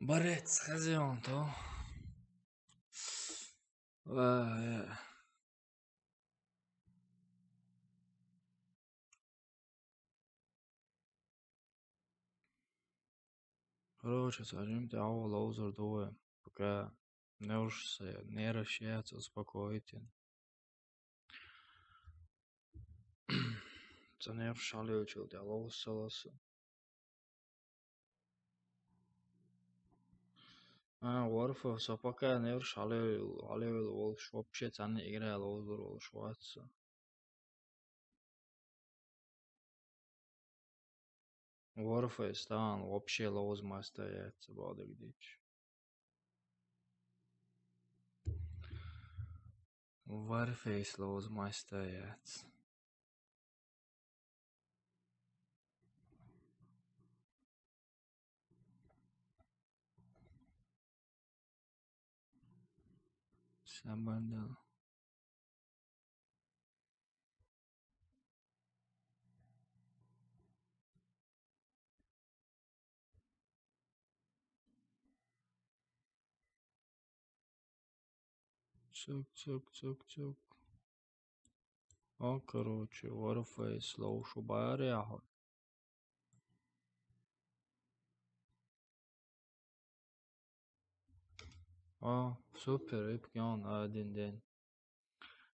Борец, хозяин, то. Короче, сажим тягу лоузер дуем, пока не расщается, успокоите. Це не шалючил, тя лоусаласы. Варфа, со пока не шалюил, волш вообще цаны играя лоузер, волш ватса. Варфа стан вообще лоуз мастояется, бадык дичь. Warface лоуз мастояется. Сабандал. Цук. Короче, Warface лоуш убаряхо. Супер, ипкион один день.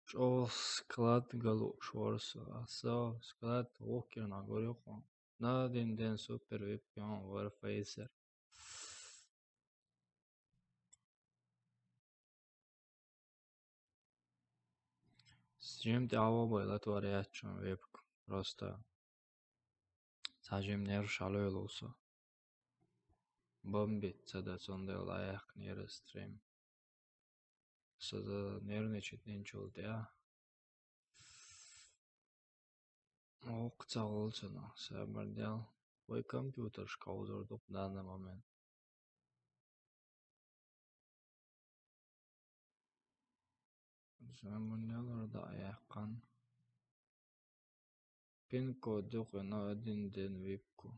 Шо склад галу шорса, склад окер на горюху. На один день супер ипкион Warfacer. Сжим тяво было творячем випк. Просто сажим нер шалуйлуса. Бомбит, цада сонде лаяк нер стрим. Сада нервничать ничего, да? Оқца олцена, сабардял. Твой компьютер шкаузордук в данный момент. Сабардяларда аяққан. Пин-код дуқына один ден випку.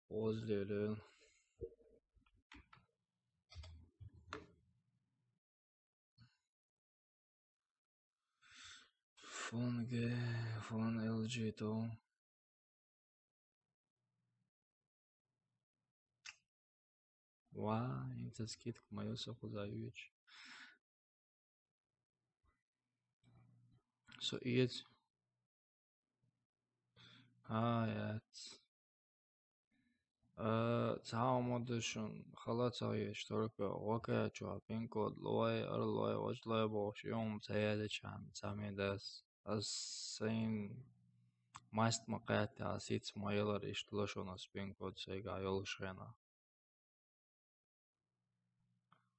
Озлелел. Фон LG то. Инца скидку мою сахузавич. So jetzt. Jetzt. تعامدشون خلاص اشتراك واقع چوا پین کد لوی لوی وش لوی باش یوم سیاد چند سامی دست از این ماست مقایت اسیت مایلر اشتلاشون از پین کد سیگا یولشینا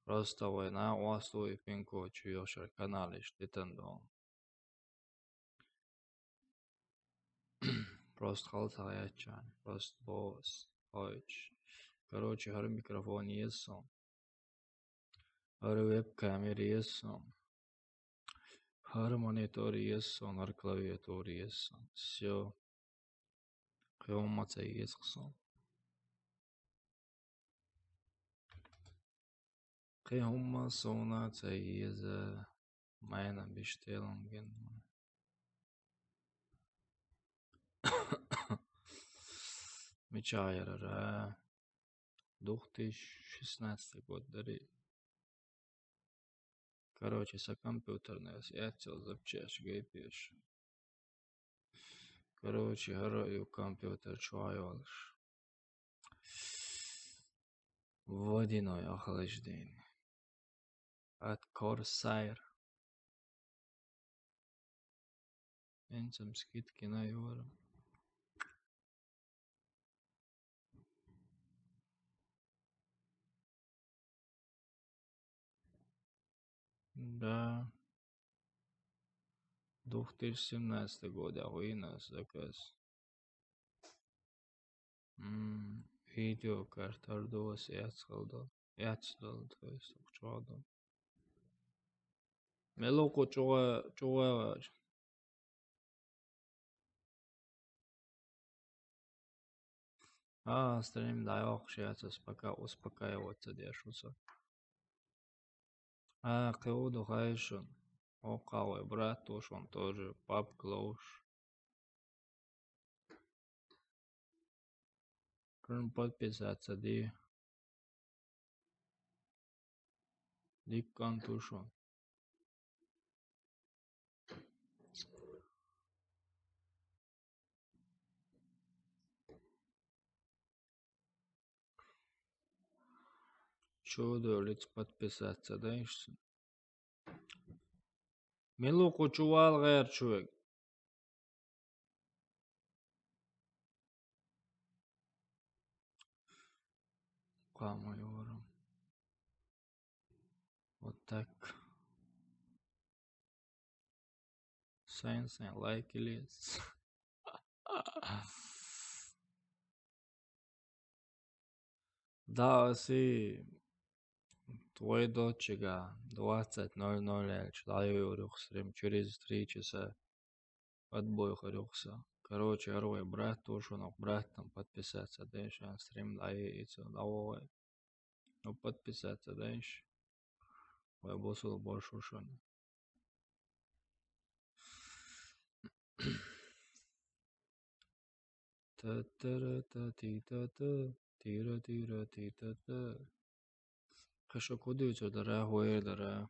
просто война واسطوی پین کد چیوشر کانالش دیتندون просто خلاص چند просто باز هایچ короче هر ميكروفون يسون هر ويب كاميرا يسون هر монитор يسون هر клавиатура يسون все قيومة يسون قيومة صونا تيزة meine Bestellungen متشايرة 2016 год дари короче со компьютерной я хотел запчасть гейпеш короче герою компьютер чуайолш водяное охлаждение от Corsair энцем скидки на евро да 2017 год охуенно заказ видеокарта RDOS яцдал то есть чуадам мелоко чуа Стрим дай общаться, успокаиваться держится. Кеуду хайшун. Окавый брат уж он тоже пап клоуш. Крым подписаться диккан тушон. Чудо лиц подписаться, даешь? Милуку чувал гэр чувак. Камайором. Вот так. Сайн лайк лист. Да, си твой дочега 20:00 человек рухсрем через 3 часа отбой хорюхса. Короче, орой брат тоже, но брат там подписаться, даешь, стрим лайится, давай. Ну подписаться, даешь. Ой, босу больше шон. Та-та-ра-та-ти-та-та, тира-тира-ти-та-та. Хорошо, куда идет, дара, хуй, дара.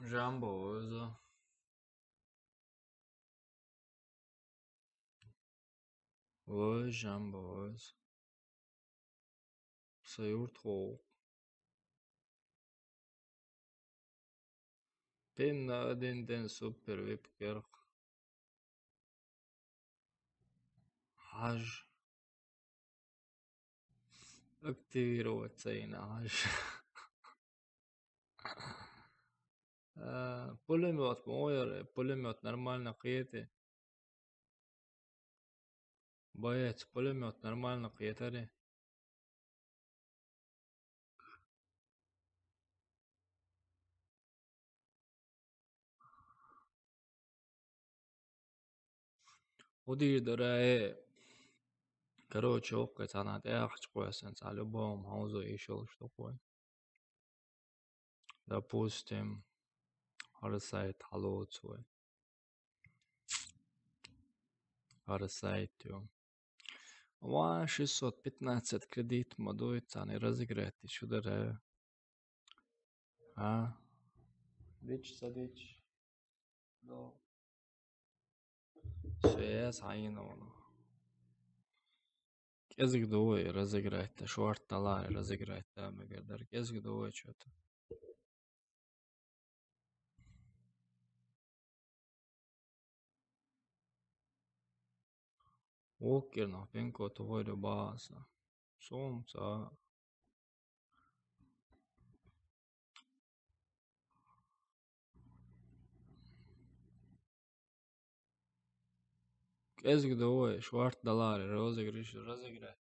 Жамбо, өзі. Ой, жамбо, өз. Sayurt ho. Pinna den super vipker. Haj. Активировать цейна haj. Пулемет, мой, пулемет нормально қиеті. Боец, пулемет нормально қиетари. Удир короче, оққайт анат яқч қоясен, по-любому хаузу еще что такое. Допустим, сайт халло свой. Сайт, ё. 615 кредит модует, а не разыграть еще даже. Дич садич. Да. Все, сайно. Кезик довой разыграть, шорт талай разыграть, да, мегердар. Кезик довой что-то. Окерно, пенко твой баса. Солнце. Кезик довой, шорт талай разыграть, и разыграть.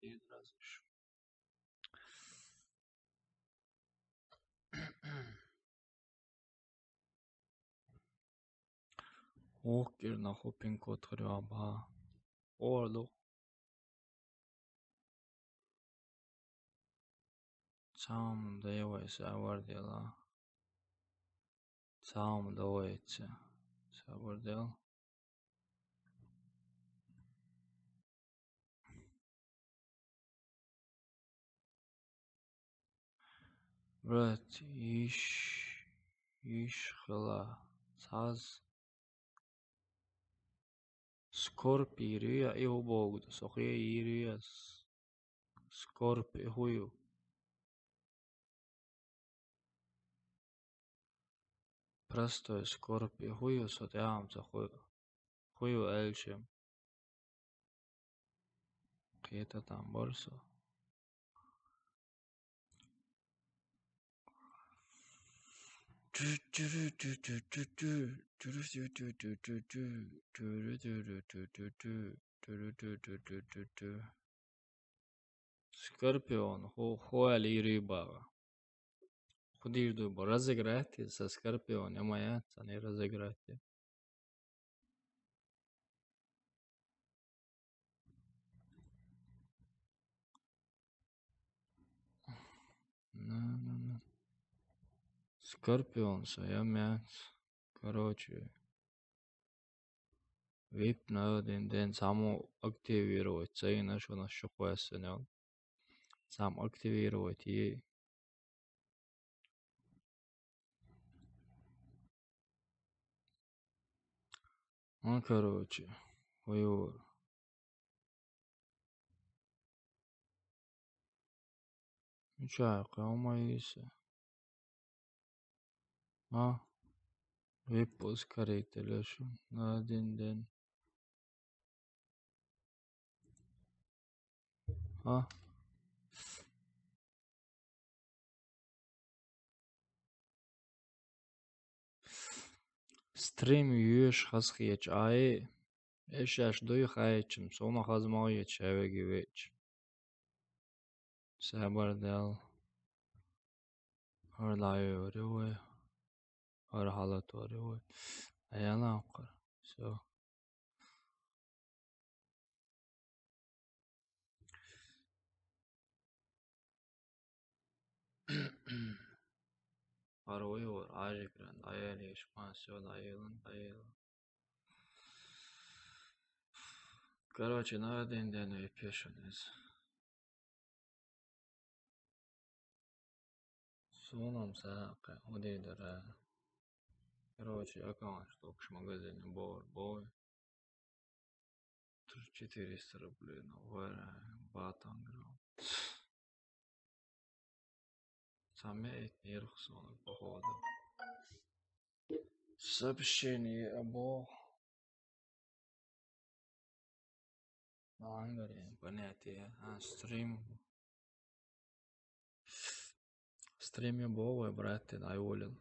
Окерно, пенко твой ба. Орло. Сам давайся, авардела. Сам давайся. Савардел. Брат, хла. Саз. Скорпирия и убогу. Сохе ириас. Скорпи хую. Простой скорпи хую сотям за хую эльчем. Кета там борсо. Скорпион, хуали рыба. Куда иду, разыграть со Скорпионом, моя, не разыграть. Ну. Скорпион, Самец. Короче, VIP на один день само активировать. Цей наш у нас еще пояснил. Сам активировать и... Ну, короче, ой, чай, калмайся. А? VIP ускоритель еще на один день. А? Stream yüş hasıyeç ay. Eşyaş duyu hayçım. Sona hazmaya çeve giveç. Sabar del. Harlayı öyle. Har halat öyle. Ayağına akar. So. Парой var. Ajikran. Ayağını işman. So dayılın. Короче, на один день и пешенец. Сонам сака. Удидара. Короче, аккаунт, что в магазине бой. 400 рублей на батанграм. Самеет нерхсон, походу. Сообщение обо Ангаре, понятие. Стрим. Стриме бовы, брат, ты найволен.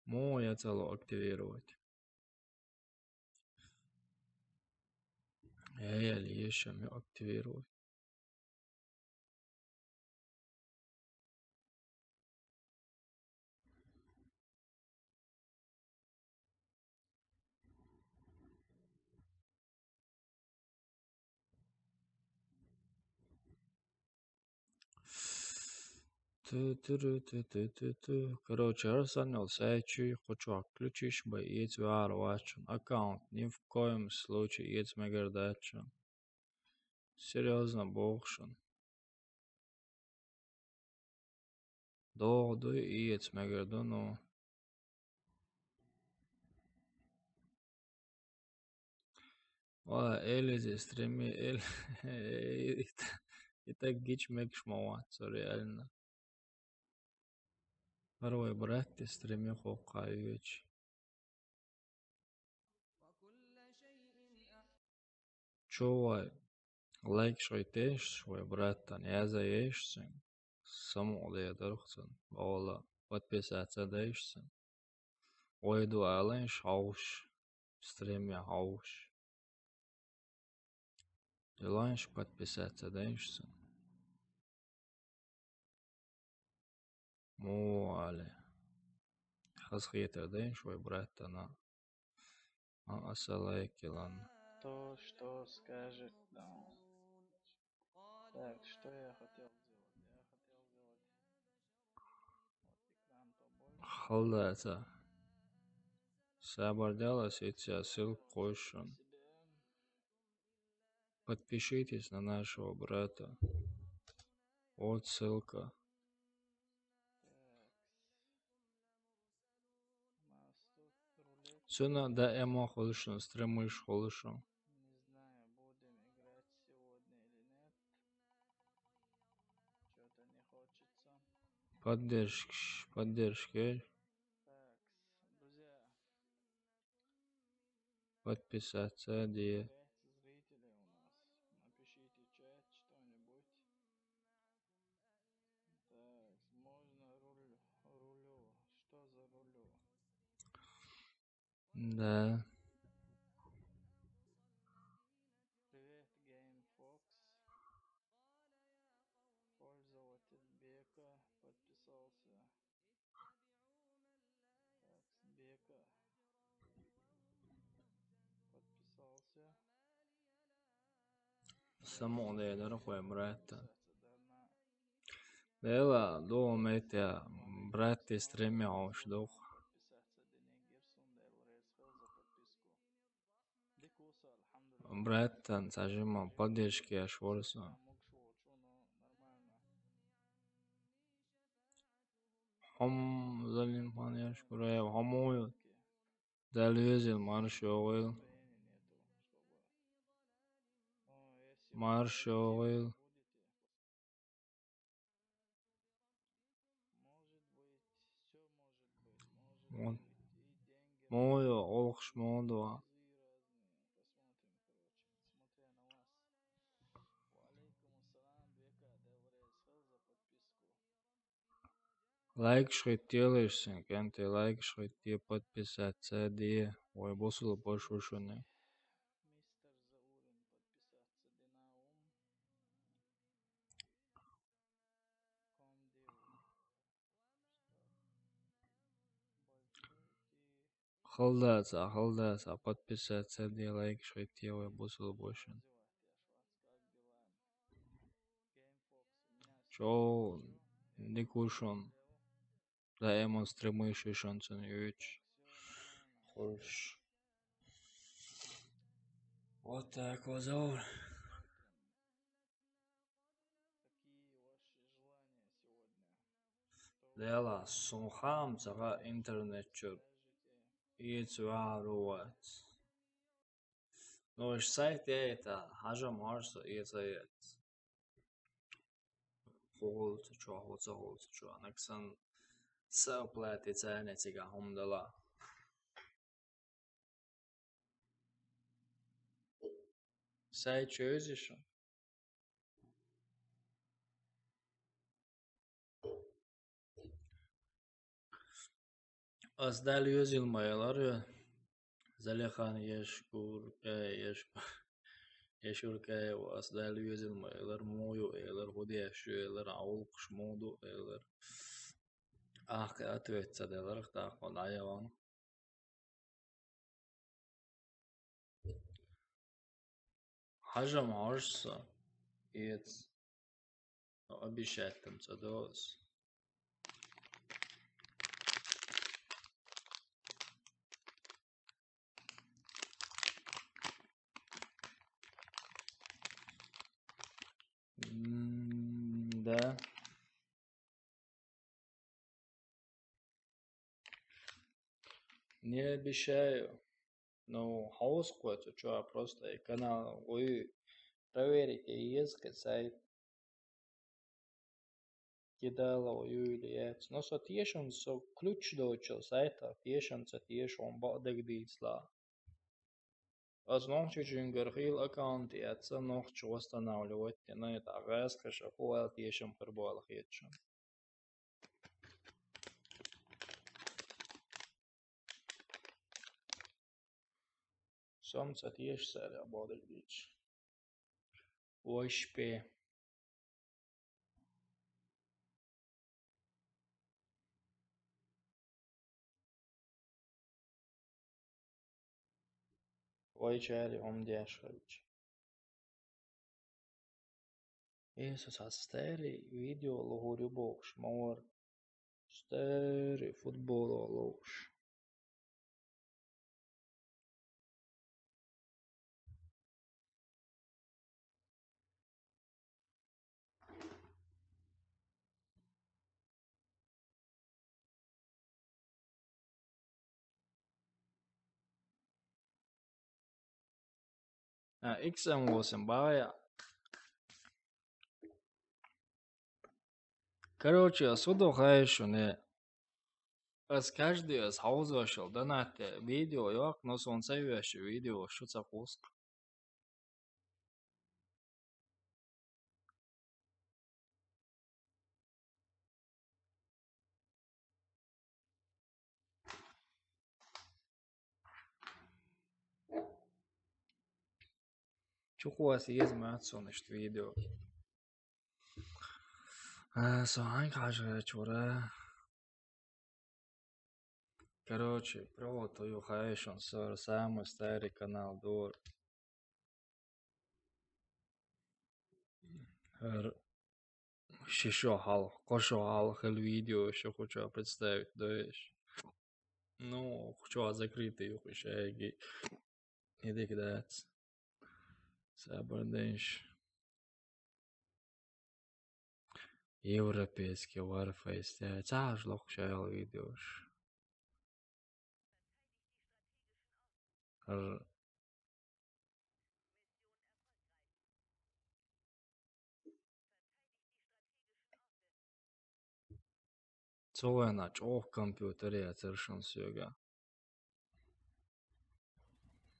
Я цело активировать. Я еще активировать. Короче, Арсенал сечи, хочу отключишь бы и варвачен. Аккаунт ни в коем случае и мегардачен. Серьезно, богшен. Doğdu iyi etmegerdin o. Valla elizi stremi el и так гичмек шмауат, реально. Второй брат, ты стреми хокаевич. Чувай, лайк шойтеш, швай братан, я заешься. Саму лея дорхсан, вала, подписаться даешься. Ойду ален шауш, стреми хауш. Желаешь подписаться даешься? Муале. Хасхиетер день швай братана. Асалайки ладно. То, что скажет нам. Так, что я хотел сделать? Я хотел сделать вот экран побольше. Халдата. Сабардяла сейчас ссылку кошен. Подпишитесь на нашего брата. Вот ссылка. Так, у нас тут рулетка. Сюда да эмо холышен, стремыш холышен. Не знаю, будем играть сегодня или нет. Что-то не хочется. Поддержки. Так, друзья, Подписаться, где. зрители у нас. Напишите чат что-нибудь. Так, можно рулю. Что за рулю? Да. Привет, GameFox. Пользователь Бека подписался. Так, Бека подписался. Само da je drhoj brata. Darna. Dela do metja brati stremja už duh. Подписаться Дене Герсон, Делрес Хелл за подписку. Дикуса, алхамдулилlah. Bratan sažima podješki aš vorsu. Мог шо, чуно, нормально. Hom zalim pan jaškure, homoju. Delüzil marş oğul. Настроения нету, чтобы... О, если Marş oğul. будете, может быть, все может быть, может Вот. быть, и деньги Moju olkš modu. призы разные. Посмотрим, короче, смотря на вас. Валейкум ассалам, Бека, Делрес Хелл за подписку. Like schritt делаешься, кенте like schritt dir подписаться, die. Ой, босулы пошушуны. Мистер Заурин, подписаться Динаум. Комдил. Большой ти. Хылдаса, подписаться, die like schritt dir, ой, босулы пошун. Как дела? Геймфокс, у меня все Шо, хорошо. дикушун. Да, эмон стремыш шансен юч. Так, все нормально. Хуш. Вот так вот, Заур. Посмотрим. Какие ваши желания сегодня? Что вы Дела, сунхам, цага интернет чур. скажете? Иецуаруат. Ну, иш сайт это, хажа марсо, иецает. Холц, чо. Наксан, саплати цене цига хумдала. Сайт чözишо. Аздал юзилмайлар ya. Zalekhan yeshurkay و أصدال yüzilmaylar moyu eyler hudi yaşıyorlar avulkuş modu eyler ahki atvetsa deyler da konayavan hajam harsa et abişettim sados да не обещаю. Ну, хаос какой-то, что, просто канал, вы проверите, есть сайт, кидала, или яйца. Но со тешен, со ключ доучил сайта, тешен, со тешен, бадак дисла. Аз нохчу джингерхил аккаунт яйца, нохчу восстанавливать, на это агас, кашахуа, тешен, пербуал, хетчен. Сам со теш, саря, бадак дич. Вошпе. Вайчари, дешевич. Jeesus stēri video lohu bokš, mor stēri futbolo loš. XM8 бая. Короче, суду хайшу не. Аз каждый аз хаузашил, донате видео, як, но сон сейвяши видео, что за пуск. Чуху аз езмат сонешт видео. Со ханг хажа чура. Короче, про твою хайшон, самый старый канал Дор. Шишохал, кошохал, хел видео еще хочу представить, да видишь. Ну, хочу закрытый, еще иди куда-то. Сабарденш. Европейский Warface, ja, цажлох шайл видеош. Цоена чох компьютере совершен сюга.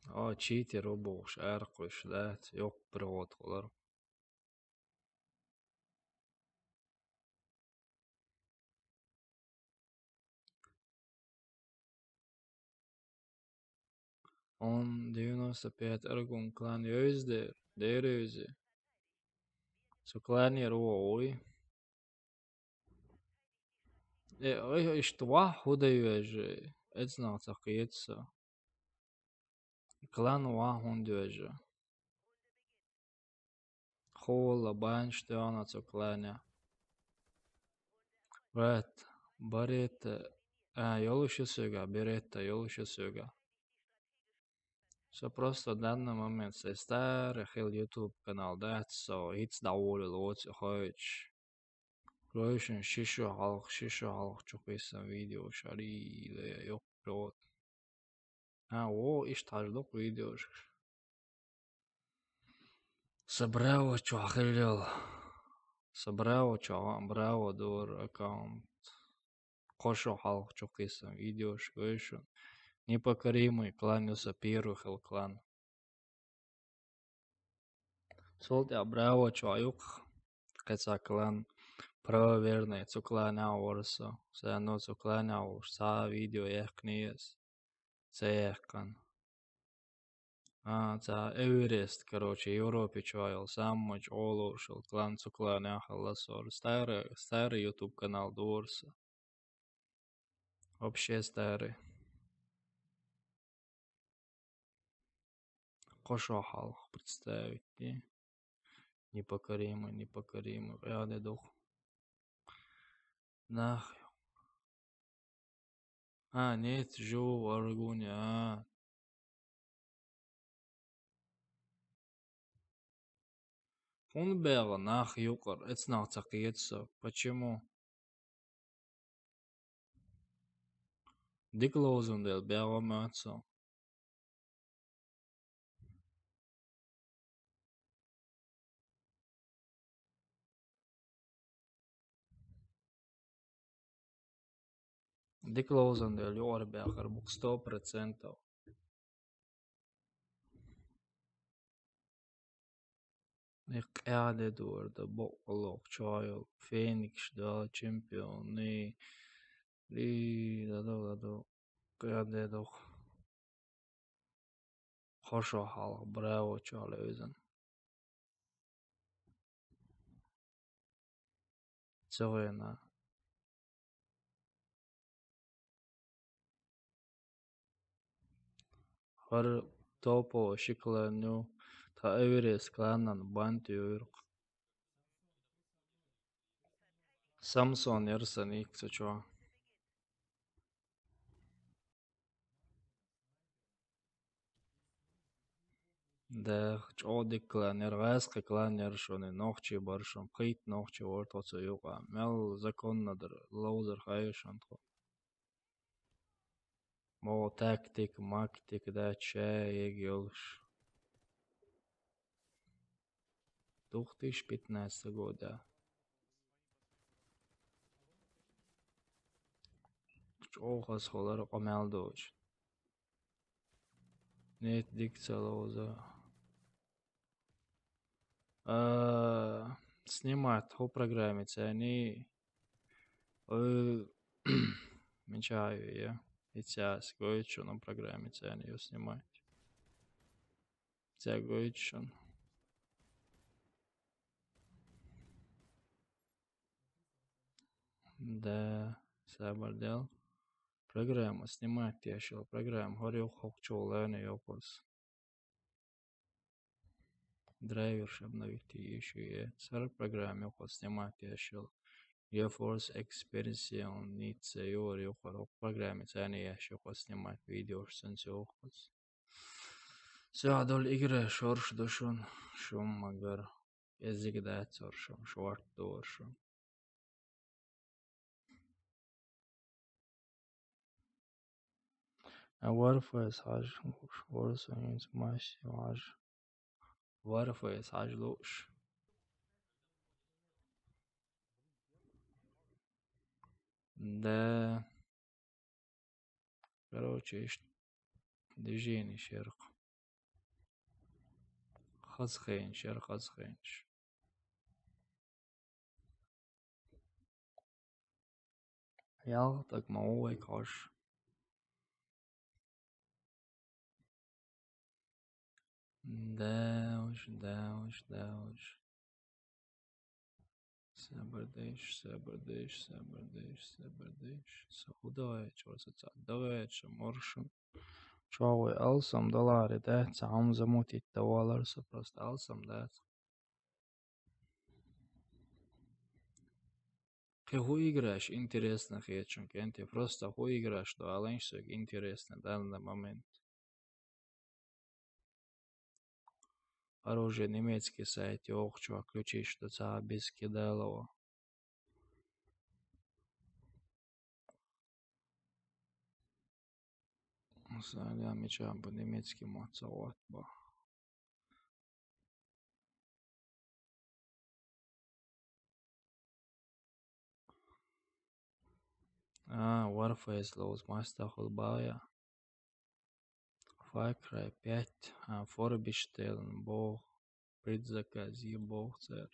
А читер обош, аркуш, да, yok провод холар. Он 95 ergun klan yüzde, der yüzü. Så klan yer o oy. Oy işte vah huda yüzü. Etsna takiyetsa. Klan vah hund yüzü. Хола, банштана, so klania. Right. Bareta. Yoluşusuga, Beretta, Yoluşusuga. So просто в данный момент се старый хил YouTube канал, да, so it's довольно лоц, хочешь. Короче, шишу халх, чухайсан видео, шари, или yok прот. O iştajlık video. Собрал, чухахилил. Собрал, чуха, браво, дор, аккаунт. Кошу халх, чухайсан видео, шгойшун. Непокоримый кланялся первый хил клан. Солтя браво чуаюк, каца клан правоверный, цукланя орса, сяно цукланя орса видео ехкниес, цехкан. За Эверест, короче, Европе чуял, сам мочь олушил, клан цукланя халасор, старый YouTube канал Дорса, вообще старый. Кошохал представить, не? Непокоримый, ряды дух. Нах. Нет, жу, Аргуня, Он бегал нах юкор, это знал цакиется. Почему? Диклозун дел бегал мацо. Диклозун дел юр бегал бук 100%. Ik قاعد door de boklok child, Phoenix da champion, nee, dat قاعد door. Хошо хал, браво чалезен. Цевена. Har topo шикланю, та Эверест кланан бантюр. Samson Ersan ilk çocuk. Да, чодик клан, эргайска клан ершоны, нохчи баршом, қит нохчи ортоцу юга. Мел законнадыр, лоузер хайшантхо. Мо тактик, мактик, да, чай, егелш. 2015 года. Чохас холар қамалдоч. Нет дикция лоузер. Снимать по программе, они мечаю я. И сейчас кое-что на программе цены ее снимать. Тебя кое-что. Да, сабардел. Программа снимать я шел. Программа. Говорю, хочу лайны ёпос. драйвер, чтобы обновить еще и царь программе, уход снимать еще. GeForce Expedition Nitsa Jori уход программе, цены еще уход снимать видео, сенси уход. Seadol игра шорш душон, шум магар. Язык дает соршом, шварт доршом. Warface حاج Warface ماشي حاج Warface حاج لوش ده короче движение شرق خزخين شرق خزخينش يالتك ما هو يكاش داوش سبرديش سخداي چورسة داوي شمرشم شاوي ألسم دولار ده تعم زموتي التوالر سبرست ألسم ده Ты играешь интересно, Хетчинг, ты просто играешь, что Аленшик интересно в данный момент. Оружие немецкий сайт, чувак, ключи, что это без кидалова. Сага меча по немецки моцават ба. Warface Lows Master Холбая. Far Cry 5. Vorbestellen, Бог. Предзакази, Бог царь.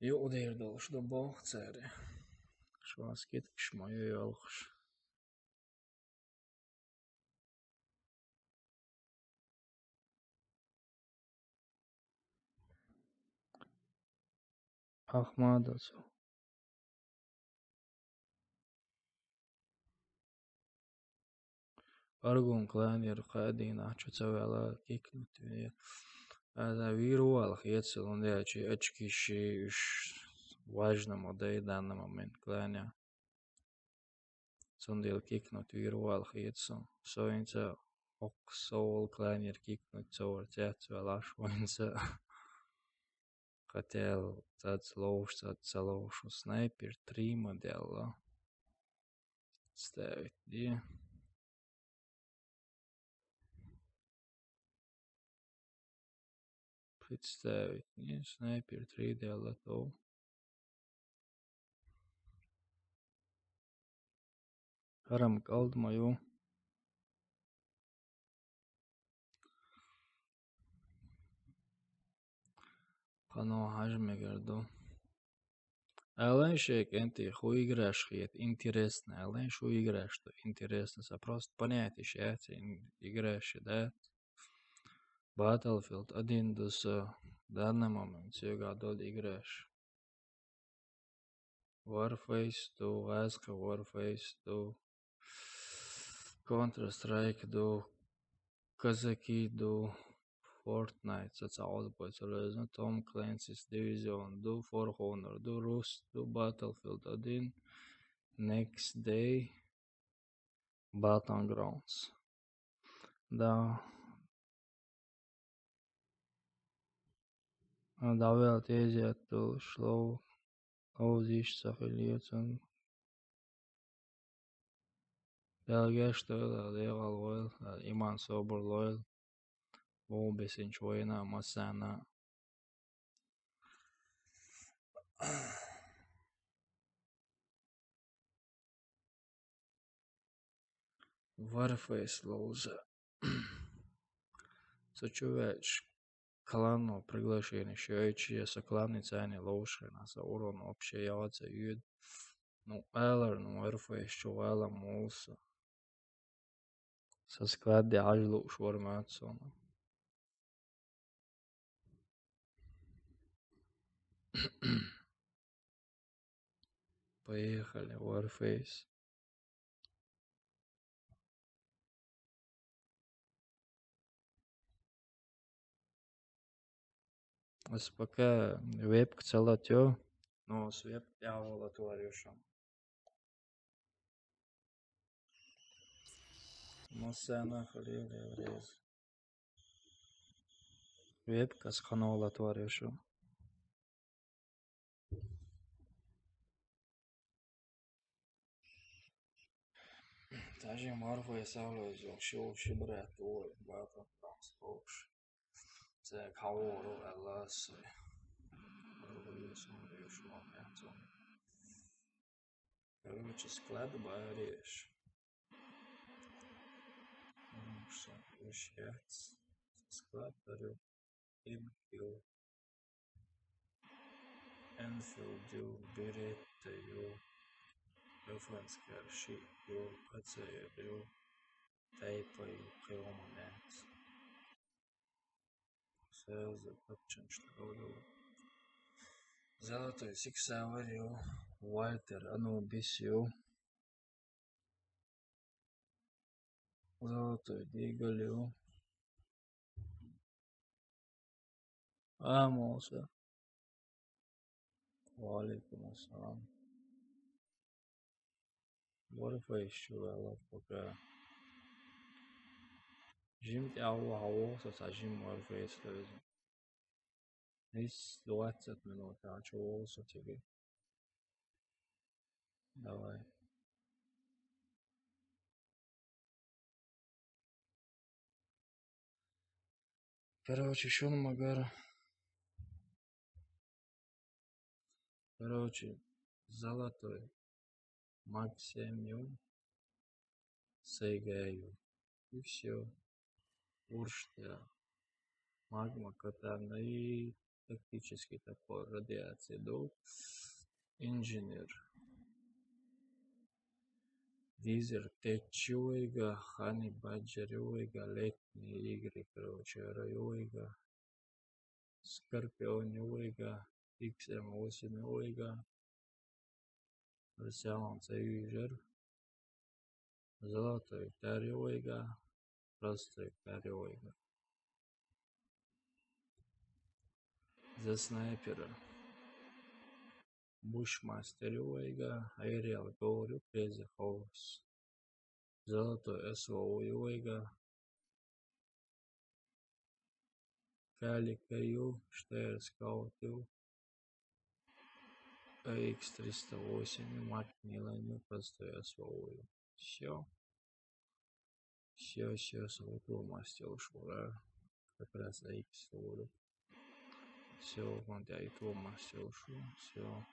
Юдер должно Бог царь. Шо скидки шмою ялхш. Ахмадацу. Argon klāni ir kādīnā, čucavēlā kiknuti. Это вирувал хецел, он очки ще важному да и данный момент клāня. Сондил кикнут вирувал хецел. Соинца оксол клāni ir kiknut caur цец vēl ašvoinca. Хотел tāds laušs, tāds salaušu snaiper 3 modela. Ставить, да? Представить, не, снайпер 3D готов. Haram kaldı mı? Канал хажме горду. Ален шейк, энти хуй играешь, хет, интересно. Ален шу играешь, что интересно. Просто понять еще, играешь, да? Battlefield 1 в данный момент все году играешь. Warface 2, Aska Warface 2, Counter-Strike 2, Kazaki 2, Fortnite, соцсеть, lösen, Tom Clancy's Division 2, For Honor 2, Rust 2, Battlefield 1, Next Day, Battlegrounds. Da vēl tieziet šlau, lauzīšu sahilietzen. Belgește de loyal, iman sober loyal, besinç oyuna masana. Warface лоуза. Сочувствуешь клану приглашение, еще сокланы цены лучше, нас урон вообще яваться юд. Ну, Эллер, ну, Warface, что Элла молса. Со склади ажлу шварматься. Поехали, Warface. Es пока вебка целотё, но с веб дьявола творюшам. Масана халиле врез. Вебка с ханола творюшам. Даже морфы саулозо шо шибрат ой бата транспош. Це кавору эласе. Короче, складываешь. Шесть. Складываю. Импил. Enfield, Beretta, Reference Sheet, Patsy, Tape, Geomanent. Sales, Option, Золотой Сиксаварио, Вальтер, Анубисио, Золотой Дигалио, Амоса, Валикум Ассалам. What if I show a lot пока Jim Тяу со Jim Морфей слезы. Здесь 20 минут, а чего тебе? Давай. Короче, Шон Магар. Короче, золотой. Максимум. Сейгаю. И все. Урштя. Магма катана и тактический топор. Радиации до. Инженер. Дизер Течуига. Хани Баджарюига. Летние игры. Короче, Раюига. Скорпионюига. XM8 Арсенал Союзер, Золотой Кариойга, Простой Кариойга. За снайпера Бушмастерюига, Айриал Гоурю, Презы Хоус. Золотой СОУюига, Каликаю, Штейр Скаутю, X308, Макмиланю, Простой СОУю. Все. Все, свой мастер ушел, как раз за X говорю. Все, вон я и то мастер ушел. Все.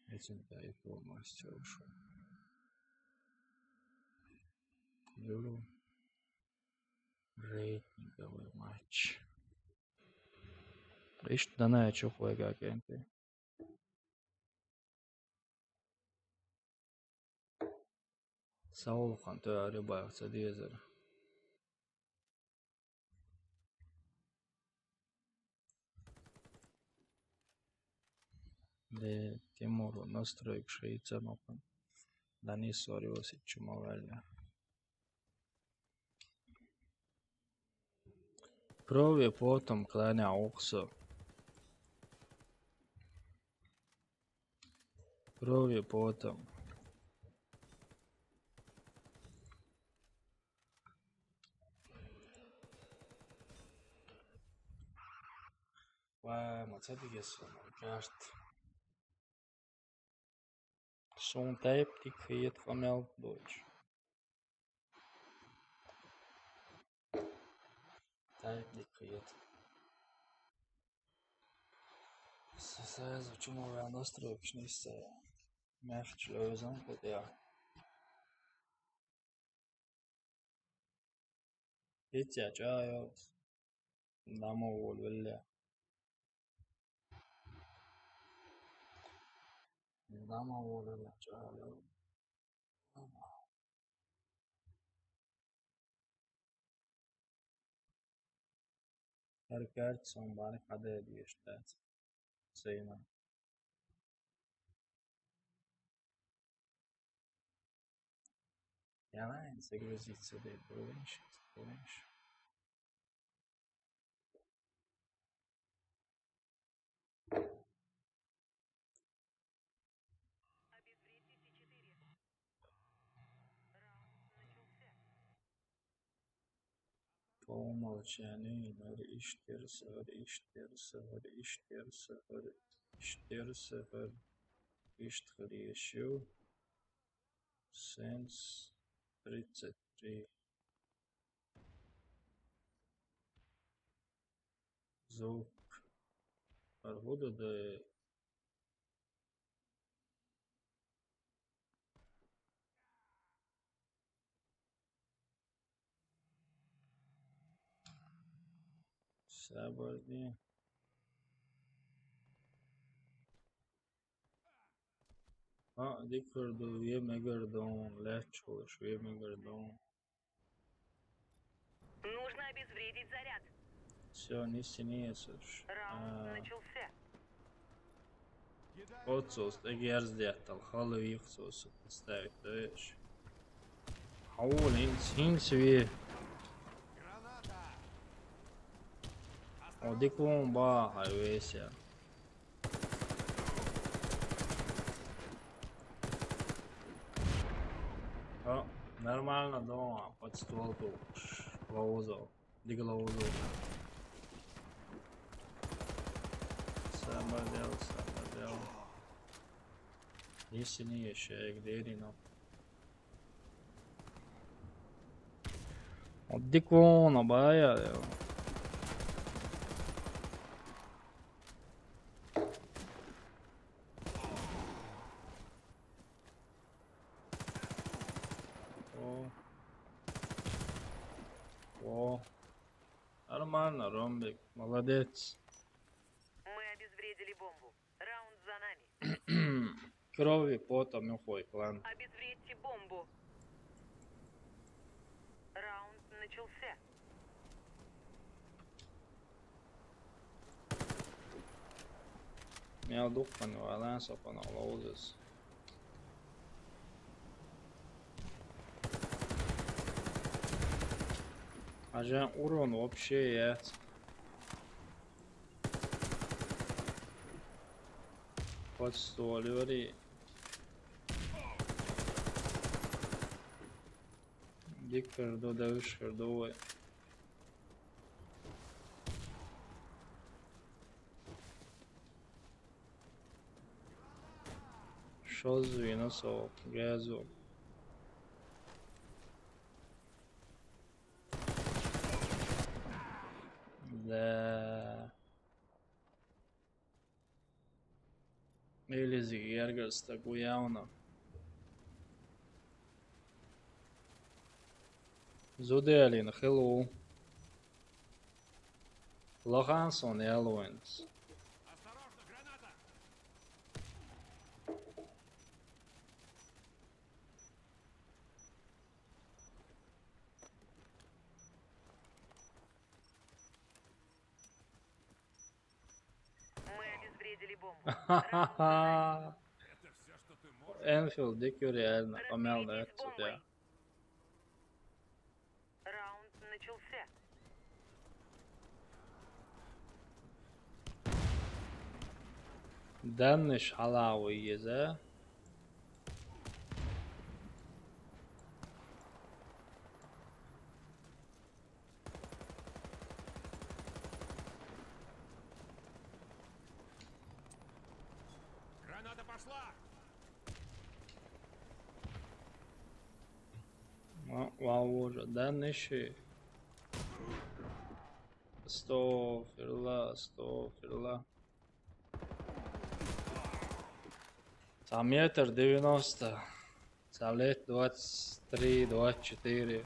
Этим я и то мастер ушел. Люблю рейтинговый матч. Видишь, да на что хуйга агенты. Саул Хантер рыбался дезер. De Timur настроек шейцамапан. Да не ссорился чумовально. Крови потом кланя оксо. Крови потом. ما تصدق يسوع كاشت Zo'n type die creëert van melk Deutsch. Type die creëert. Сразу чему я настроишь не мягче lösen, вот я. Эти чают. Дамо вля. Дамо вля чают. Herkert som bana hade ediyorlar. Sayına. Yani segrezice de provinci. Умолчание, iştir, sıfır, iştir, sıfır, iştir, sıfır, iştir, sıfır, iştir, yaşıyor, since 33. Звук аргуда да sabırlı. Ha, дикарду, емегардон, легче, емегардон. Нужно обезвредить заряд. Все, не синесешь. Раунд начался. Отцос, эгерздетал, халвихсос, поставить, даешь. Хаул, инсви. Одиквон ба, хайвеся. А, нормально дома, под ствол тут. Лаузов, диглаузов. Sabadell, sabadell. İyisini yaşayak derin o. Oddik ona bayağı ya. О. Нормально, Ромбик, молодец. Мы обезвредили бомбу. Раунд за нами. Крови, потом ухой, клан. Обезвредьте бомбу. Раунд начался. Я духан, валанса, паналоузес. Ажан урон вообще есть. Под ствол, говори. Дикер до дövüşür doğu. Şozu nasıl gezu. Da. Ili zgergast tako javno. Zodelin, hello. Lohanson Airlines. Мы обезвредили бомбу. Ха-ха-ха. Enfield, дико реально, помял да это сюда. Раунд начался. Danish halawi yeze. Граната пошла! Вау, Danish. Стofirla. Там метр 90. Салет 23, 24.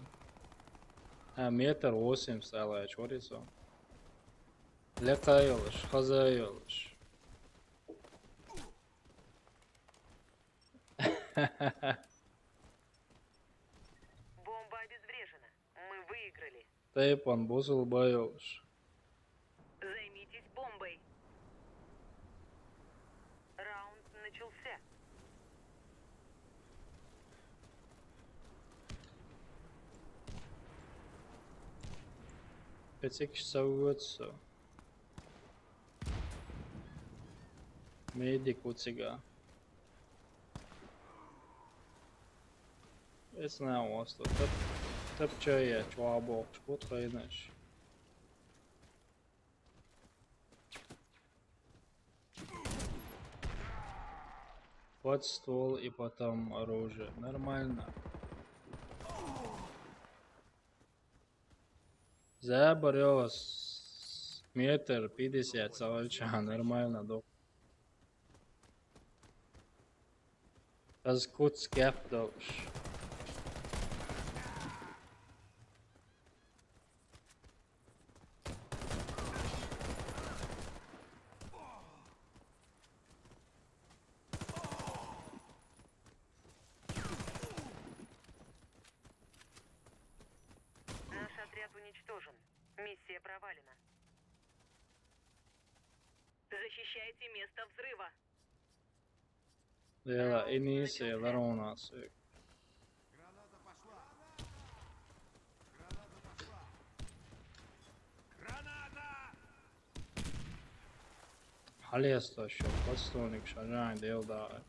А метр 8 стала, чорисо. Лекаёлыш, хазаёлыш. Бомба обезврежена. Мы выиграли. Тейпан бозул байёлыш. Займитесь бомбой. Раунд начался. Пяти часов Медик уцига. Es neostu. Tad čēja čvābokš, put hainaši. под ствол и потом оружие. Нормально. Заборёс. 1,50 м целоча. Нормально, да. Tas kuts skeptoš. Наш отряд уничтожен. Миссия провалена. Защищайте место взрыва. Vielä inisi varonās. Граната пошла! Граната пошла! Граната! Haliestošu patstonīgu šaļāņu dildāju.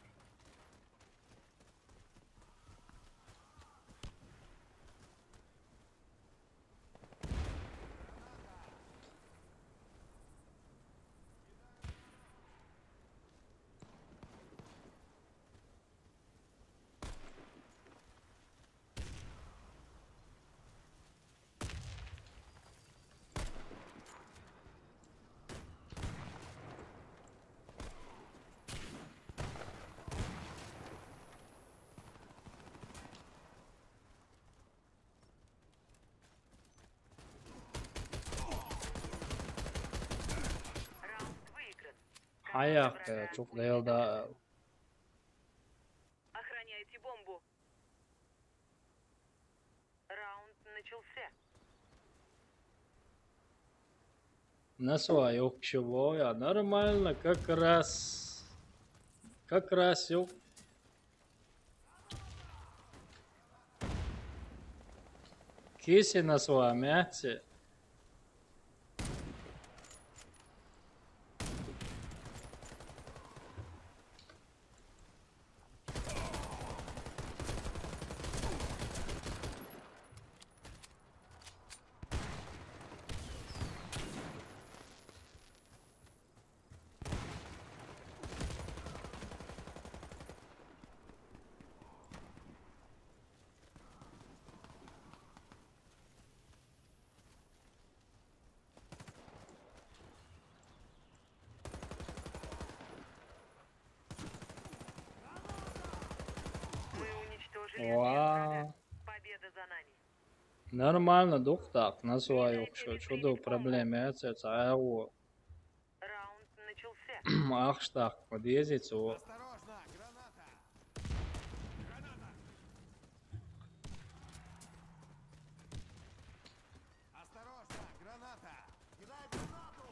Раунд выигран. Ajak çok dildāju. Охраняйте бомбу. Раунд начался. На свою общего, нормально, как раз ёп. Киси на своем мяте. Мы уничтожили Вау. отряд врага. Победа за нами. Нормально, дух на свою общего. Что проблемы, это АО. Раунд начался. Ахштаг, подъездить его. Осторожно! Граната! Граната! Осторожно! Граната! Кидай гранату!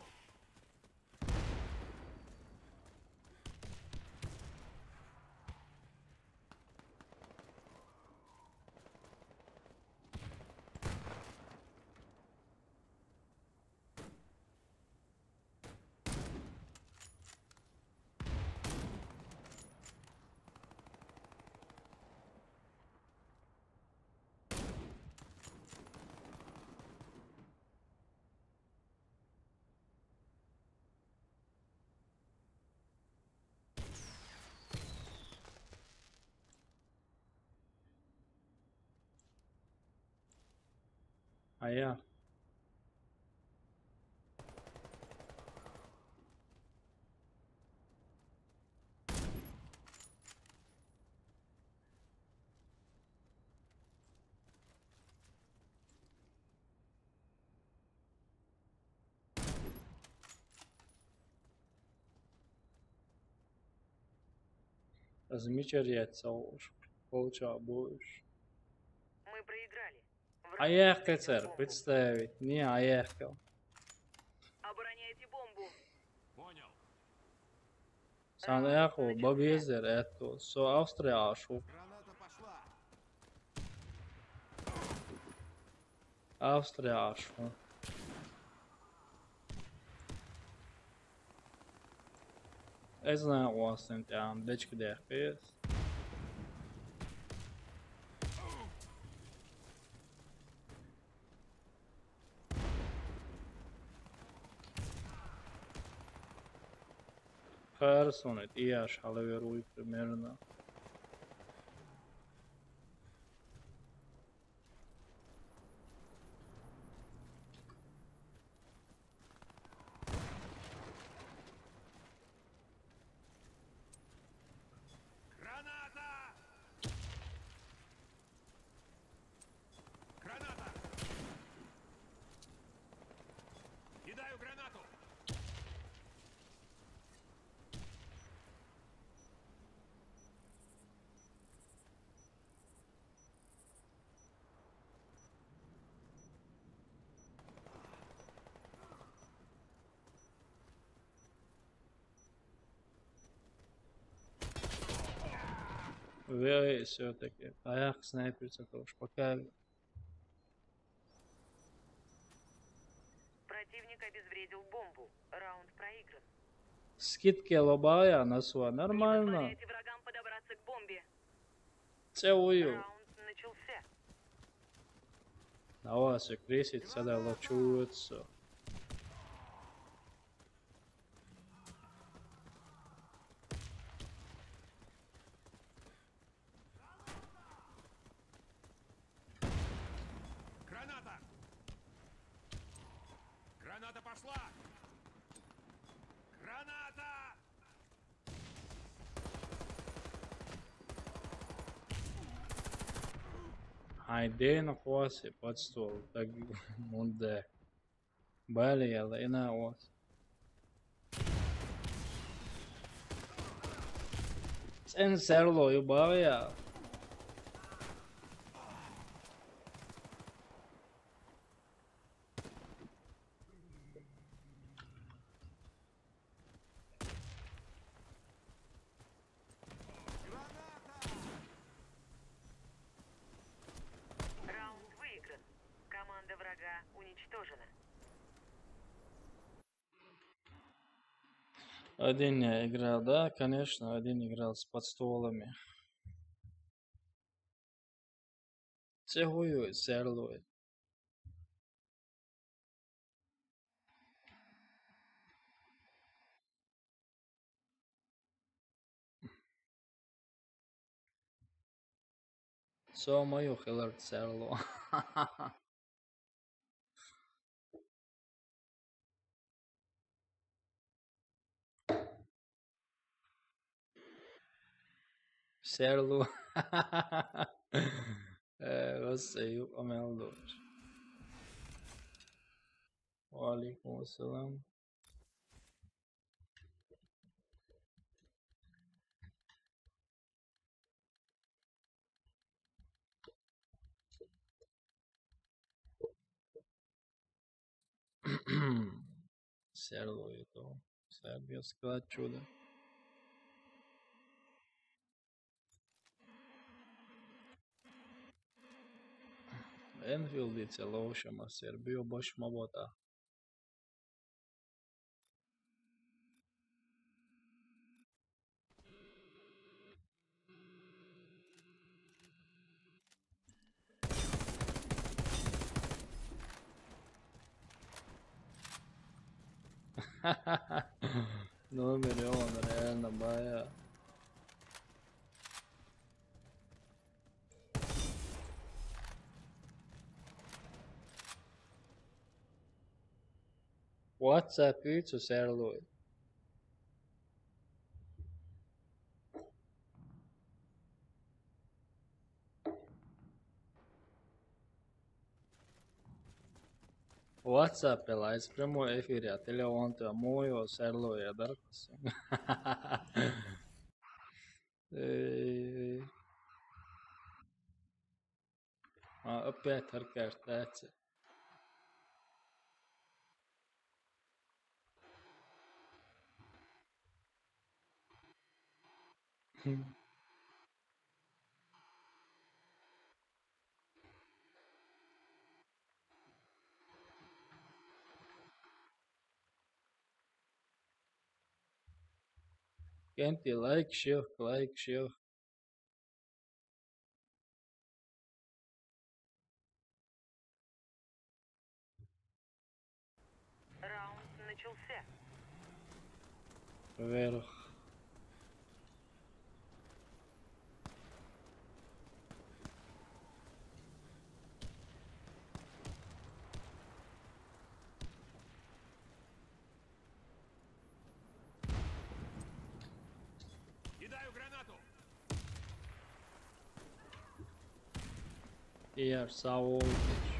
А я. Замечательно, уж получал будешь. Мы проиграли. В А раунде я встретим хотел бомбу. представить. Не, а я хотел. Обороняйте бомбу. Понял. Sen echo babiezer etto. So austriāšu. Граната пошла! Austriāšu. Es neostim tām dečkadēr pies. personet iyaš, ali veruj примерно. Граната! Граната! Кидаю гранату! Вери все-таки. Ах, снайперца тоже пока. Противник обезвредил бомбу. Раунд проигран. Skitke lobāja neso Не нормально. позволяйте врагам подобраться к бомбе. Целую. Раунд начался. Давай се кресить, sada лочуется. Граната! Граната пошла! Граната! Haidēna hosi pats to tak mundē. Bailīja lēnā os. Sen serloju bājā. Раунд выигран. Команда врага уничтожена. Один я играл, да, конечно, один играл с подстолами. Цегую серлой. So maju Hillard serlo. Serlo. Você e o Ameldor. Walaikum assalam. Serlo je to. Serbijska čuda. Enfieldice laušama Serbiju baš mabotā. Номер je on realno baja. WhatsApp üldse serlo. WhatsApp je laids premo efīrjā telefonta mojo serlo je darkas. Опять arkadaşlar. Kenti like şık. Раунд начался. Вверх. Yer Savovich.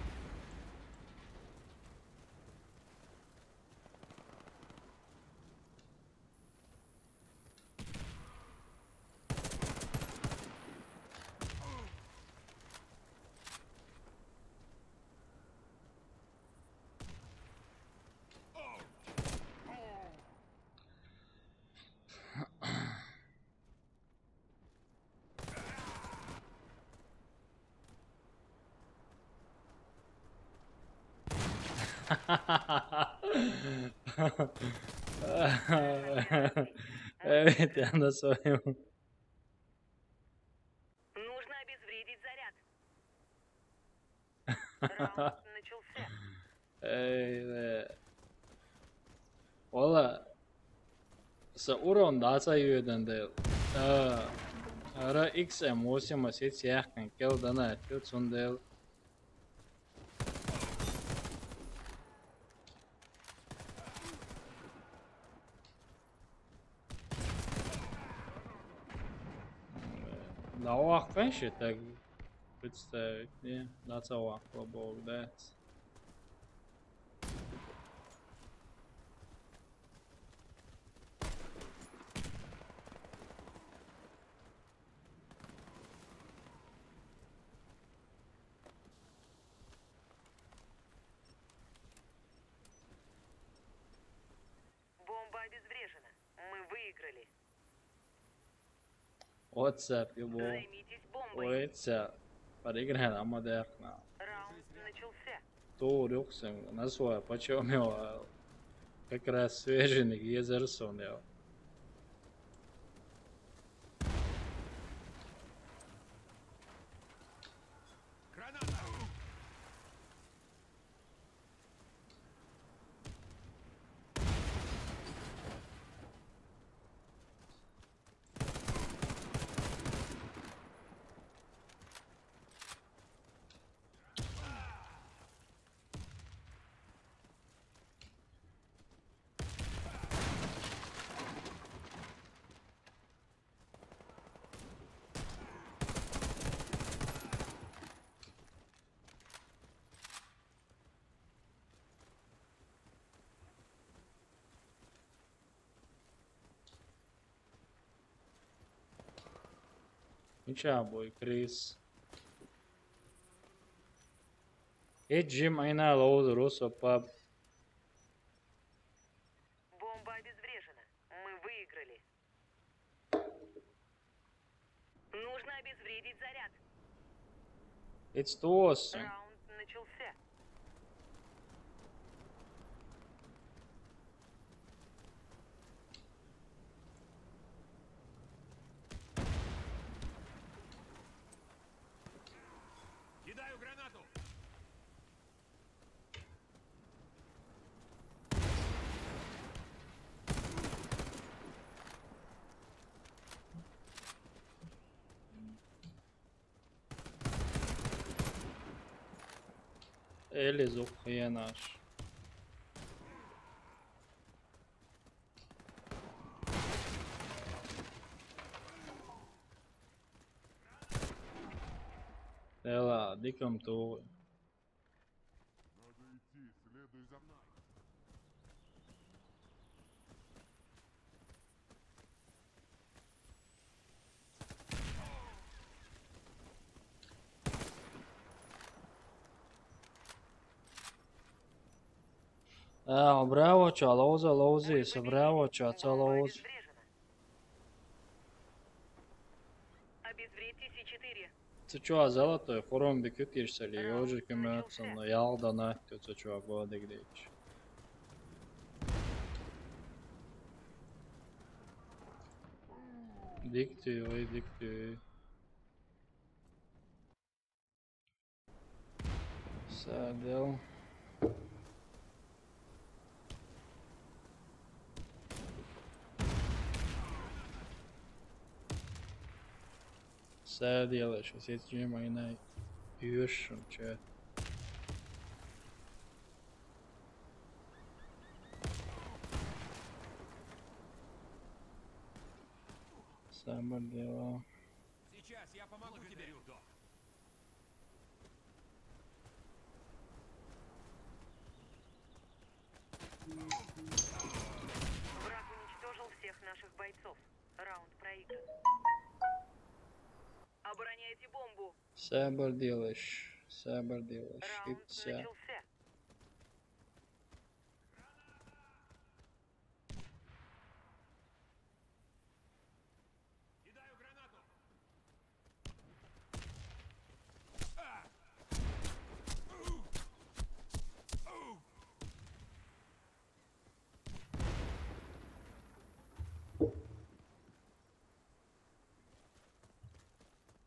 Evet, я на своем. Нужно обезвредить заряд. Раунд начался. Evet. Valla sa uron daca yöden de ara x emocijama sit jähkan kel dana etjut sun del lauak fenši tak представить, не? Daca vakla bog dēc. Бомба обезврежена. Мы выиграли. WhatsApp ju bo. Займитесь бомбой. WhatsApp. Parigren amma derkna. Раунд начался. Tur juksim, nasoja почем его как раз свеженький Езерсон jau. Граната! Ничего, бой, Крис. Джим айна лоуд русо паб. Бомба обезврежена. Мы выиграли. Нужно обезвредить заряд. It's awesome. Раунд начался. Кидаю гранату! Eli zuhje naš. Ela, dikam tu. Надо идти, следуй за мной. Bravo, čā lauza, lauzīs, bravo, čā Бомба lauza. обезврежена. Обезвредьте С4. Tu čā zelato, forum bi kütīrseli, joži, kimētsan, jalda nähti, tu čā godīgi dīči. Dikti, vai dikti. Sēdēl. Sēdēlēšu, es iet ģimainai jūšu un čēt. Sēdēlā. Сейчас я помогу тебе, Рюдо. бойцов. Раунд проигран. Обороняйте бомбу. Sabır делаешь, Раунд Hepsi. начался. Кидаю гранату!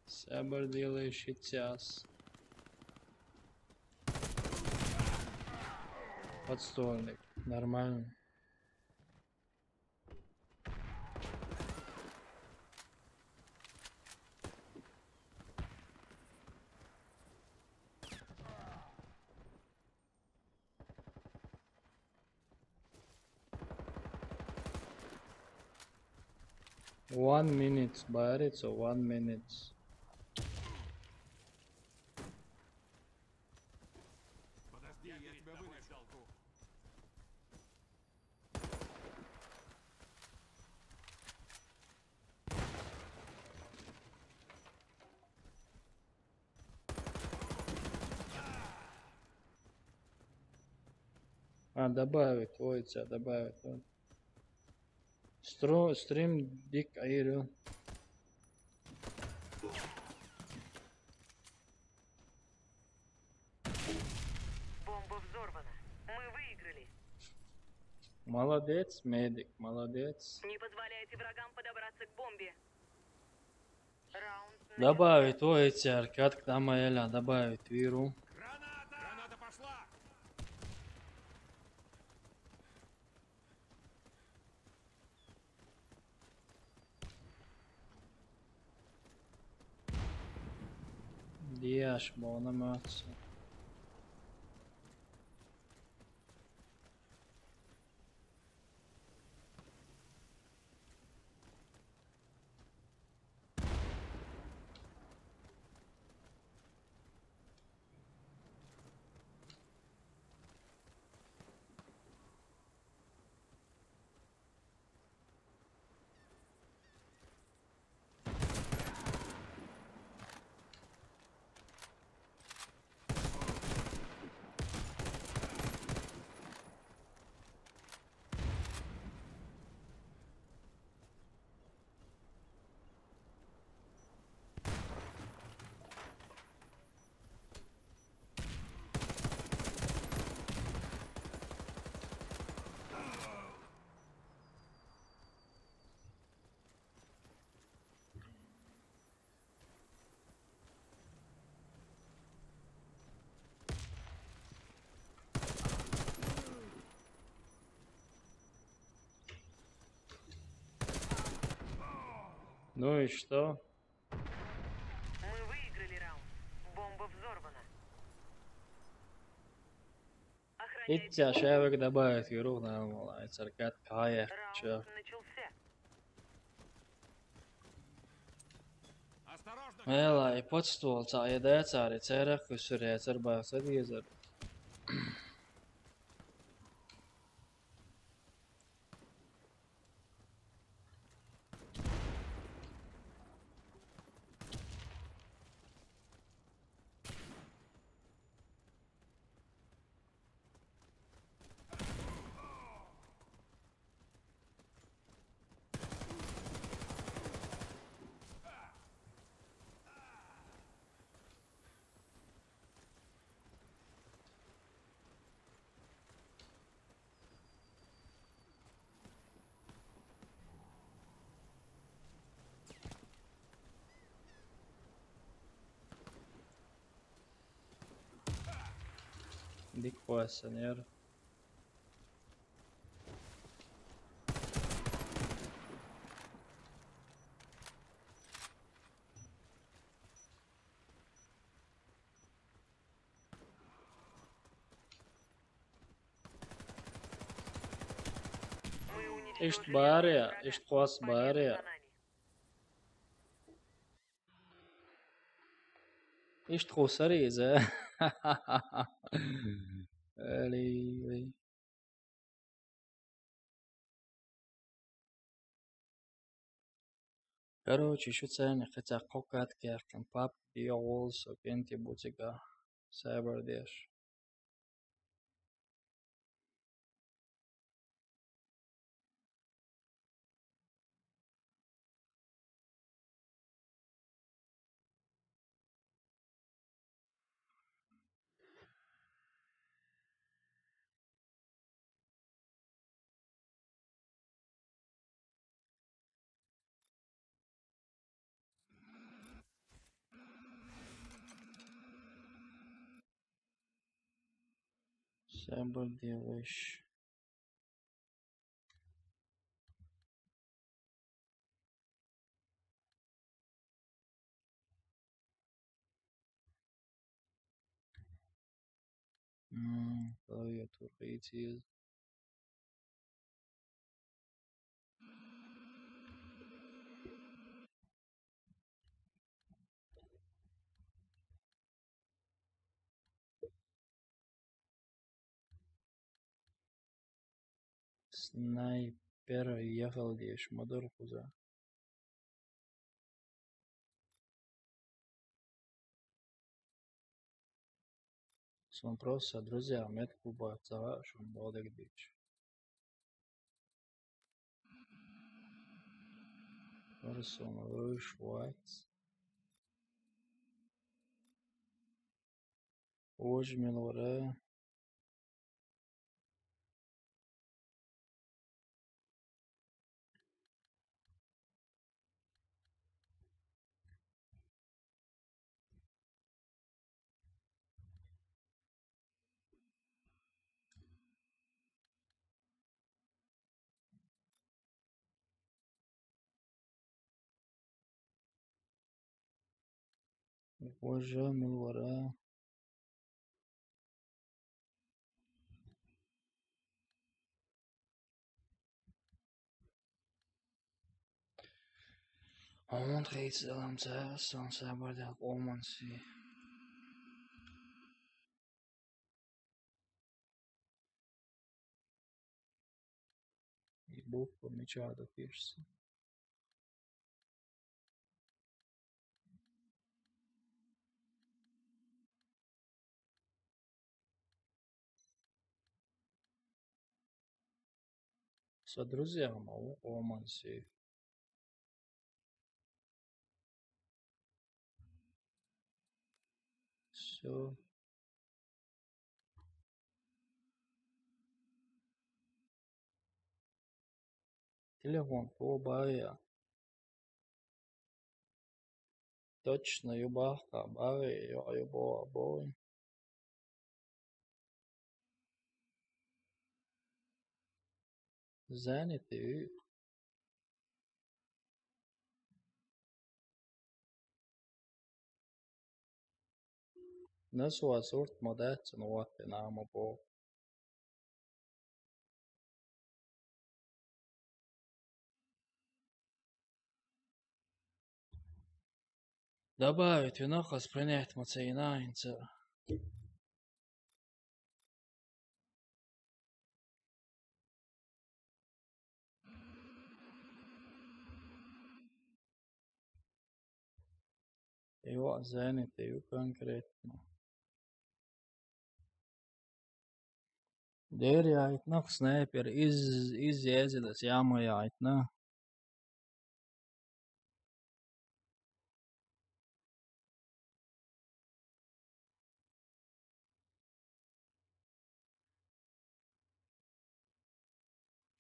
Sabır делаешь сейчас. Подстольник. Нормально. One minute, борется, 1 minute. Подожди, я тебя вылечу. А, добавить, ой, тебя добавить. Вот. Стрим дик айрю. Бомба взорвана. Мы выиграли. Молодец, медик, молодец. Не позволяйте врагам подобраться к бомбе. Раунд начался. Добавить, ой, тебя аркад, там эля, добавить виру. Граната! Граната пошла! Diyaş, bu ona mötse. Ну и что? Мы выиграли раунд. Бомба взорвана. Охраняйте Hiç ya бомбу. şey bak добавить виру, нормально. Это аркад, кая, чё. Раунд начался. Осторожно! Ela, i podstol, tā iedēts arī cerāk, kas ir iecerбājās ar iezaru. Dikko senjor. Мы уничтожили İşte bari ya, врага. işte kuas Победа bari за ya. нами. İşte kuas arī, zē. Eli. Короче, еще цены, хотя кокат кертен пап диолс, опенти бутига, сайбердеш. Сайбердеш. Klaviaturrīties. Снайпер ехал деш модер куза. Son просто друзья метку бацава шун бодек дич. Person Rush White. Hoje melhorar. Hoje melhorar. Onde iets dan zelfs dan saber de omansi. И Бог помечado пишется. Со друзьями оманси. Все. Телефон побая. Точно юбахка бай, юбо бой. Заняты. Насуа сорт модет нуат намо по. Добавить винохас принять мацейна инца. Его заняты конкретно. Deri aitna sniper iz jēzilas jāmoja aitna.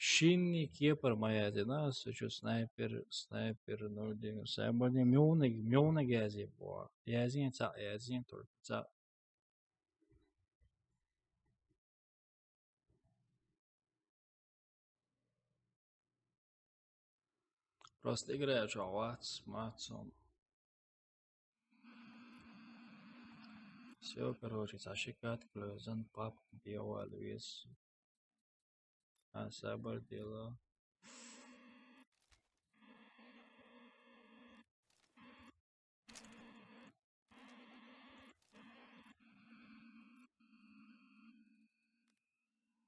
Shinni kiepar majēzina, suču sniper nudinu. Sēbani mjūneg jēzien bo. Jēzien tur. Просто играю чавац, мацом. Все, короче, сашикат, клюзан, пап, диавал, вес. А сабар дела.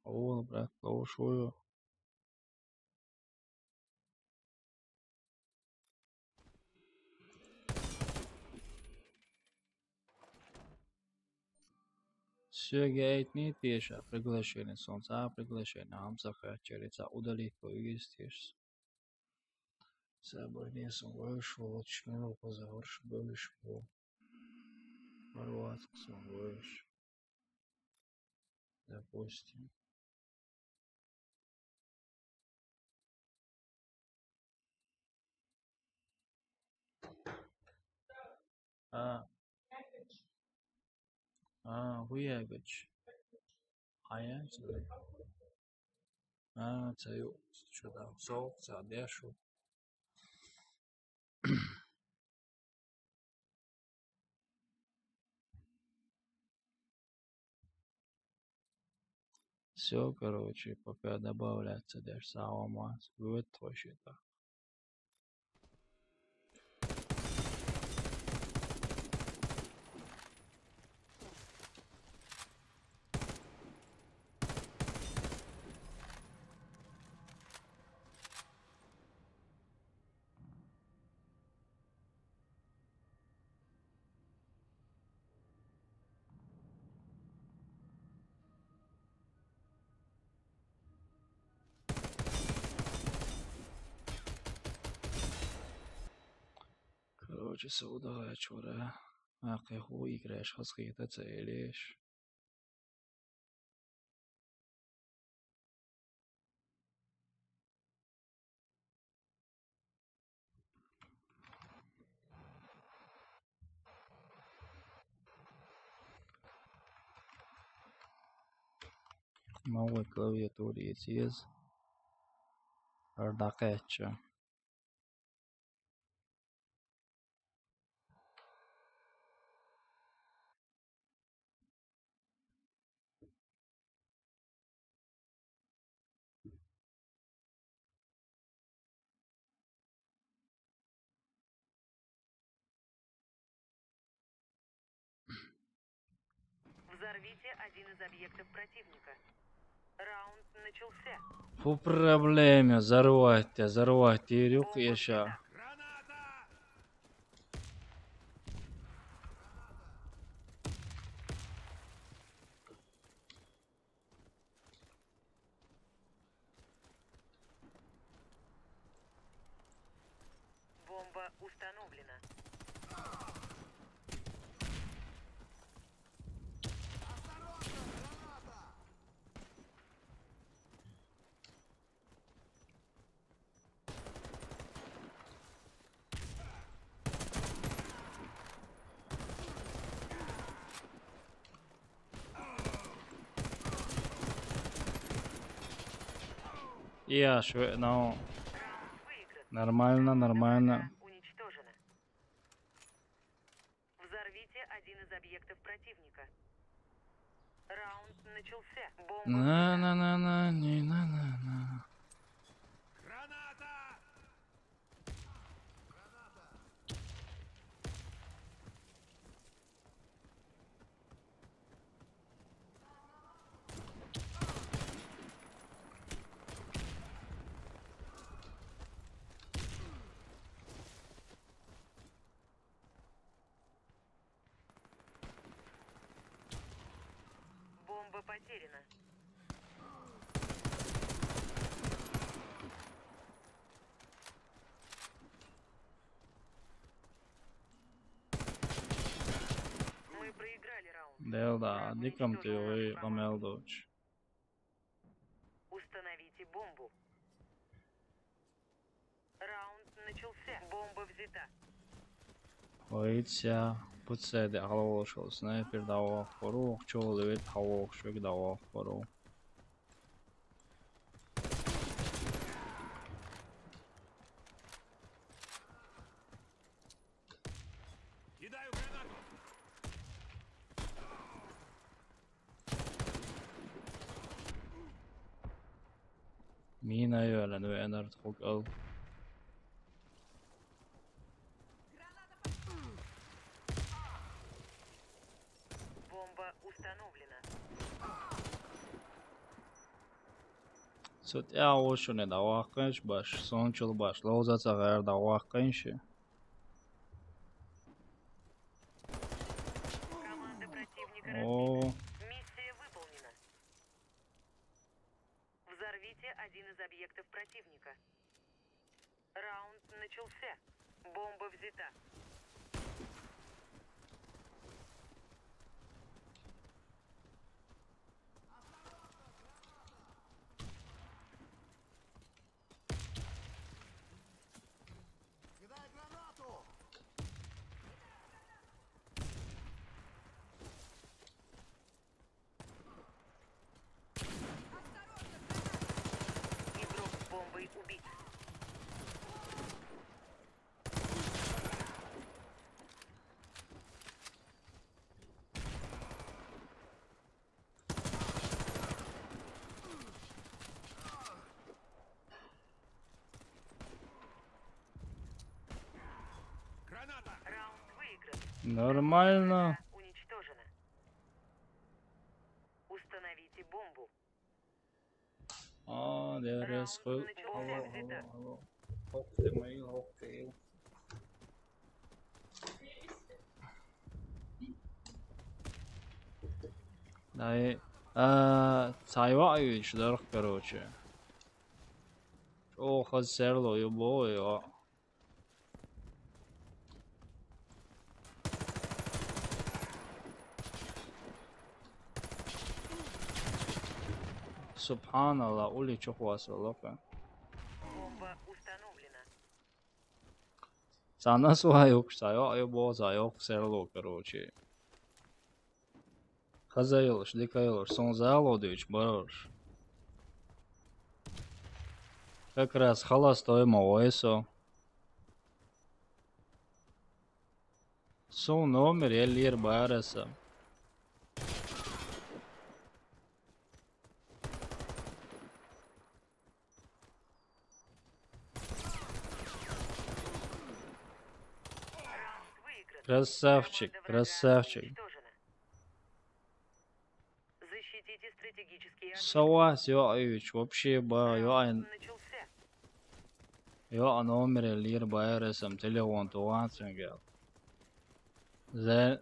О, брат, лошую. Сёге айтни теша приглашение солнца, приглашение амсаха череца удалить поигистишь. Собрание вышел, чмело позаворш, бывший был. Хорватск выш. Допустим. А, выявить. А я тебе. Цаю. Что там? Сол, задешу. Все, короче, пока добавляется даже самого будет вообще так. Короче, саудага чура. Ахеху играешь, хасхита целишь. Новый клавиатуре есть. Ардакетча. Взорвите один из объектов противника. Раунд начался. По проблеме взорвать, Ирюк еще. Граната! Бомба установлена. Я ну, Раунд выигран. нормально. Уничтожена. Взорвите один из объектов противника. Раунд начался. Бомба взята. На. Граната! Бомба потеряна. Мы проиграли раунд. Делда, диком ты вы ламелдоч. Установите бомбу. Раунд начался. Бомба взята. Хойтся, путсэди алошол, снайпер давах пору, чол вет хавах шук давах пору. Кидаю гранату! Mina ööle nu ennast hugg all. Бомба установлена. Sut ja oshune davах kanş baş, sonçul baş, lozatsa gar davах kanşı. Команда противника О, разбита. Миссия начался. Бомба взята. Кидай гранату! Игрок с бомбой убит. Граната! Раунд выигран. Нормально. Уничтожено. Установите бомбу. Deres skyld. Hallo. Hop det mail, hop det. Да, Сайваевич, дорог, короче. О, хазерло, ёбой, Subhanallah, ули чухваса, лока. Бомба установлена. Sana сваюк, Сайваевич, Сайваевич, серло, короче. Хазайлыш, дикайлыш, сон залодович, барош. Как раз халас стоимо ойсо. Сон номер елир бареса. Раунд выигран. Красавчик, Команда врага красавчик. уничтожена. Защитите стратегические объекты. Савас, Сайваевич, вообще, Раунд начался. я номер елир баресам, телефон туансен гел. Зе...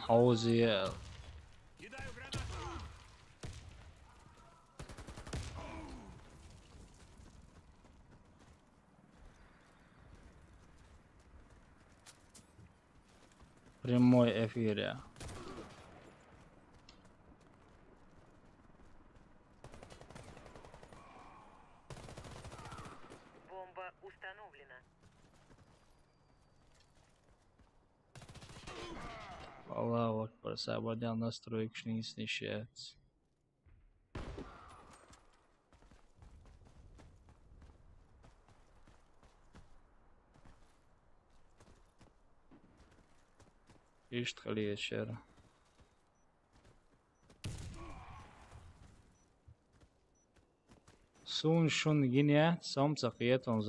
Хаузиел. Кидаю гранату! Прямой эфире. Бомба установлена. Allahu Akbar, sabahleyin nastroyek снищается. Ишт вечера. Сун шун гиня, сам цахиетон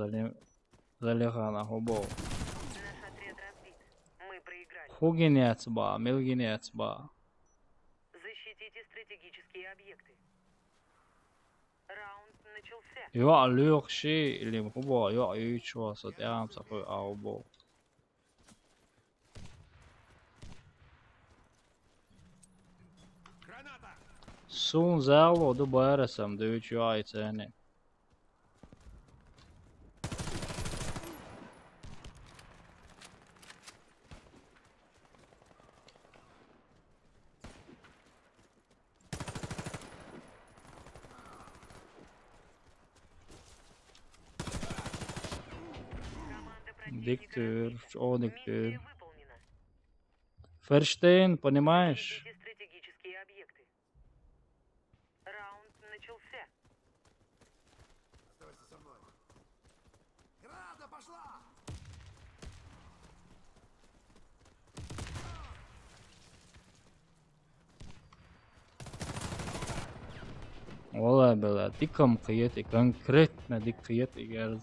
залегана хубов. Наш отряд разбит. Мы проиграли. Хугинецба, милгинецба. Защитите стратегические объекты. Раунд начался. Я лёгши или хубо, я ючо сотям цахой аубо. Граната! Сун зало до баресам, да ючо айцене. Команда противника Диктор, разбита. о диктор. Миссия выполнена. Ферштейн, понимаешь? Защитите стратегические объекты. Раунд начался. Оставайся со мной! Граната пошла! والله بلا ديكم قيتي конкретно ديك قيتي جارز.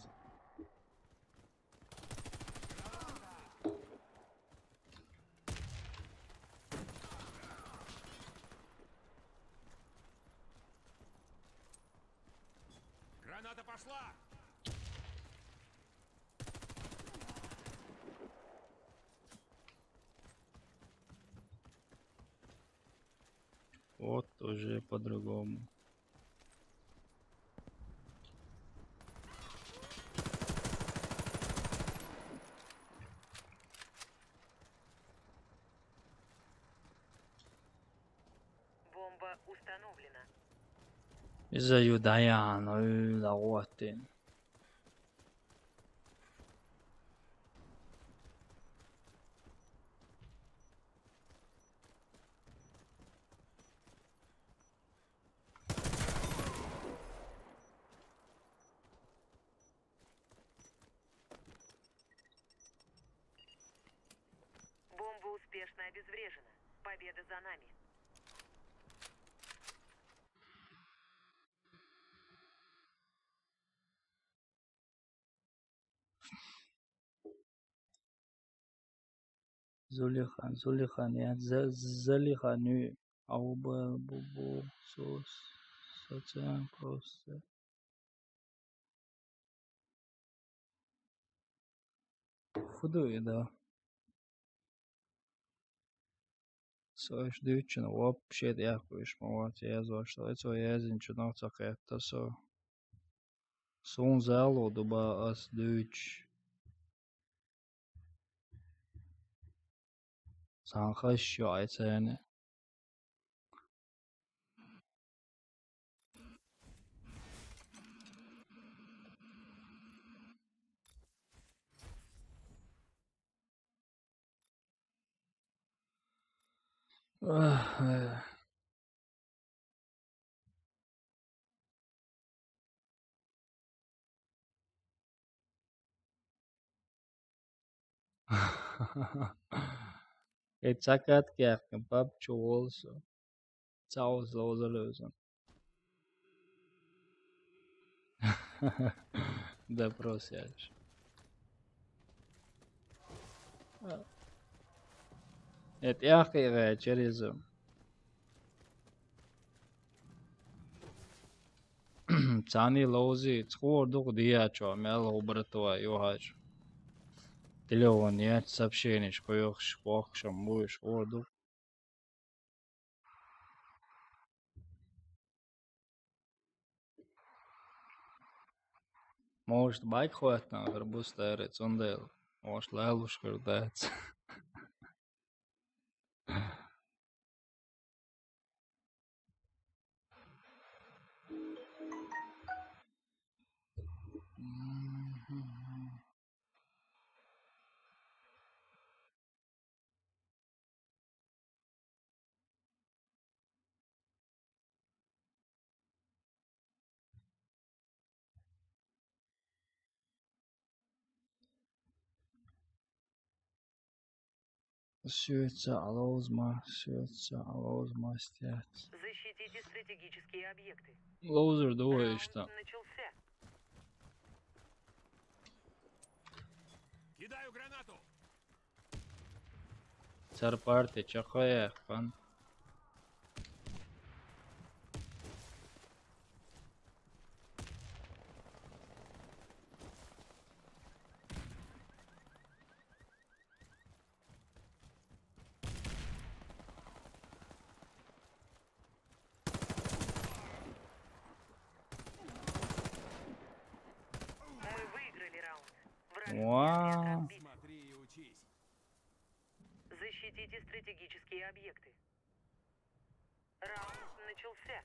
Граната пошла! Вот уже по-другому. установлена. ازاي دايان لغوتين Бомба успешно обезврежена. Победа за нами. زلخان يعني زلخان أو بو سوس سوتيان بروست خدو إذا سوش دوتشن واب شيد ياكوش موات يازوش تو يازين چنو تقيت سو سون زالو دبا أس دوتش سانخش يعيتاني Het zakat kerken pap chowls Chaos loze lösen. Да просяешь. Это я хай через Цани лози цхор дух диячо мел обратова юхач. Телефон я сообщение шкоёхш вахшам будешь орду. Может байк хватит на арбустаре цундел. Может лайлушкар дать. Швеция алозма стят. Защитите стратегические объекты. Лозер думаешь что? Начался. Кидаю гранату! Цар партия чахая пан. Мы выиграли раунд. Враг Вау. разбит. Смотри и учись. Защитите стратегические объекты. Раунд начался.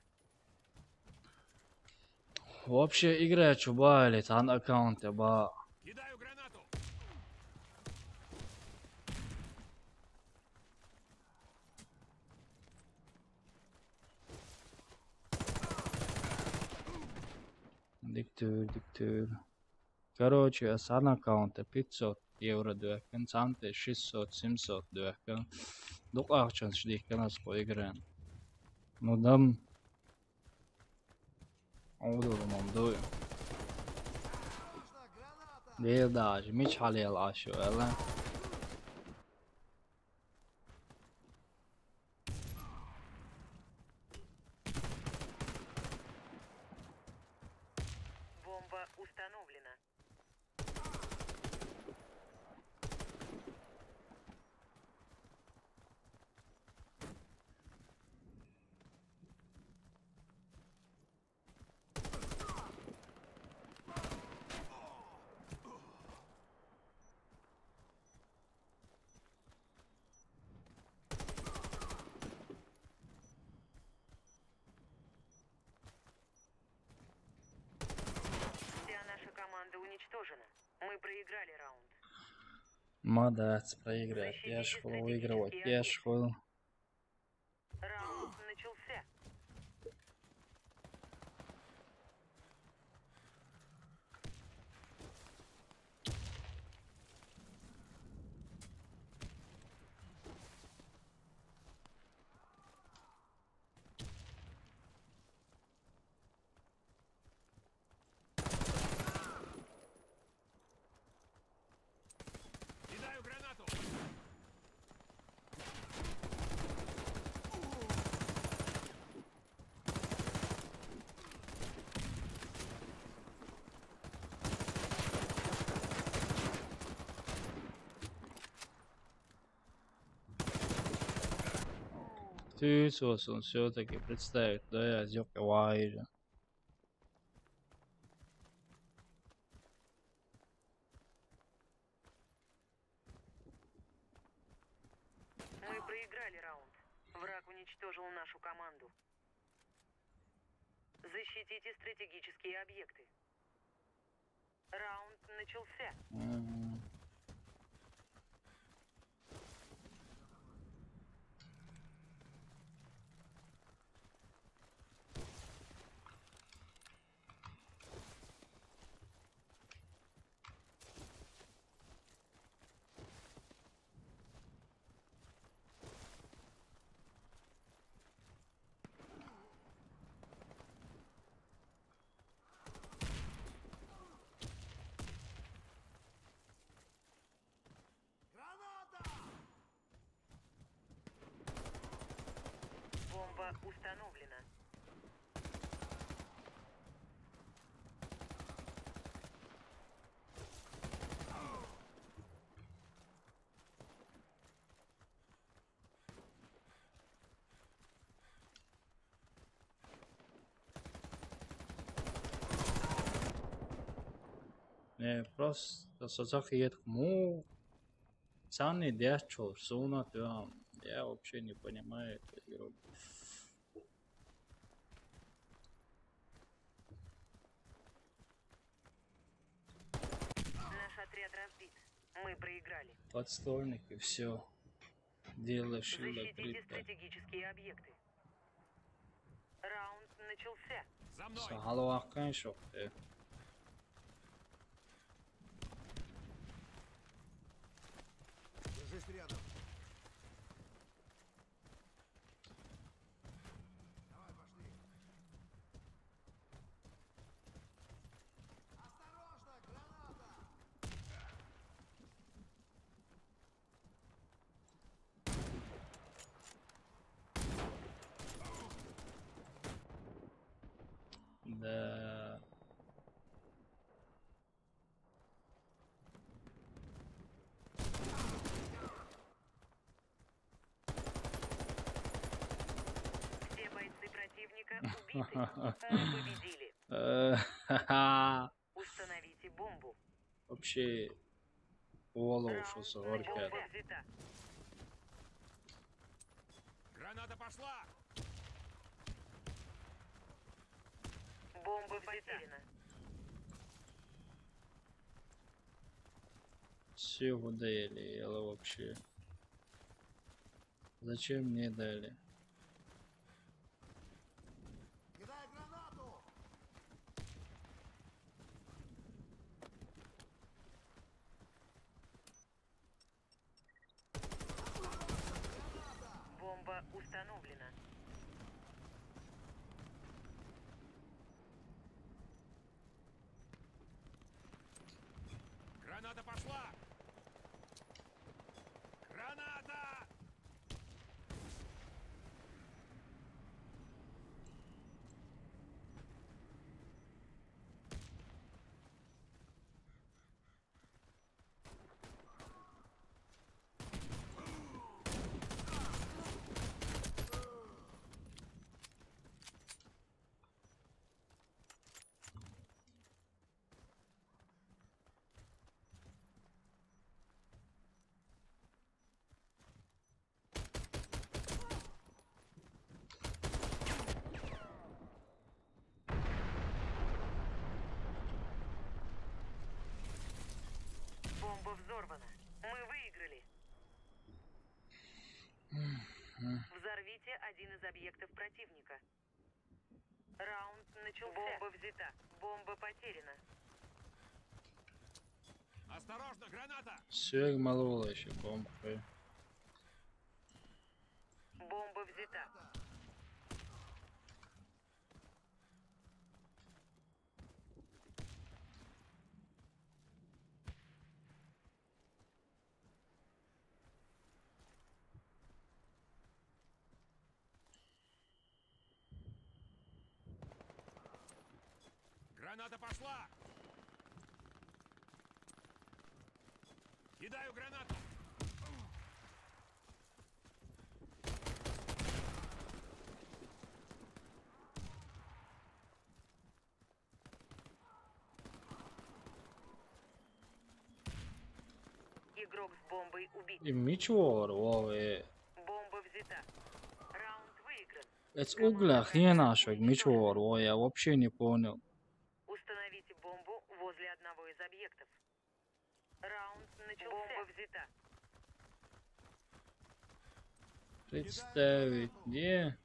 Вообще игра чубали, тан аккаунте ба. Кидаю гранату! Диктор. Короче, сан аккаунте 500 евро дöken, санте 600-700 döken. Дук ақчан шдиккен аз по игрен. Ну дам. Оудурмам дуй. Отлично, граната! Ледаж, мич халел ашу, эла. Бомба установлена. Молодец, проиграть. Я ж хотел выигрывать. Я ж хотел. Раунд начался. Кидаю гранату. Тысос он все-таки представит, да, я зёка вайжа. Мы проиграли раунд. Враг уничтожил нашу команду. Защитите стратегические объекты. Раунд начался. Бомба установлена. Не, просто созах едет му. Цаны дячо, суна там. Я вообще не понимаю эту игру. Наш отряд разбит. Мы проиграли. Подстольник и все. Дело шило Защитите крипто. стратегические объекты. Раунд начался. За мной. Сахалу аккан шок. Держись рядом. Давай, пошли. Осторожно, граната! Да. Все бойцы противника убиты. Мы победили. Ха-ха. Установите бомбу. Вообще голову что Раунд сорка. бомба взята. Граната пошла. Бомба потеряна. Все выдали, вообще. Зачем мне дали? Кидай гранату! Бомба установлена. Граната пошла. Граната. Бомба взорвана. Мы выиграли. Взорвите один из объектов противника. Раунд начался. Бомба взята. Бомба потеряна. Осторожно, граната! Sögmäloola еще бомбы. Бомба взята. Граната пошла! Кидаю гранату! Игрок с бомбой убит. И мечор, ой. Бомба взята. Раунд выигран. Это угля хренашек, мечор, ой, я вообще не понял. Установите бомбу возле одного из объектов. Раунд начался. Бомба взята. Представить, где?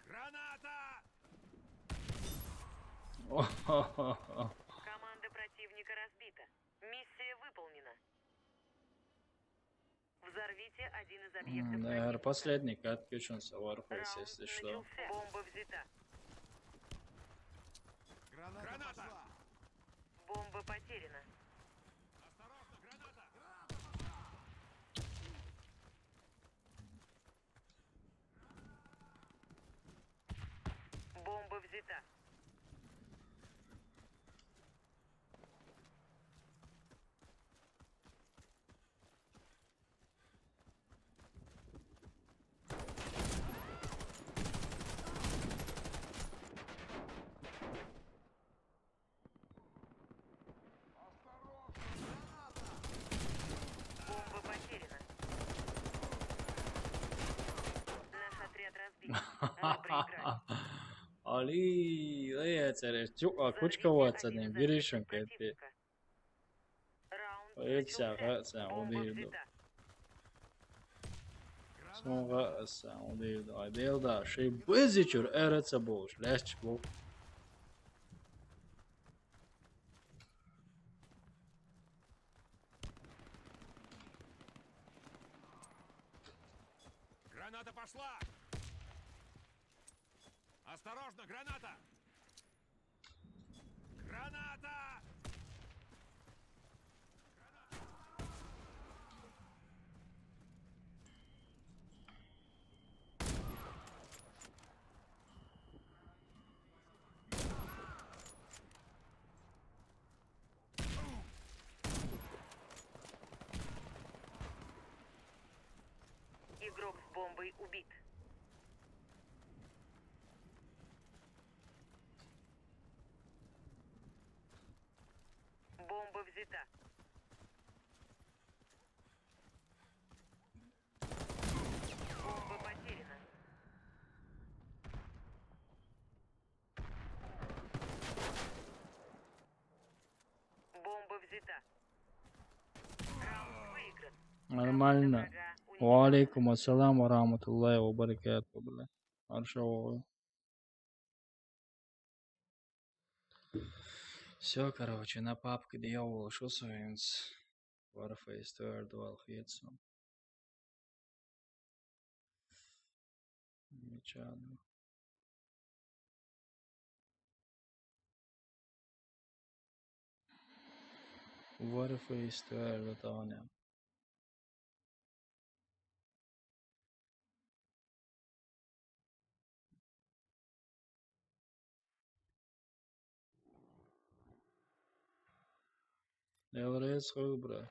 Граната! О-хо-хо-хо. Команда противника разбита. Миссия выполнена. Взорвите один из объектов Наверное, противника. последний отключился Warface, Раунд если что. начался. Бомба взята. Граната! Бомба потеряна. Осторожно, граната! Бомба взята. Бомба потеряна. Наш отряд разбит. Мы проиграли. Ali, egyszer kucska Взорвите volt один szerintem, из Grissom объектов ketté. противника. Раунд Egyszer начался. rötszen Бомба odérdő. взята. Szóval rötszen odérdő. A bilda, și băziciur, erăță boș, lești bo. Граната пошла! Осторожно, граната! Граната! Игрок с бомбой убит. Бомба взята. Бомба потеряна. Бомба взята. Раунд выигран. Нормально. Врага уничтожена. Валейкум ассалам ва рахматуллахи ва баракату, бля. Хорошо. Все, короче, на папке дьявол, что своинс. Warface 2 хитсом. Мечаду. Warface 2 Tanya. Everest bra.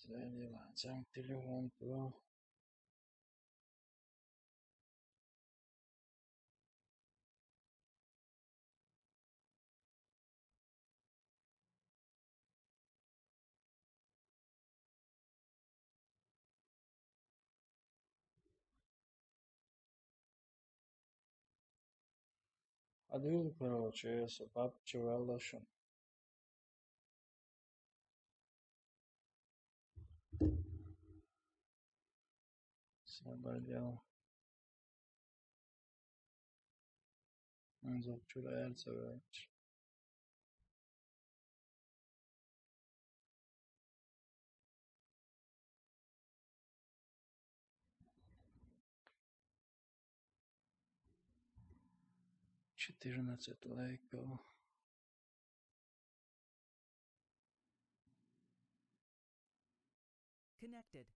ثاني لعنسان تليفون كده. Адил, короче, собачий велошин. Sabadell. Zopçul Erseveç. Четырнадцать лайков. Connected.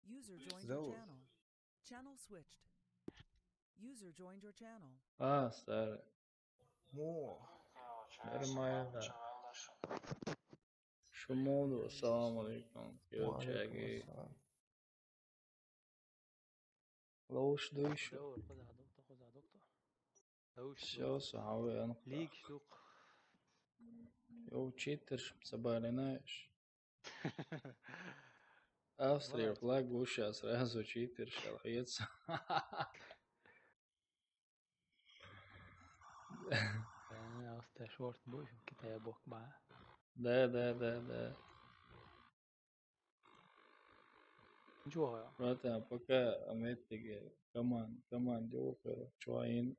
User joined your Зовут. channel. Channel switched. User joined your channel. Старый. Mo. Нормально. Шумоду, ассаламу алейкум. Килчаги. لوش دوش. دور خذها دكتور خذها دكتور. دوش Все, صحابي أنا. ليك دوق. Yo, cheaters, забавляешь. Австрия, флаг гуша, сразу читер, шалхец. أنا أصلا شورت بوش كتابك معاه. Да. جوا. Братан, пока метиге, команд делаю, чуаин,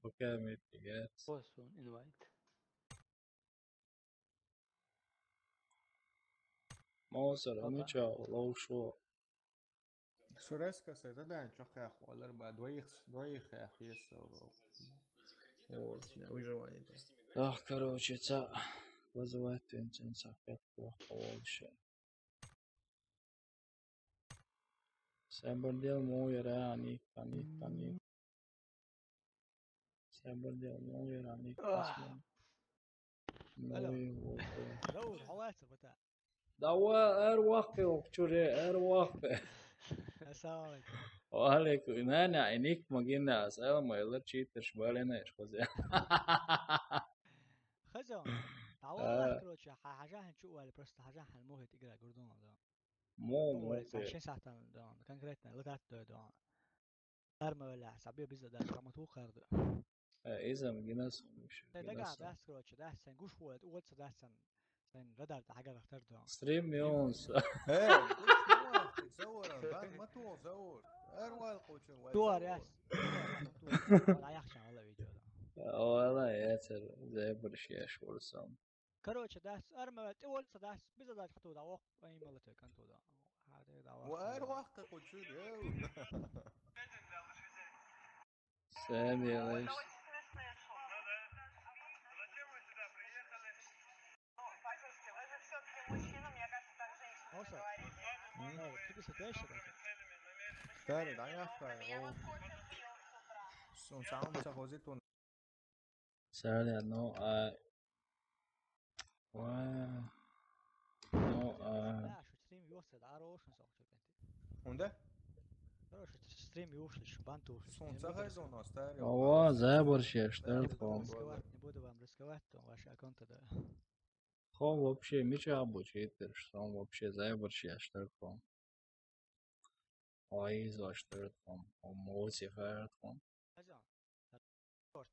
пока метиге. بوسون إنوايت. موصل أميشا لو شو. Сурайска сайда чохах, валер ба двоих есть вот выживание. Так, короче, это вызывает тенденцию опять плохо лучше. Сабардел мой рани. Сабардел мой рани. Мой вот. دور حواسك بتاع دوا أروقي وبشوري أروقي. السلام عليكم. وعليكم أنا عينيك ما جينا أسأل ما يلا تشيتر شبالنا إيش خزي. خزون تعال كروتش حاجة هنشوف ولا بس حاجة هنموه تقرأ قردون ده مو 20 ساعة ده كان قريتنا لقيت ده أرمى ولا حسابيه بيزا ده كم تو خرد إذا ما جينا مش ده قاعد ده كروتش ده سن قوش هو أول ده سن ردر ده حاجة اختار ده ستريم يونس. إيه تصور بعد ما تصور أروى القوتشون دور ياس لا يخشى والله فيديو ده والله يا ترى زي برشيش ورسام. كروتش ده أرمى أول ده بيزا ده حطوا ده وق أي ملته كان تو ده هذا ده وأروى قوتشون ثانية ليش؟ Старый, да я хай. Он сам не захозит он. ثانية نو لا شو ستريم يوصل عروش نسوق شو كنت Онда? شو ستريم يوصل شو بانتو Сон захай он старый. هو زي برشيش تلفون. رسكوات نبودو вам рисковать то ваш аккаунт да هو вообще меча обучитель, что он вообще زي برشيش تلفون. عايز واش تلفون. وموسي خيرتهم. ازا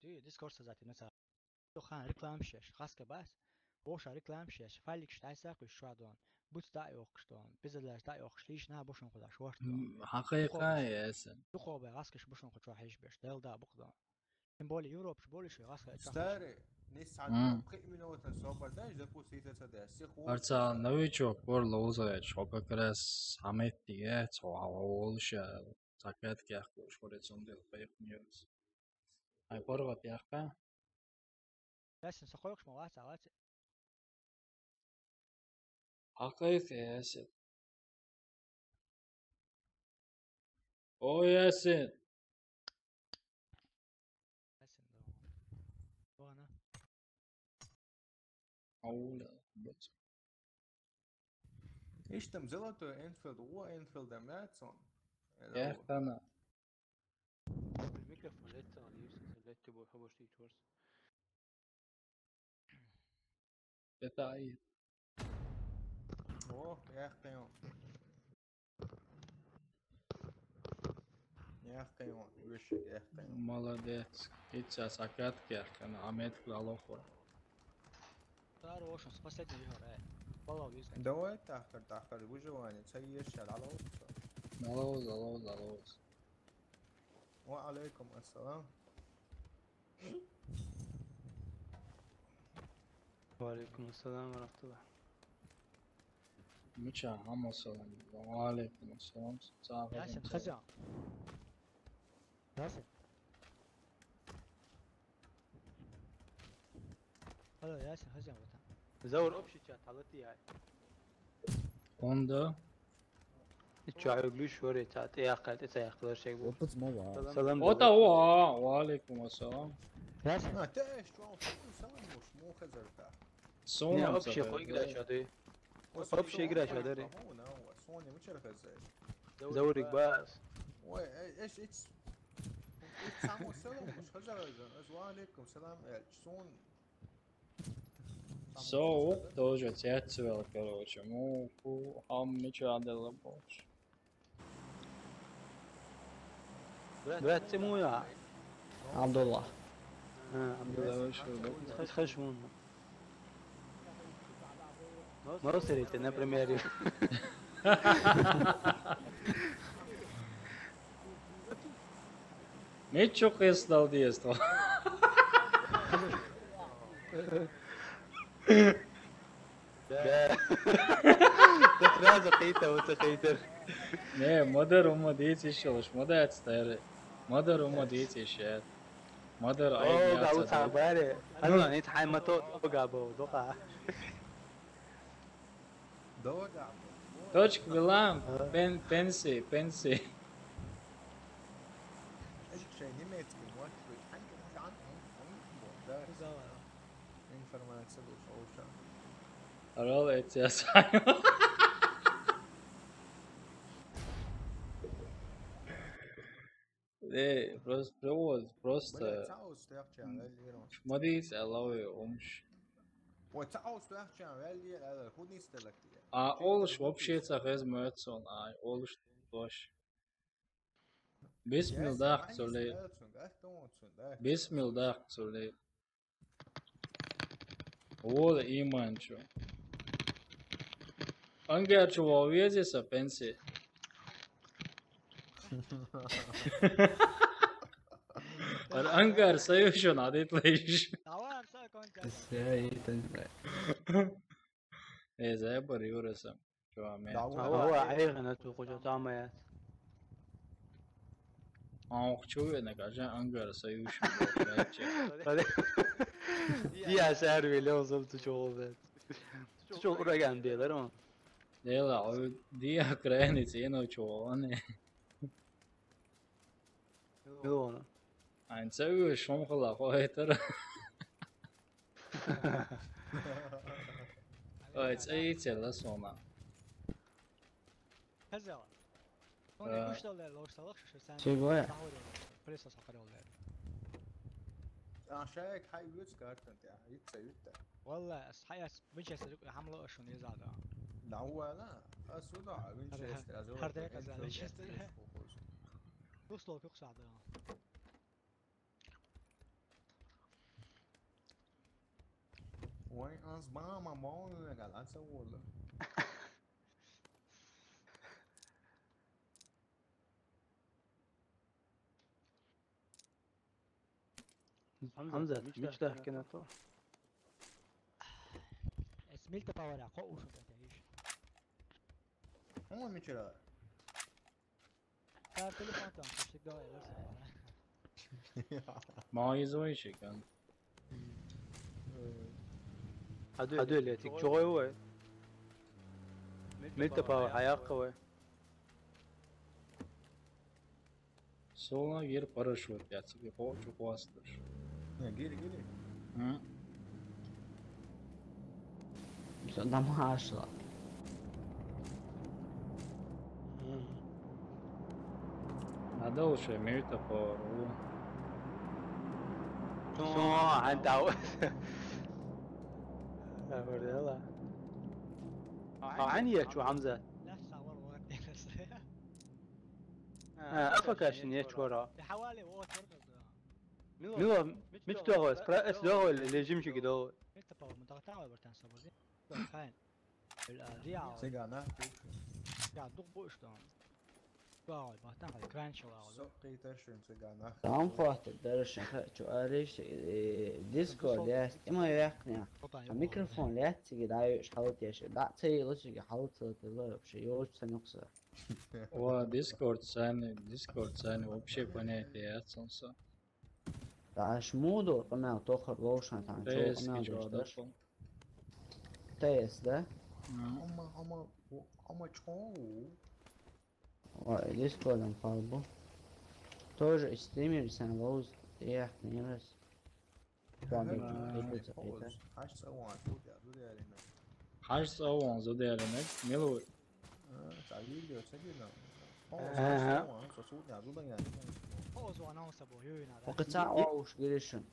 ديسكورد ذاتي مثلا تو خان ريكلام شيش خاصك بس وش ريكلام شيش فالك شتاي ساق شو دون بوت دا يوقشتون بزلاش دا يوقشليش نا بوشن خدا شورت حقيقة يا اسم. تو خو بغاسكش بوشن خدا حيش بيش دل دا بقدا سيمبولي يوروب شبولي شي غاسك Старый. Не сад. Именно это собой, знаешь, запустить это да. Арца новичок бор лозает, чтобы как раз хамет диет, олша, закат кях шорец он дел фейк ньюс. Ай порват яхка. بس نسخوكش مواسع واسع حقيقة يا اسم. او ياسين. بس وانا أولا بس. ايش تم زلطه انفيلد هو انفيلد ماتسون يا أخي أنا الميكروفون لا تغلي لا تبغى حبش تيتورس بتاعي اوه يا اخي يا اخي وشك يا اخي молодец. Идти сакат кях, أنا عملت على الآخر. صار وش قصدي يهرب والله بيسكت دوت تاخر وجواني تسير شال على وقته لوز. وعليكم السلام. وعليكم السلام ورحمة الله. مشى هم السلام. وعليكم السلام. ياسين خزان ياسين هلا ياسين خزان وطن زور أبشي كانت حالتي هاي. Onda تشعر شوري كانت إيه قلت إيه يقدر شيء بو. سلام. Otawa. وعليكم السلام. ياسين ما تاش شلون سلام مو خزرته. صون يا أبشي خوي قرا شادي. أبشي قرا شادي. هو صوني مش خزر. زورك باس. ايش سامو سلام مش خزر وعليكم السلام شلون So, тоже цвел, короче. Муку, ничего не больше. بات مو يا عبد الله عبد الله خش منه. ما صرت أنا بريميري. Ничего кристал действо. تترازق قيته وتخيتر. Ne, mother diyeti işiyormuş. Mother etster. Mother diyeti işler. Mother أوه ayı قاعد yatsa. صعبانة. أنا نيت حي ما توقع بو توقع. دوقع Точка bilam. Pensi. ايش شيء نمت بالوقت عن انفورماسيون وشوشة Aral et yasay. Ne, просто تعاوز تحكي عن اللي Modis allow умш. وتعاوز تحكي عن اللي هذا هو نيستلك A oluş вообще цахез мёцон. Ay oluş boş. Bismillah söyle. Bismillah söyle. Ol imanço. Angaço увидится пенси. Angar sayışın adetleyиш. دعوان ساك وانت Neyse yapıyoruz. Şu an هو عيغنا توقع طعميات. Anqçu ne kaçan Angar sayışın. يا ساري لو وصلت شغل شغل رجعن بيلرون. Dela o dia krenici inočo ne. ملونه. Ein sayış şomxla qoytar. Ay sayıçla sonra. خزان هون مش دولار لو اشتغلش شو سنة شي بويا. بريسا سكر دولار عشاك حي يسكرت انت يتسيوتا والله الحقيقة مش هيسرق حمله اشون يزعل لا هو لا السوداء وينشستر هرديك ازعل وينشستر وصلوا في قصة وين أصبع ما مون قال أسوول حمزة مش تحكي نتو. اسميلتا باورا قوة شو تعيش هو مشرا صار تليفون تام تشتك دولار Maizo işiken. هدول يتيك شو هو. ملت باور حياة قوي. Sonra gir paraşüt yatsı bir çok bastır. يا جيلي Hı? قدامها 10 دوشة ميتة فارو شو عن دعوة لا برد يلا عنيك شو حمزة لا صور وقت بس أفكر شنو ورا حوالي وقت ميلو مش دوغو اس دوغو اللي جيمشي كده انت باور مضغط على برتان صبر دي خاين الرياض سيجانا يا دوغ بوشتون باور بحتان على كرانش ولا سوقي تشرين سيجانا Tam fahta dersin şu arayış Discord ya ima yaknya mikrofon ya tigi da حاولت يا شيء da تي لشي حاولت تغير شيء يوش سنقص ديسكورد ثاني вообще понятие отсутствует. da شمودو قناة تأخر روشن عن شو قناة دوشتر تيس ده أما شو Discord قلبه тоже стример сам воз я не раз حاج سوون زود علينا ميلو وقطع وش قريشن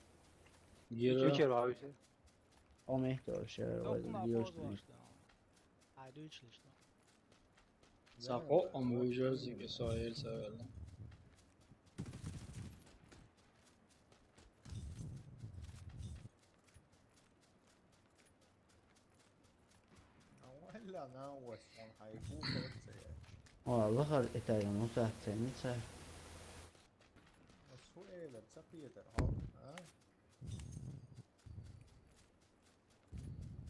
جيرو عاوزة او مهتور شير ولا ساقو ام ويجرزي كسائل سوالنا ولا ناوس on حيكون والله خل إتاي متهتم نسا السؤال بسقية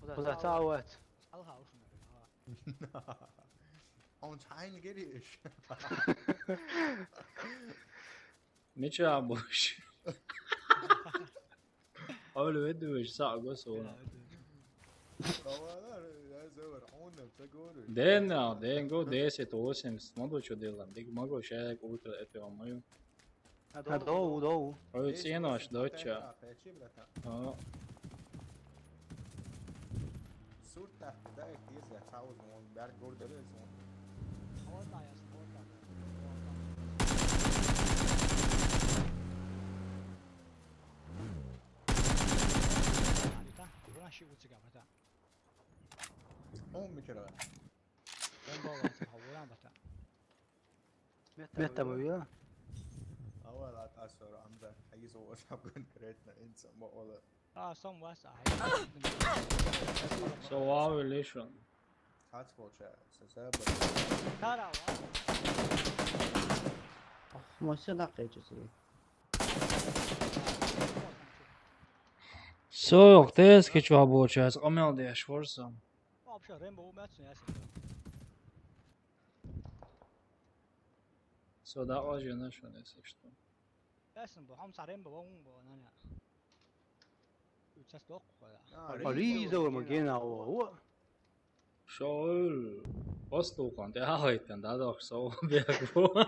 ولا تعوت الله وش on time giriş ميتشا عبوش اول ودوش ساعة قصونا دين go 10 смотрю что делаем дик могу шеек утро это мою دو ой ценош доча صورته ده كتير هتعود من بعد جورد لازم والله يا والله شيء وتجابته هم كده كان بابا تحولان بتا متى بويا اول اتاثر عندك حيز هو شاب كونكريتنا انسى ما ولا صم واسع سواوي ليشون هاتفول شات سبب ترى ما صدق جزء سوق تيس كيشو عبوش قمل ديش فرصة بشه ريمبو ماتسون ياسر So that was your initial message. ياسر بهم صارين بوم بونانا يتصدق ولا ريزو مجينا هو شغل وصلوا كنت هايتن ده داخل سو بياكلوا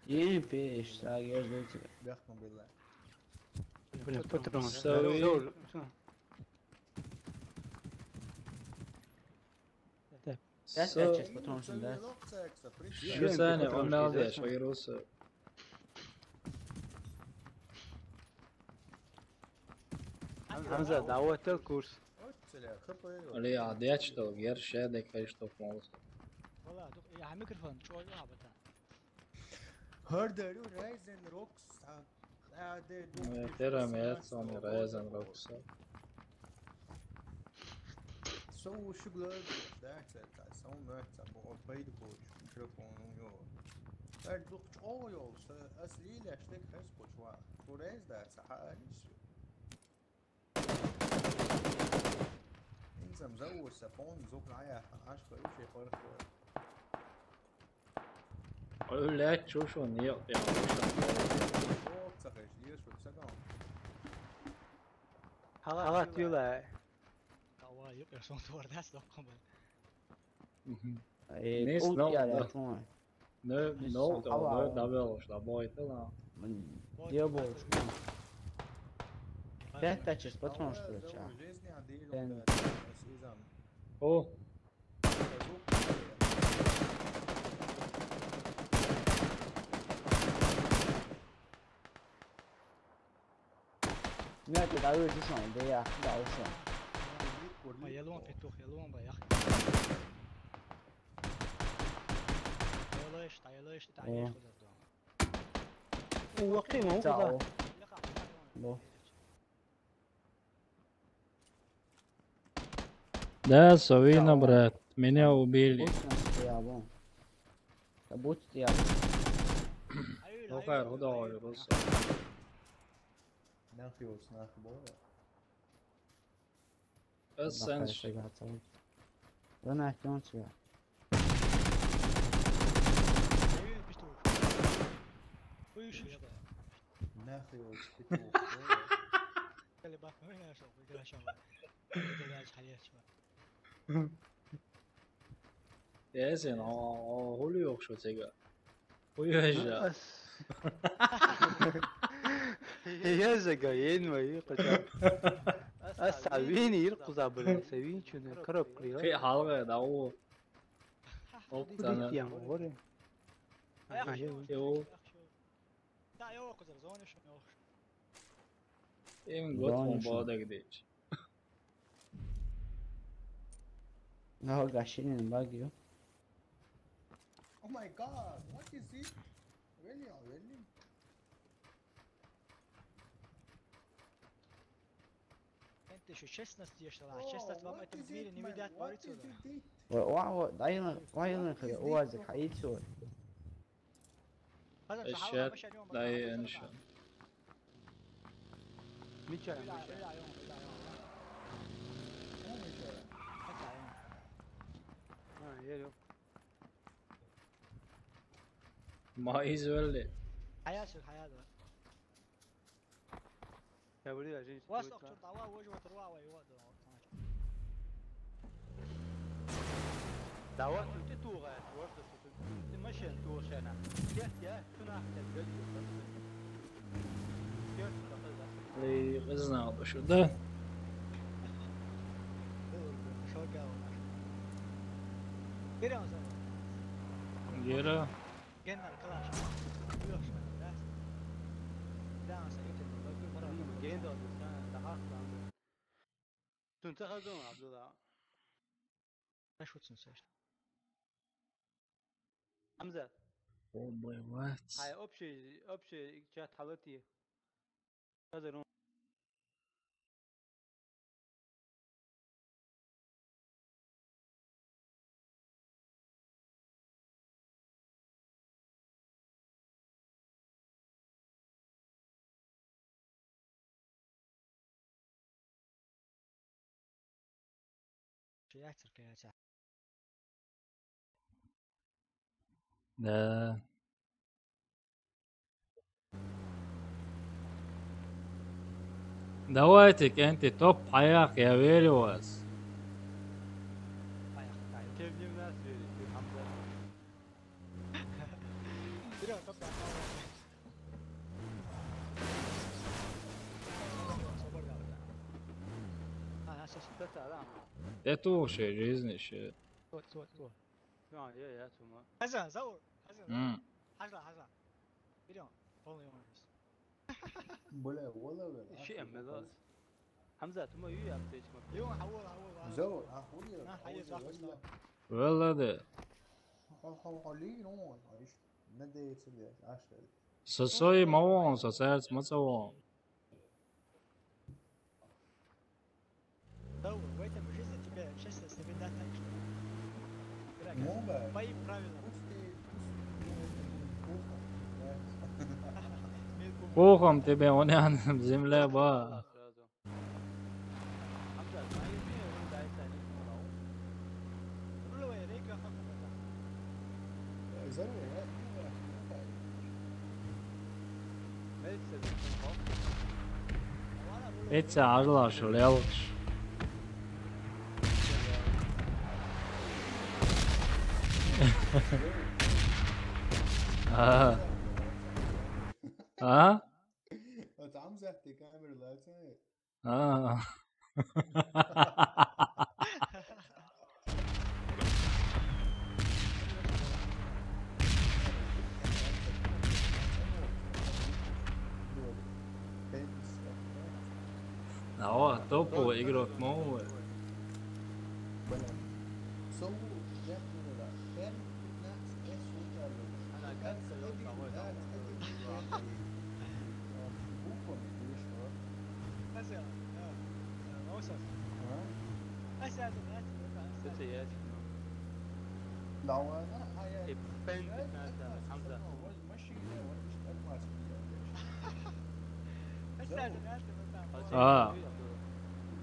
يين بيش ساقي زوج بيحكم بالله سوي That's بتونسون ده شو ثاني قلنا هذا شوي روس حمزة دعوت الكورس اللي عادياتش تو غير شادك فيش تو موس والله يا ميكروفون شو لعبته هاردر رايزن روكس ترى ميت صاني رايزن روكس سو شغل ده سو مرتب وبيد بوش ميكروفون يو دوك اويل اصلي لاشتك خس بوشوا فوريز ده صحاليش انت مزود سفون زوق معايا 10 شيء فرق اقول لك شو نيق يعني حالات يلا هو يبقى شو تور داس لكم نيس نو نو نو دابلش لا بويت لا ديابوش ده تشس بتونش بتشا او مئة دعوة تسمع دي يا أخي دعوة تسمع. ما يلون بيتوخ يلون بيا أخي. يلاش تعيلاش تعيش خذ الدوام. وقيمة تعو. بو. Да, совина, брат. Меня убили. يا بو. تبوت يا. Ну хай, удавай, просто. ناخي وسناخ بويا. بس سنش. أنا أحتاج شيء. ناخي وسناخ اللي باك وين أشوف كذا شغله. كذا حياة 예, 예전 홀리옥쇼 제가 보여야죠. هي زقاين ما يقطع السعوين يرقص بالسوين شنو كرب كريو في حلقة 나오. 없잖아. 요 لا يا وقت زون شنو 임 고통 보다게 되지. No, gashing in Baguio. Oh my god, what is it? Really? انت شو 16 يشتغل 16 ما تبديل اني بدات What is it? وعو كذا وازك حيتسوي. الشات لا ينشأ. ميتشا يلو ما يزولي. حياة يا ولي اجي واسق شرطة وجوه تروى ويود دعوات تتوغا ورد تمشي توشنا يا كنا تلقى لي غزنا وشو ده؟ Gera. جنة الكلاش يوش بس لا سيد المرة جيندو دقائق تنتخذون عبد الله ايش وتنساش حمزة Oh boy, what? هاي أبشي جات حالتي هذا شيء أكثر كذا صح ده دواتك انت توب حياك يا ويلوس. كيف جيب ناس في حمزة ده تو شيء جيزني شيء. تو يا ثم حسن زور حسن حسن فيديو only ones ولا شيء ملاس حمزة ثم يا بتيجي يوم حول زور أخوي حي صح والله ده حولي نو عايش ندي يصير عشرة سوسوي موون سوسيرس مصوون. زور ويت مجلس تبع شو استفيد ذات مو بقى طيب правильно Кухом тебе онян земля ба. It's arlar şöyleymiş. Ah. Ah. انت عم زهتي كاميرا لاتني Ah. هو توبو يقرأ مو سو جاتني لا كان ناس ايش وتعلم انا كنت يوم تعود بوكم ليش هو مثلا موسف اسال ستيات لا انا هاي بنت حمزه ماشي مش ما اه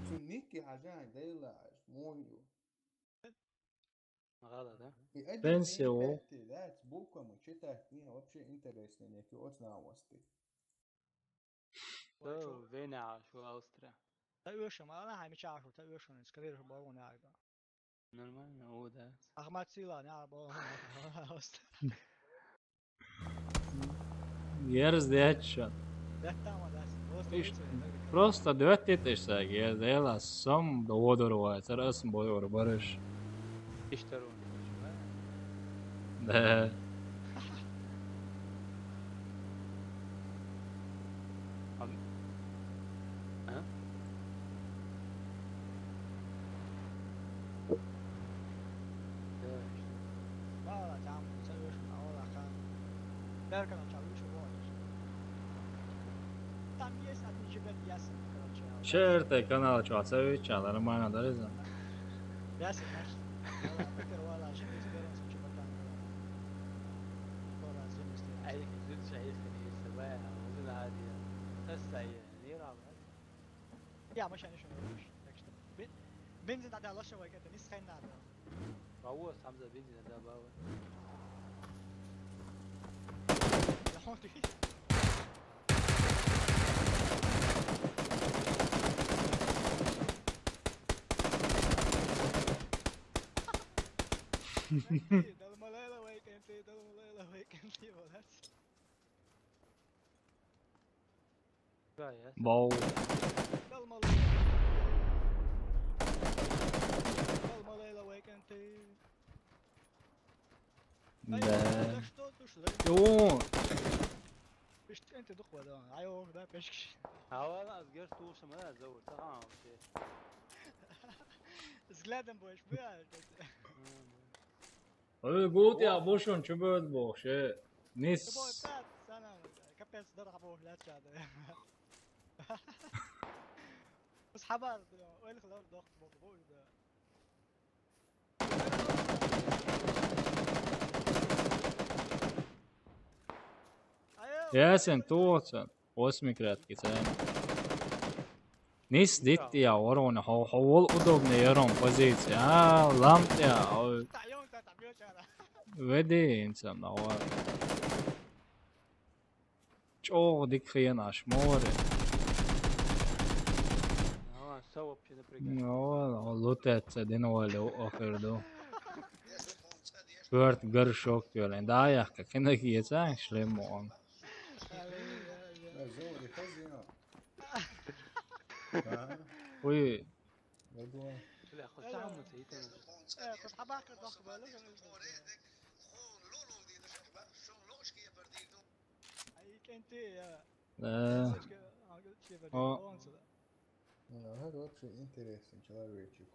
تونيكي حاجة ديلا مويو غلط ها Pensio. That's bukom čitati nije uopće interesni neki oznalosti. تو فينا شو أوستريا تأيوشم أنا هاي مش عارف تأيوشم إسكرير بارون عارفة نورمال نعودة أحمد سيلا نعرف بارون أوستريا Jeres dječan. Просто döttetesek érzél, sam dolgoról, szeresz bolyor baros. يشترون De شرط kanal Čvacević, ali normalno da li znam. Ja se znaš. Ja فكر والله شو اكسبيرينس بشوف مكان والله زين عليك زين شيء خليه سواها وزين هذه هسه يعني رابع يا مش انا شنو بنزل على الله شوي كده نص خينا هذا روح حمزه بنزل هذا باو يا حوتي Dalmalela vacancy, well that's... Ball. Dalmalela vacancy. Да. Что ты что? О! Пишь انت دخوة ده ايوه ده بشكش هوا اصغر تو شمال زود تمام زلادن بوش بيا قلت يا بوشون شو بتبوش نيس سنة كابيس ضربه لا تشاد بس حبر وين خلاص ضغط بقول ده Jäsen tuotsen osmikratki sen. Nis ditti ja orone hol udobne jerom pozicija. Lamtja. Vedi insam na ovo. Čo dikrijen naš more. No, lutet se dinovali okirdu. Bört görşok gölen. Daha yakka kenda giyeceksin şlemo on. Oui. هذا вообще интересный человечек.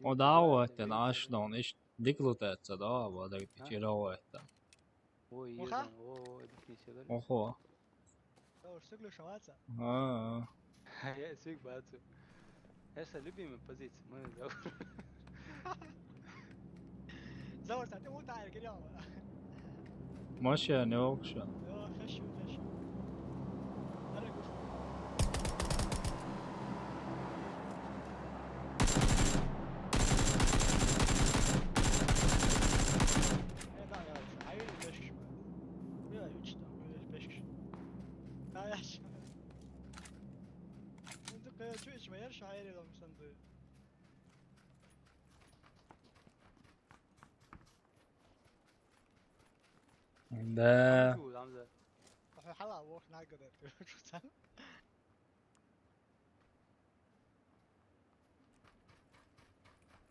Odavojten Ashdon iş diklutetse da var det tjeraojten. Oho. Стекло шаваца. Я свик бацу. Это любимый позиция, мы Заур. Заур, ты вот так говорил. Машина не окшен. Хорошо. شاعري لو مصندوق ده حلا وقت نقدر شو صار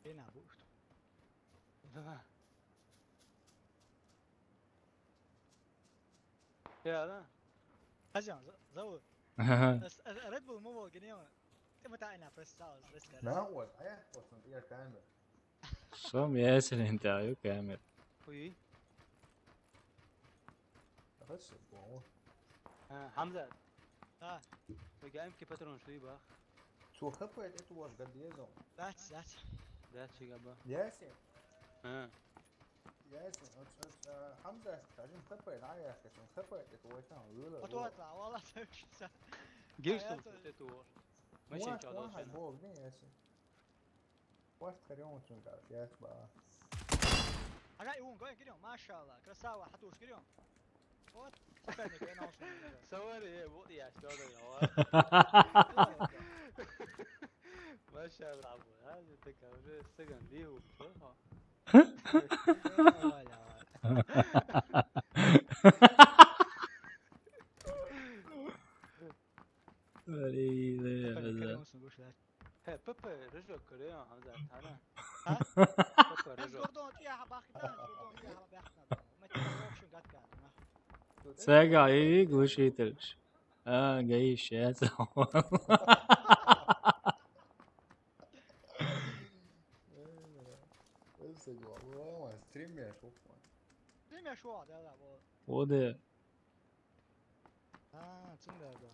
هنا بوشت يا لا هجم زود ريد بول مو جنيون متى انا بريس ساوز ما هو صحيح وصل إلى كامل Som Yasin انت عيو كامل. وي بس بو حمزة ها وقايم كي باترون شوي باخ شو خبرت انت واش قد يزون ذاتس ده شي قبا ياسين ياسين حمزة تعجين خبرت عايا يا اخي شو خبرت انت ويتان ويولا اتوقع والله جيستم تتور ماشي ان شاء الله واحد بوق ني ياسين واش تخريون شو قال ياس بقى انا يوم قوي كريم ما شاء الله كرساوة حتوش كريم وات سواري بوقي يا شلون ما شاء الله عبو هذا تكاوزي السجن دي وبصراحة هي بابا رجع كوريا حمزة تعال بابا رجع Sega iyi gluşitirmiş. Gay shit. بس والله ستريم يا شوف ستريم يا شو هذا لا وده真的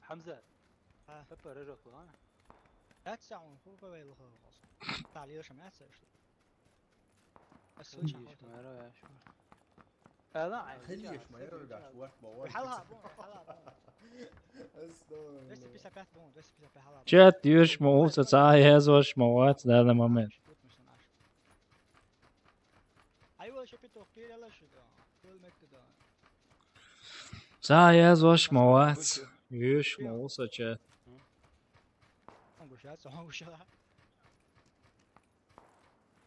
حمزة بابا رجع كوريا لا تساعون هو بوي له خلاص تعليل شو ما يصير بس وش ما رأيك شو لا خليش ما يرجع شو واحد حلها Chat już mu co Jezus mu w danym momencie. Co Jezus mu już mu co chat.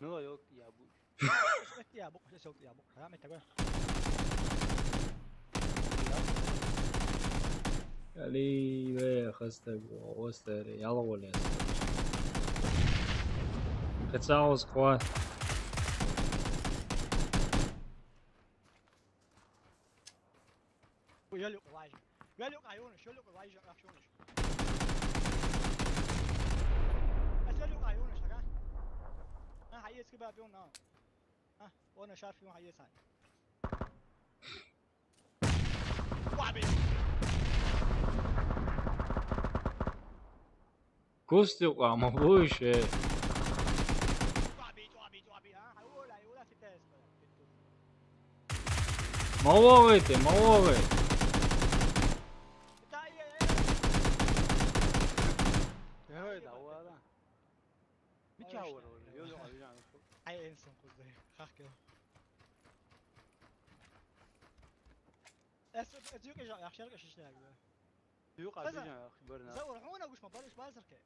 No yok ya bu. يا ابو سوق يا ابو رامي تقول Ali ve خسته وستر يلا ولا ختصاوز خواه يلق واجه يلق عيونش يلق واجه عفشونش يلق عيونش ها حيس كده بيونا ها وانا شايف فيهم حيس هاي وعبي كوستي وما بوش ما وغيتي ما وغيت يا هيدا هو هذا متشاور ولا يقولوا على اي انسان قصدي خاكه ازيك يا اخي شركه شيش لاعب يوقع بيجا خبرنا زور حونا وش ما بالش بازركه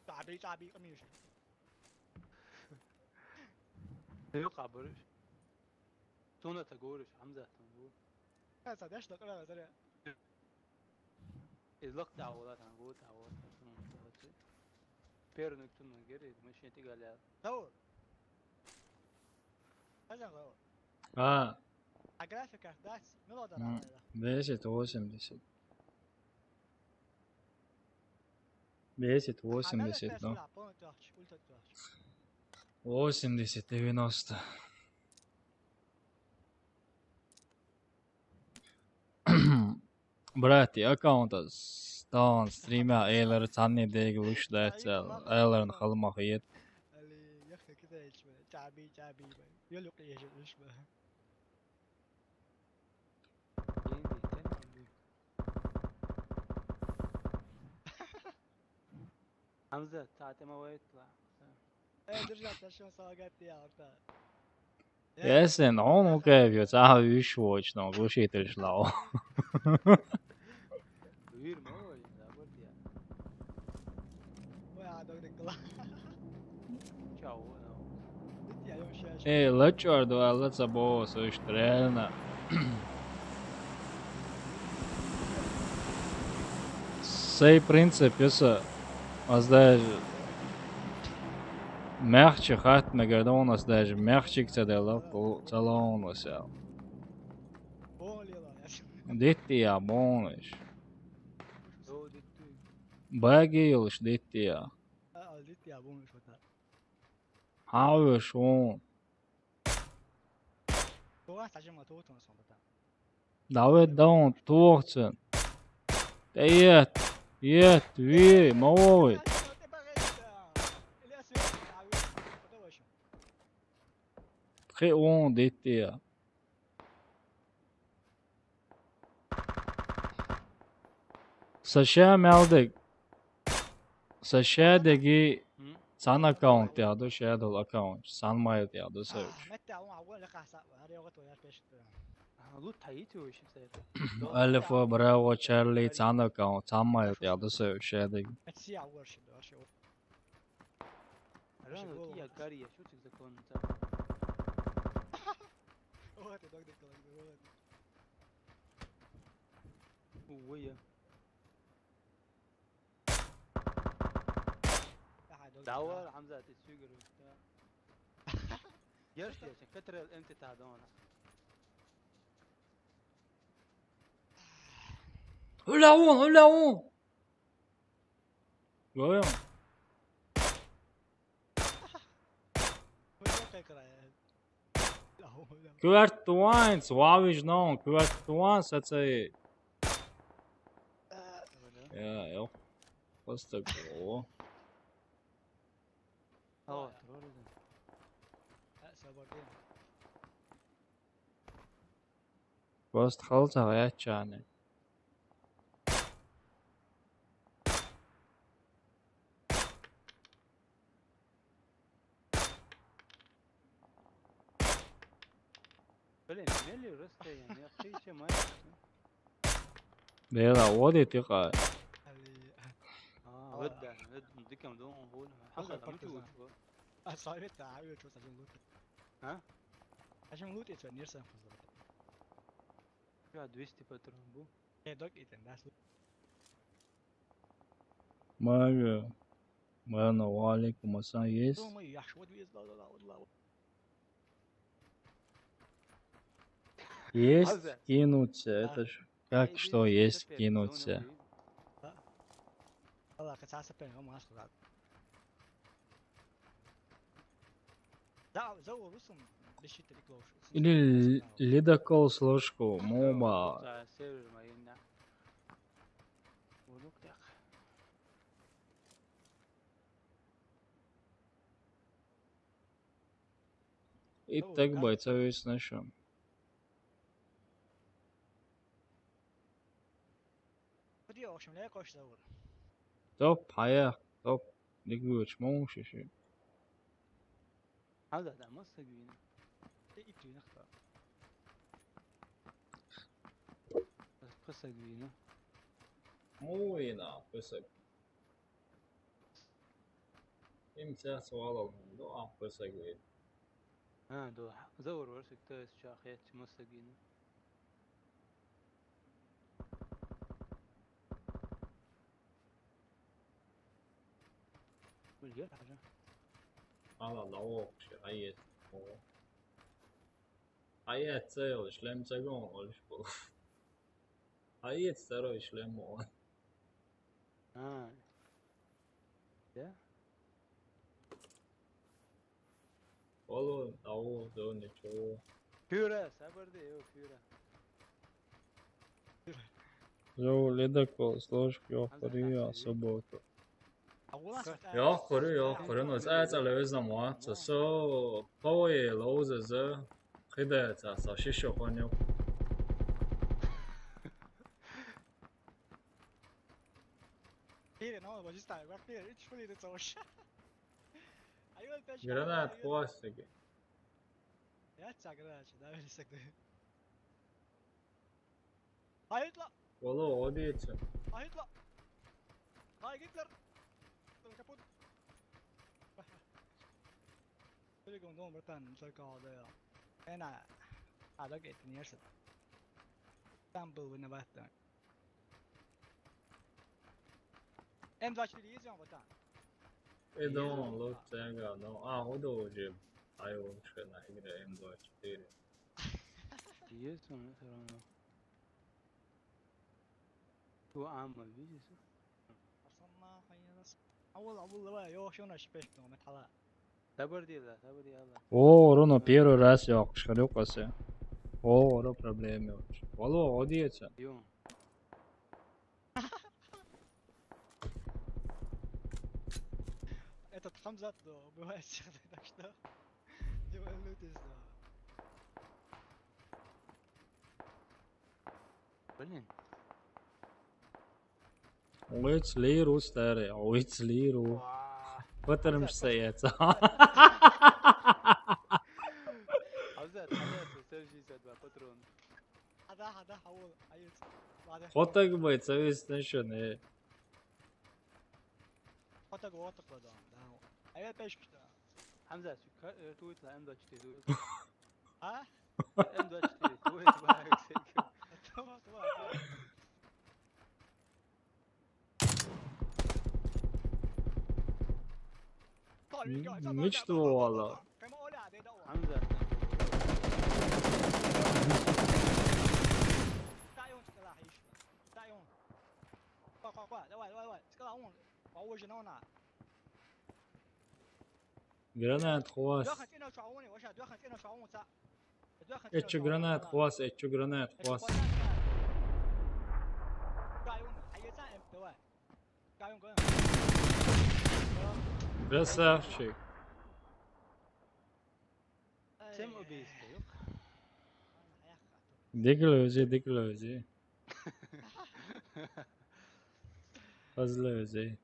تعبي قميش يوقع برش تونا تقولش حمزة تنقول هذا داش دقيقة زرع إذلق تعوضات هنقول تعوض بير نكتون نجري مش نتيجة لها دور هذا غور جرافيك داس ملودر هذا بيسيت 80 بيسيت 80 да 80 90 Brati, аккаунта стан стримя эйлер цанни дег луш дайцел эйлерн халмахиет اللي يا اخي كذا يشبه تعبي يلقي يشبه حمزة تعطي ما ويطلع ترجع تشوف سواقات يا ورتا Esen onu كيف يتعه يشوش نو غوشي ترشلاو وير ما هو لا قلت يا ويا دوك الله تشاو يا يوم شاشه Ej, lečordu vēl leca bosu iš trēna. Sej princip, jūs mazliet مخشي خات مقدونس داج مخشيك تدلق تلونس يا بول يلا يا ديتي يا بونش هو ديتو باقي يلش ديتي يا ديتي يا بول مش وتا حاول شون هو عشان ما توتون صوم بتاع داويت داون توغتن تيت يت وي موي خي وون ديتي يا سشا مالدك سشا دقي سان اكاونت يا دو شادو الاكاونت سان مايل يا دو سوش متى اول لك حساب هذه وقت وياك بيش لوت حياتي وش بسيطة ألف براو تشارلي سان اكاونت سان مايل يا دو سوش شادق متسي اول شيء ده شيء أنا لوتي يا كاريا شو تكون هو تدق دق ويا دعوة حمزة تسويقر يرش يا كتر الامتى تعدونا هلا وون وين كوارت وين سواويج نون كوارت وين ستسي يا يو قصتك هو قصت خلطة يا تشاني بلين ملي رسته يعني أخي شيء ما بيلا ودي تقع ود ديك مدون هون حلقة متوجه صاير تعاوي شو عشان لوت ها عشان لوت يتفنر نيرسن خزر شو 200 باترون بو ايه دوك ايتن داس ما نوالك ومسان يس ما يحشود ويز لا есть кинуться это ж как что есть кинуться والله كنت حاسب انه ما اسكت لا زور رسم بشي تريكلوش или ледокол сложку моба سير ما يمنع ولوك دق и так бойцовый сношен شو لا قاش زور توب حياة توب ديكوش مو شيء هذا ده مصدقين ايتو نختار قصة جديدة مو هنا قصة امتى سؤال الموضوع قصة جديدة دو زور ورسك تاس شاخيت مصدقين والجل حاجة على لوق شيء هي تسير شلم تقون ولا شو هي تسير شلم يا والله لوق دون شو كورة صبر دي كورة جو ليدكو سلوش يوخري سبوتو يوخري نوزعت على وزن تسو قوي لوز خدا تسا شيشو خونيو Pire, no, voglio stare, guarda Pire, ci vuoi dire zoscia. Aiuto il pesce. Granat plastik. Ya çagraç, da öyle saklı. Hayırla. Valla o diyeceğim. Hayırla. Hay Hitler. Kaput. Böyle gondon bertan sarkada ya. Ena ada get niyersin. Tambu ve nebatten. Em zaçlı yiyeceğim bertan. Идем, лучше ну. А, года уже. А его уже на игре М24. Есть он все равно. هو عمل فيديو وصلنا خينا أول давай يوش يونا شبيش بنو متحلا تبر دي يلا О, Руно первый раз я шкарёкался. О, ро проблемы. Вало, одеться. يوم этот Хамзат бывает всегда, так что делай лютый да. блин Уйц лиру старый, уйц лиру. Потом стоять. حمزة حمزة سيرجي زاد باترون هذا حول عيط بعدين Хотак быть, совестно. حتى جواتك بدأ ده أيه بيش كده حمزة تويت لا ام تشتري ها ام تشتري تويت باك تمام Мечту والله. حمزة تعيون سكلا حيش تعيون قا давай سكلا он поуже نونا Гранат хвас. دخلتنا شعوني وش دخلتنا شعون سا Этче гранат хвас, этче гранат хвас. تعيون حيزا ام давай تعيون قول Красавчик. سم اوبيستي yok Dikil özü. Fazla özü.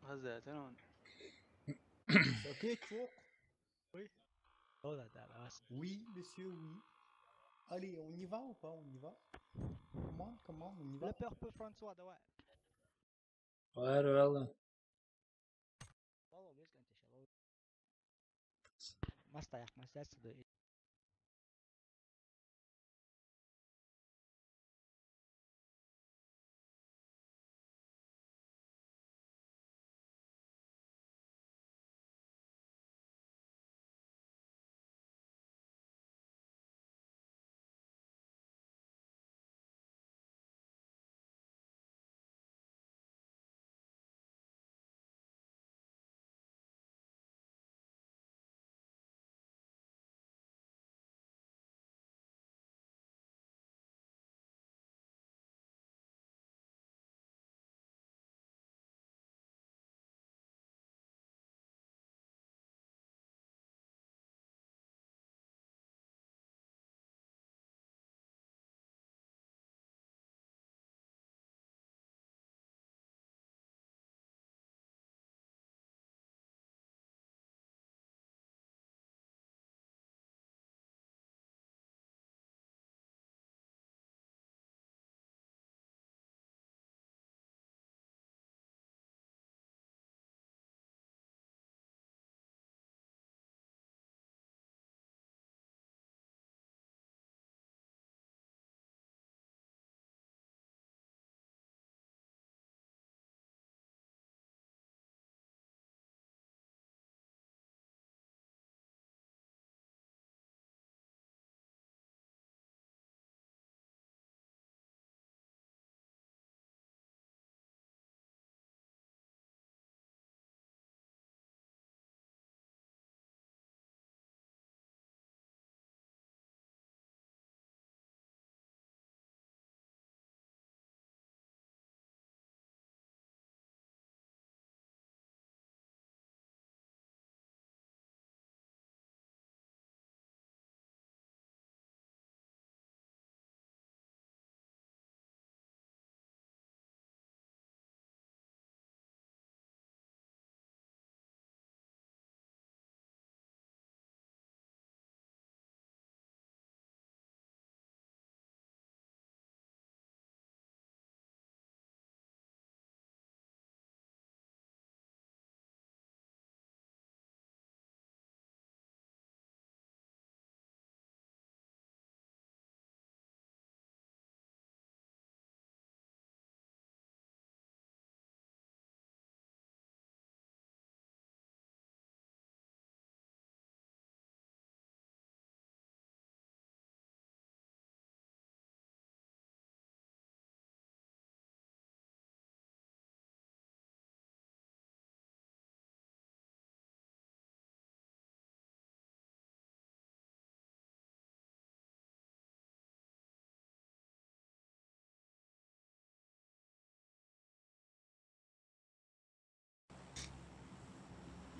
حمزة تنون Ok, Chok. Oh là là, Oui, monsieur, oui. Allez, on y va ou pas? On y va? Comment, on y va? Le purple François давай Hayır valla. والله بيسك انت شلون ما استيح ما استيح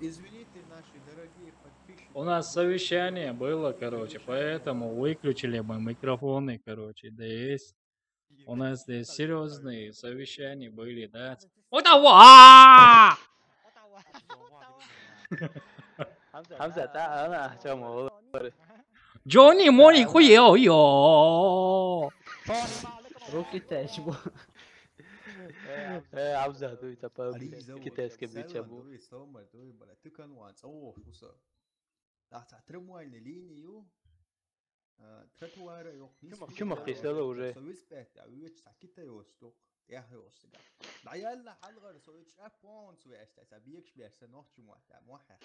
Извините, наши дорогие подписчики. У нас совещание было, короче, поэтому выключили мы микрофоны, короче, да есть. У нас здесь серьезные совещания были, да. Отава! Hamza ta ana cho một Johnny Money хуё. Руки-то чего? Hamza tu tapa китайский бичабу. Ты конванс. О, шуса. Да, трамвайная линия. Тротуары yok. Kim qisada уже? Sovisbet ya, üç sakite yostuk. Ya yostuk. Da yalla halgar soyuç apon suesta. Sabiyek berse noch çumata. Muha.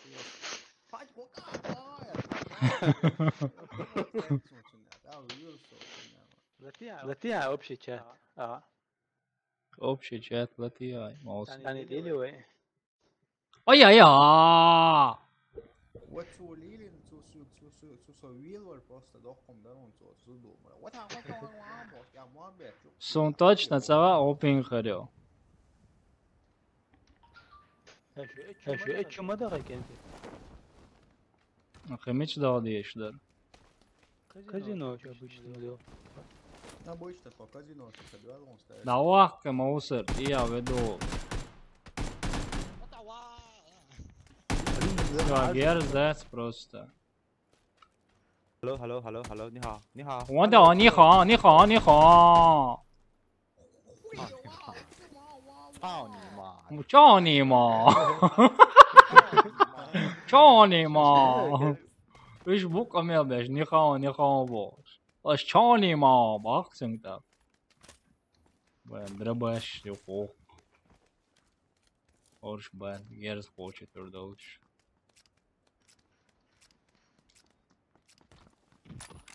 Faj boka. Латия общий чат. Общий чат Латия. Они делили. Ай-яй-я! Вот Лилин, Вилвар просто дохом, да, он думал. Вот я мамбе. Сон точно цава опен харё. Şu madara kendi. Хэмич дал ешдер. Казино обычно делал. Обычно по казино собирал, он ставит. Да лахка маусер, я веду. Герзец просто. Hello, 你好，你好。我的你好，你好，你好。操你妈！我操你妈！操你妈！Виж бука мелбеш, не хау бош. Аш操你妈，bak sen tak. Ben drebeš yok. Orş ben gers хочет turdoş.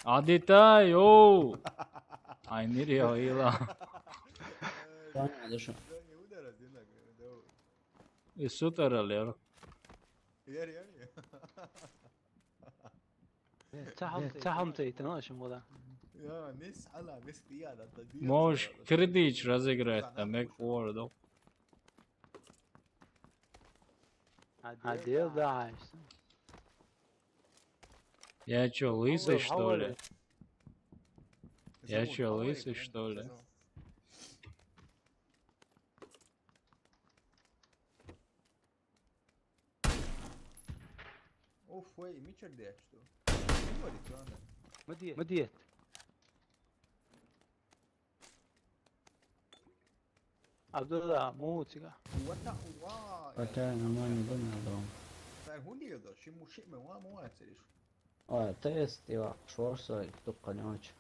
Adita yo. Ay nereye ayıla? Сутер алер. تعهم تيتناش مودا. Можешь кредич разыграть там Эквордо. Отдел да. Я чё, лысый что ли? Я чё, лысый что ли? Foi, me чердечто. مديت. عبد الله موت كده. Хотя нормально думаю, да. To jest tyła szorsa i to konioć.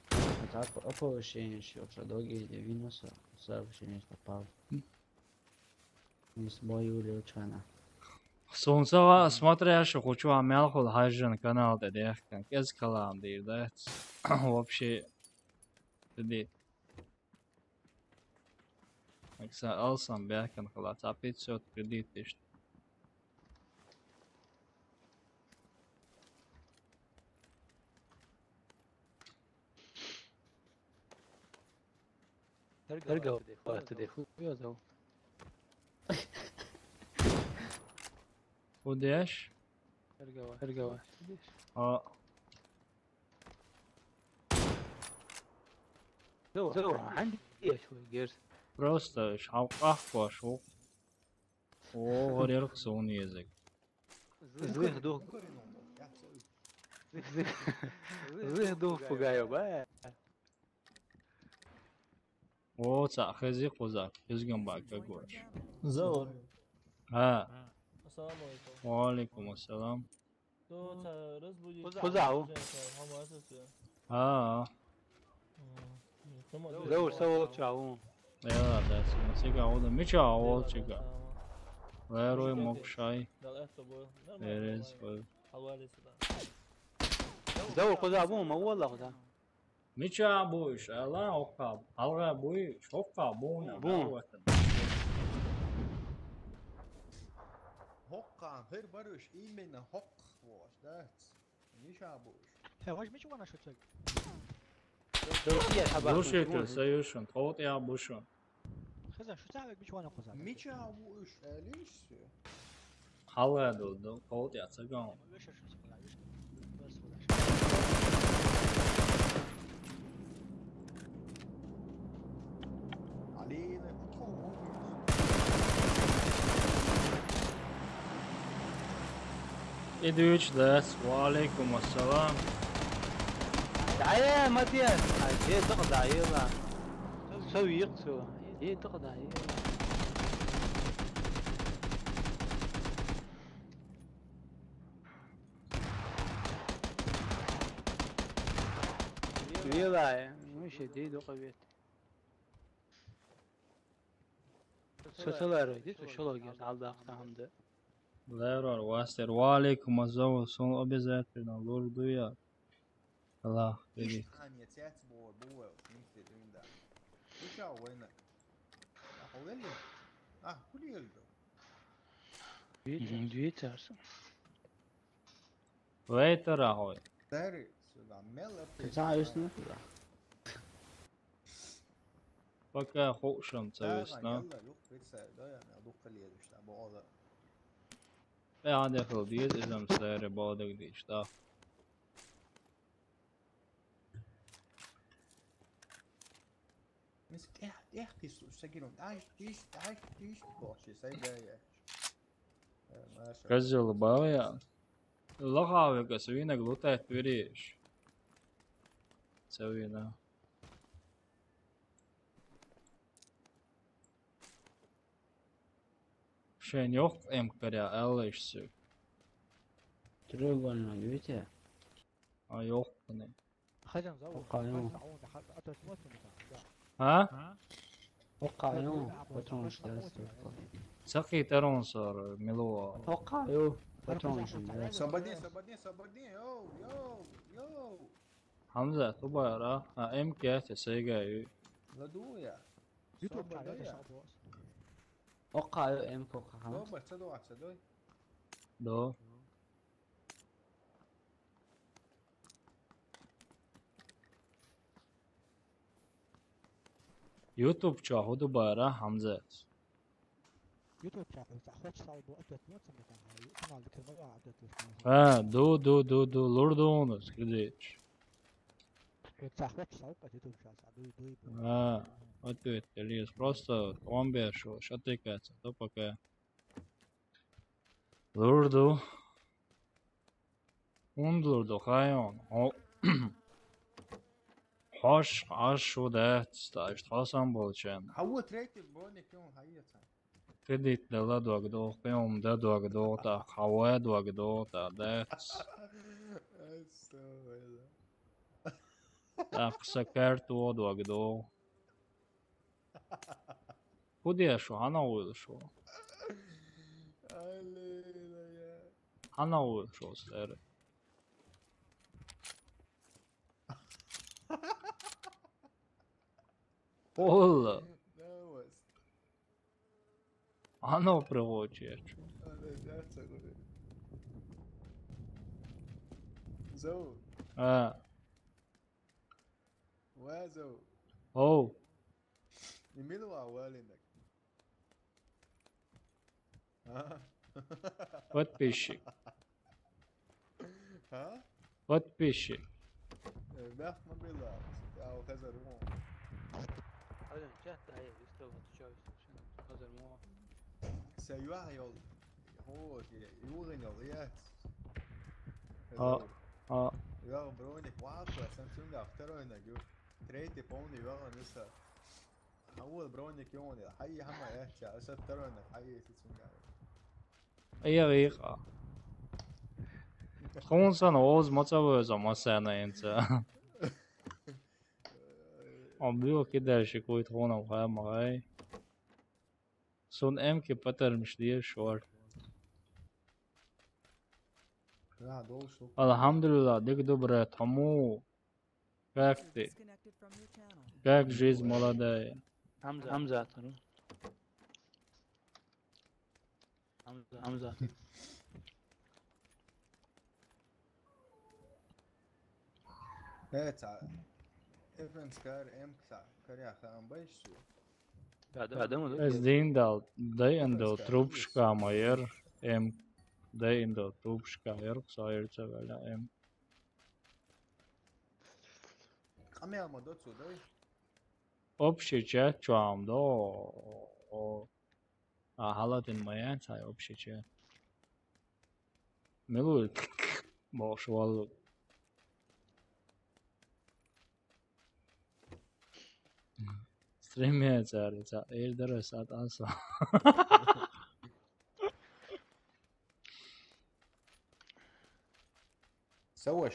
A tak opowieszenie się o drogi i winusa, zawsze nie spał. Nie zboju liczana. Сонцава смотрящий хочу амялхол хайжен канал да дехтен. Кез калам дир да. Вообще dedi. Mesela alsam belki kalat. A 500 kredit işte. ترجع تدخل يا وديش؟ ترجع زو عندي شوي جيرس Просто шалқах пошел. О, горелк сон язык. زهدوه فوقايو بقى О, цахази хозак. Üzgün bak koş. Zavur. Ha. Assalamu alaikum. Wa alaikum assalam. To разбудить. Хозау. Ha. زور سووا تشاوون Ja, da smo se ga ovdje miča ovčega. Leroy Mokšaj. Perez. زور خذابون ما والله خذا Miča bojiš, ala okab. Alga bojiš, okab buna. Hokka, her barış imen hok var. That's. Miša bojiš. He, hoş miçi bana şöyle. Слушайте, Союшин, вот я обушен. Хаза, что تعمل miçi bana kuzak? Miça bojiş, elişse. حالا دو قوت يعتقون علينا إدويش داس وعليكم السلام دعاية ما فيها هي تقضى عيوبها سوي يقسو هي تقضى عيوبها يلا مش جديد وقبيت سوسلا رويدي وشلو جيت على ضغط حمد Lero واستر وعليكم السلام صون أبيزات بنا لوردويا الله بدي ثانية تأتي بوا مثل اليوم ده وش وين أقول لي كل يلدو بيتر ويتر أهوي داري عمال تعال نطلع فكا خوشم تسويسنا يلا لوك بيتسا ده يعني أدوق اللي يدوش بقى قاعد في البيت إذا مسير بعدك ديش ده مسك احكي سجلون عايش تيش بوشي سايبه ماشي رجل باويا اللغة كسوينا قلوتا توريش تسوينا شين يوق امكريا أليش سو تروبنا جويته يوق ني خدم زود قايم ها وقايم بترونش درست سقي ترون صار ملوا وقايم بترونش صبدين يو حمزة تبارا ام كات سيجاي لدويا يوتيوب على وقايم كوكا لو بتصدوا عصدوي دو يوتيوب شاهو دوباره حمزة يوتيوب شاهو تحوش صعب وقت موت سمكان هاي كنا ذكر مرة عدت دو لوردونس كديش تحوش صعب وقت يوتيوب شاهو ответ Лиз просто он бешо шатыкается то пока лурду ундурду хайон хош аш шуда стаишь хасан болчен هو تريتي بونك يوم هيتا فديت دلا دوغدو قيوم دا دوغدو تا خوا دوغدو تا داتس قصة كارتو دوغدو خودی شو هنوول شو هنوول شو سر والله هنو приводчик زو وازو او يميلوا أولينك подписчик ها подписчик ده ما بيلعب أو كذا روم هذا جات هاي يستوى تشوف هذا المو سيوها يول هو يوغن يوليات يا برونك واقع سامسونج اختاروا انك تريتي بوني يوغن لسه أول برونك يوم حي هم يحكي أسد ترى إنك حي تسمع أي غيقة خونسان اوز مصابه مسانه انت عملوا كده شكويت هون وهاي معاي سون ام كي باتر مش دي شور الحمد لله ديك доброе тому как ты как жизнь молодая حمزة هات إيفنس كار إم كار يا خان بيشو Es dien dal trupškā majer em Dejndo tubška Yorkshire välja M. Камера дацу, да? Общий чат чуам до. Haladin mayan say общий чат. Милуй бошвал. Стримится, это эльдерс от аса. سوش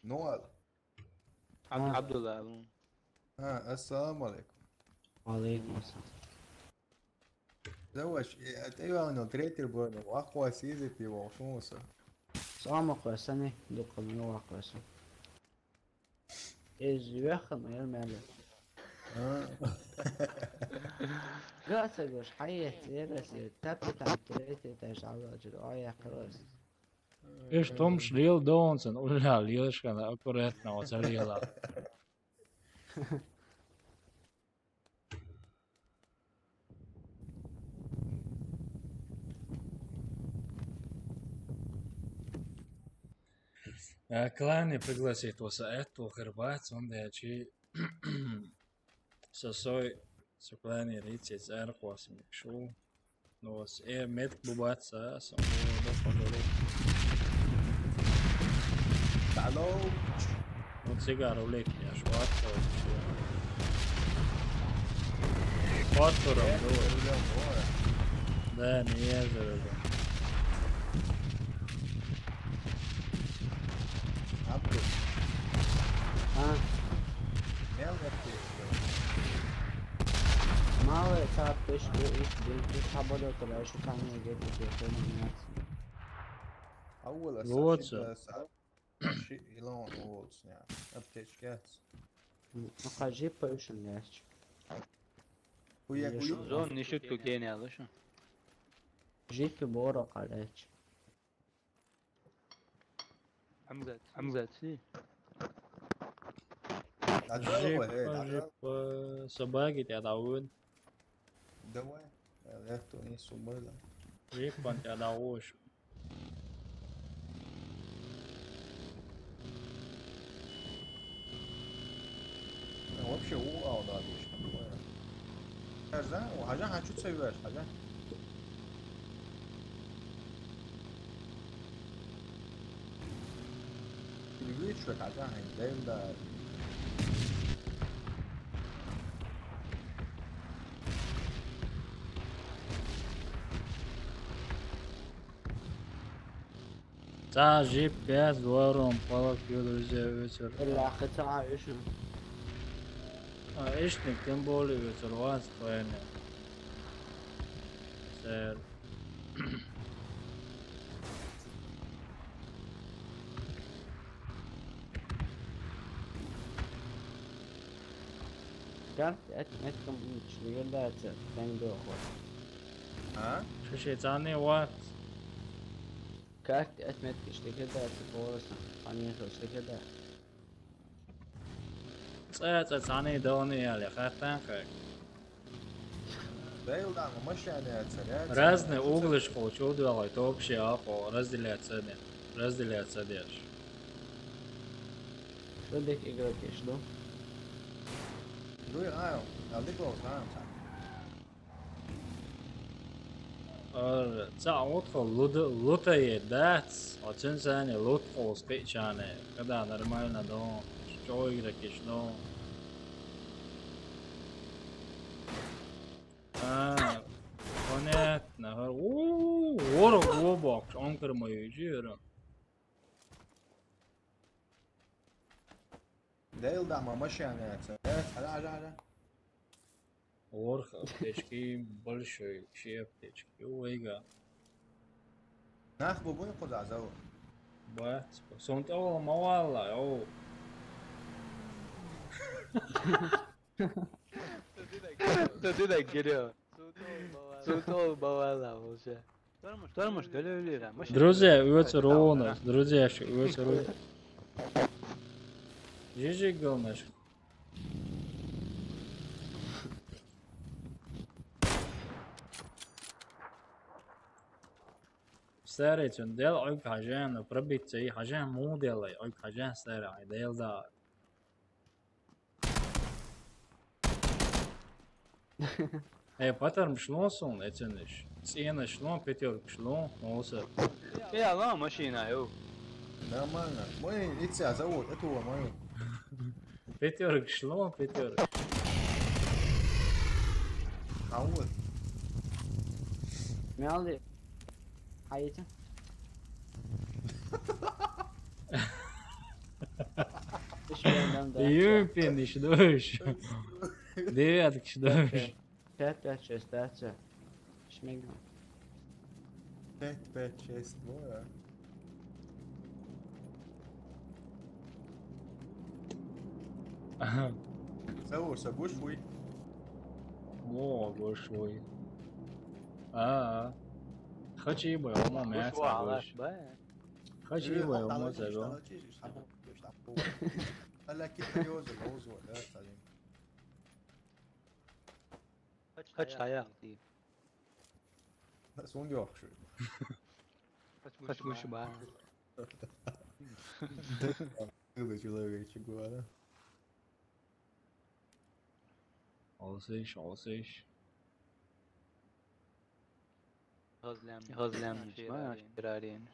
نوال عبد الله. السلام عليكم. وعليكم السلام. سوش ايوه انا تريتر بورنو واقوى سيزتي وشو صار Sama koysana, dokunmuyor var koysan. Ezüyor خمير ماله. قاسة قش حية سيرس تبت عن تريتر تجعل جرعية خلاص. إيش تومش ريل دونسن ولا ليش كان أكوريتنا وزريلا. Клани пригласит вас эту хрбат, он дячи сосой суклани рицец эрхвас микшу. Но с мет бубаца сам до пожалуй. تعالوا Вот сигару лейк я шварцо. Фотора да, не я зараза. عبدو ميل ما هو صار بيش بيش حبلو طلع شو كان يجيب التليفون الناس. اول Лоца. اساسي شيء يلون وولز يعني ابتيش كاس نقاجي بيوشن ياش. ويا زون نشوت كوكين يا شو. جيت بورق عليك. حمزة سي. جيب سباقي تعداون. دواء يا توني سوبرلا جيب كنت تعداوش. вообще уау да вещь такое. Хажа, хажа хочу цевешь, хажа. البيت شوية حاجة هيندايم ده Та жип 5 двором палок друзья вечер. القطعة ايش؟ Ишник тем более вечер вас твоими. Сэр. كانت اتمتكم شوية لا تنقو اخوة. ها؟ شو شي تاني وات؟ كانت اتمتك اشتكي دا تفورسنا خانين شو اشتكي دا. تاني دوني يالي خاتان خيك. Dale da ماشي يعني Разные углы хочу делать общее ахо разделяться не. Разделяться дешь. شو بدك اقرأ شنو؟ دوي غايو هذيك لو غايو تعود лута едать. Очень сани лут скачаны. Когда нормально дом. Что играть что? Понятно. Ворог глубок. Он кормой жиром. Dale da ماشي يعني هلا Ворх аптечки большой. Все аптечки. Уйга. ناخذ بوني خذ عزاو Бать. Сонт ола мавала. О. تدينا كده. صوتو بوالا وش. ترى مشكلة ولا مش. Друзья, уйца друзья, уйца рона. Жижи галнаш. ساريتون ديل عيك حاجان بربيتي حاجان مو ديل عيك حاجان سارع ديل دا باتر شلون صون اتنش سينا شلون بيتر شلون موسى يا لا ماشينا يو Нормально. Мой лица зовут, это мою. بيتر شلون بيتر عود. مالدي حياته يمكن شدوش ديتك شدوش Pet 6 that's Schmeckt. Pet 6 двое. زوج ابو شوي مو ابو شوي خشي بو يوم ما تعرفش خشي بو يوم ما تعرفش هلا كيف يوز الموضوع لا تعلم خش حياتي بس وين يروح شوي خش مش بقى هذا человечек говоря عوسيش غزلام مش ما اشترارين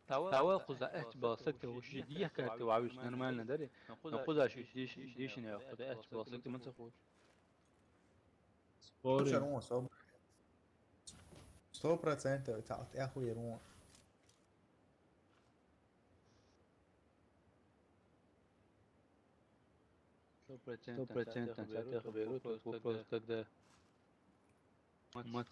تاول قزعت باسكت وش دي كانت وعاوش نورمالنا داري نقزع شو ديش نيا قزعت باسكت ما تخوش سبوري 100% تعط يا اخوي روح 100% نساعدك بيروت وفوق تقدر مات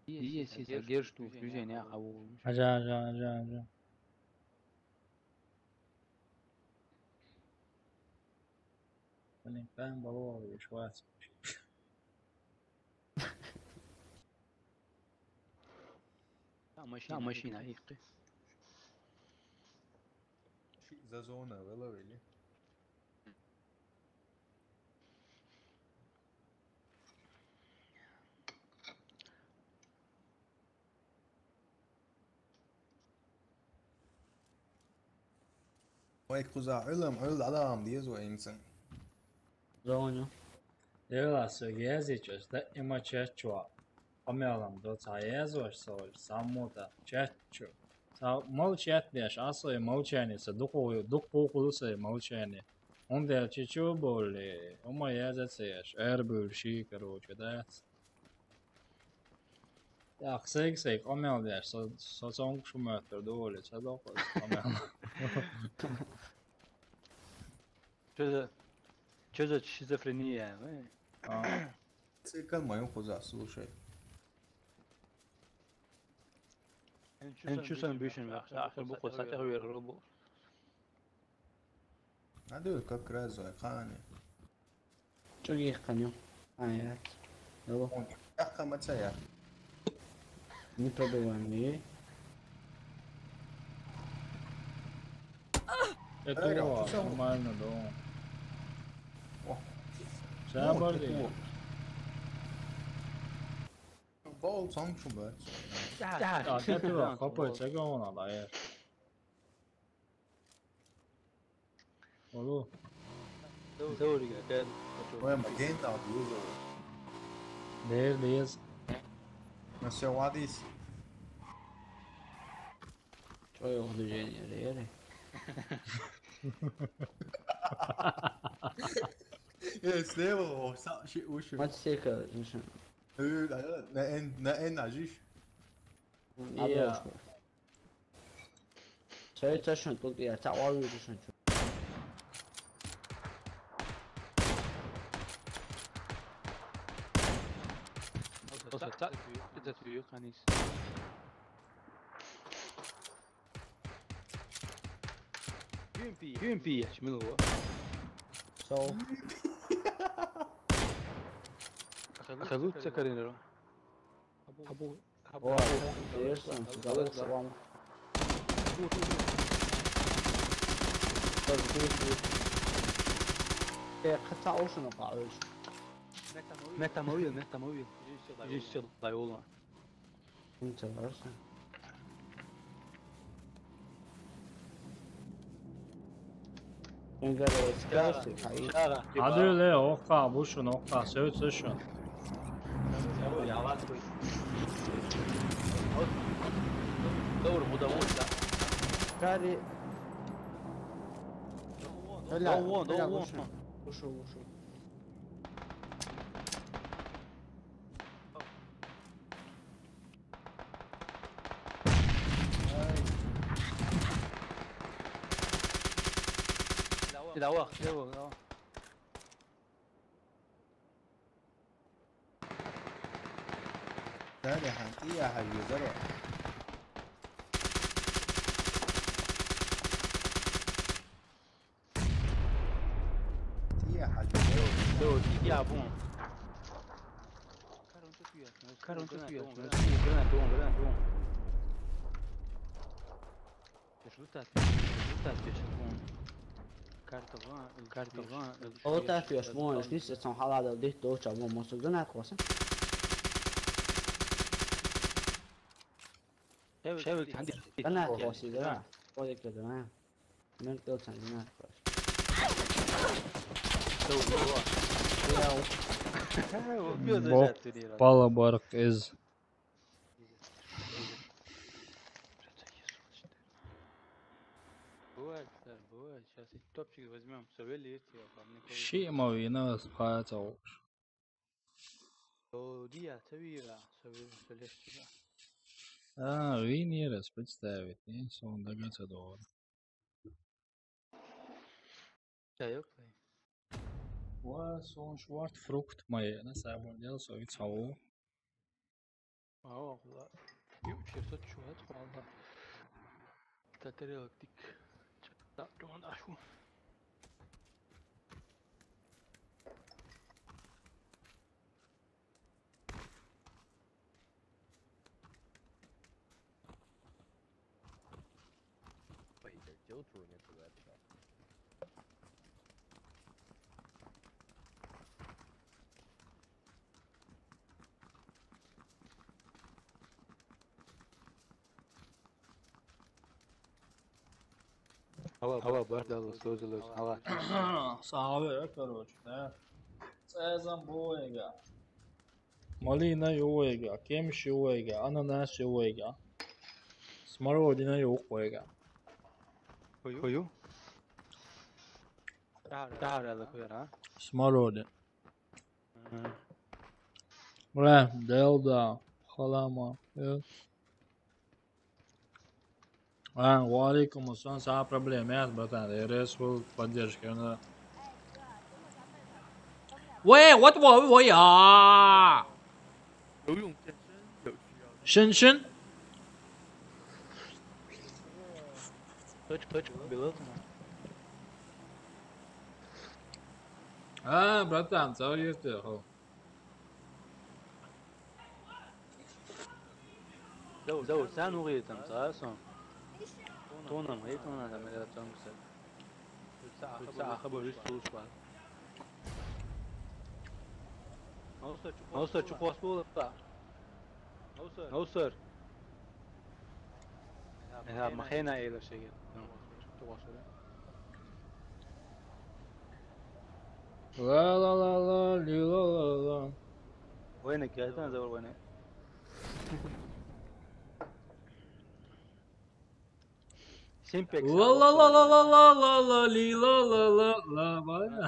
هي سيسا جيرشتو فيجن يا أو جا فاهم بابا شوية لا ماشينا حقيقي شيء زازونا ولا ويلي ويك قزع علم علام ديزو إنسان زونو يلا سوغيزي چوش دا اما چچوا قميالام دو تايزوش سول سامودا چچو تا молчать деш асой молчание са дуку кулусе молчание он де чечу боли ома язацеш эрбул ши короче да так сей قميال деш со сонг шуматер доли чадо قميال что-то шизофрения Цикл мою хуза, слушай. أنا شو سوي بيشن آخر بوقت ساعتها هو يقربوا هذول كاكرازو يا خاني شو يخنيو آيات يلا أخا ما تسيا نتبواني itu mana dong sabar deh bol sang coba itu apa jaga mana lah ya lalu دوري قاعد وين ما جيت على بيوزو ديز بس يا واديس شو ياخذوا جيني ريالي يا سلام شيء وش ما تستيقظ مش نقن عجيش يا شايف تشن تقول يا تعوي تشن UMP شنو هو؟ So خذوت سكرين رو حبو هو يرسم سيجارات سوام قطع اوشن قاعد متى مويل يجي يشتغل والله انت ارسم انقدر سكاسي حقيقة Hadi öyle okka boşun okka söğüt şun. دور مدور لا كاري لا دور وشو دواخ كاري حقيقة حيزرع دور يا بون كارون تسويا جران ريsultati piacciono cartavana او تعرف اسمه نيس اسمه حالا دي تو تشابو مسجنا كويس شايف عندي انا كويس ده كويس كده من تو تشاننا كويس Bala barak ez. бывает сейчас и топчик возьмем Савелий Şey mi oyunu hayata olur. دي سويها Савелий Винирес представить, не sonunda geçe doğru. Да, yok. Son Schwarz Frucht має, не себе делать совет сау. والله يوم شو هدخل والله تتريق ديك لا دون أشو هوا برد الله سوزلوس هوا Sahabe короче, да. Цезам боега. Malina yoega, kemş yoega, ananas yoega. Смородина yoega. Koyu? تعال هذا كوير ها Смородина. Бля, делда, халама. Валикум ассалам, сама проблема, я, братан, я решил поддержки.喂，我呀！游泳健身有需要深深。Kaç белотно. Братан, целый ты. دور سان وغيتم صاصم تونا ما يتونا تعمل تمسك ساعة خبر يستوش بعد أوصل شو قوس بقى أوصل ها ما خينا إيه شيء لا لا لا لا لا لا لا وينك يا أنا زور وينك Simpex. La la la la la la la la li la la la la vaya.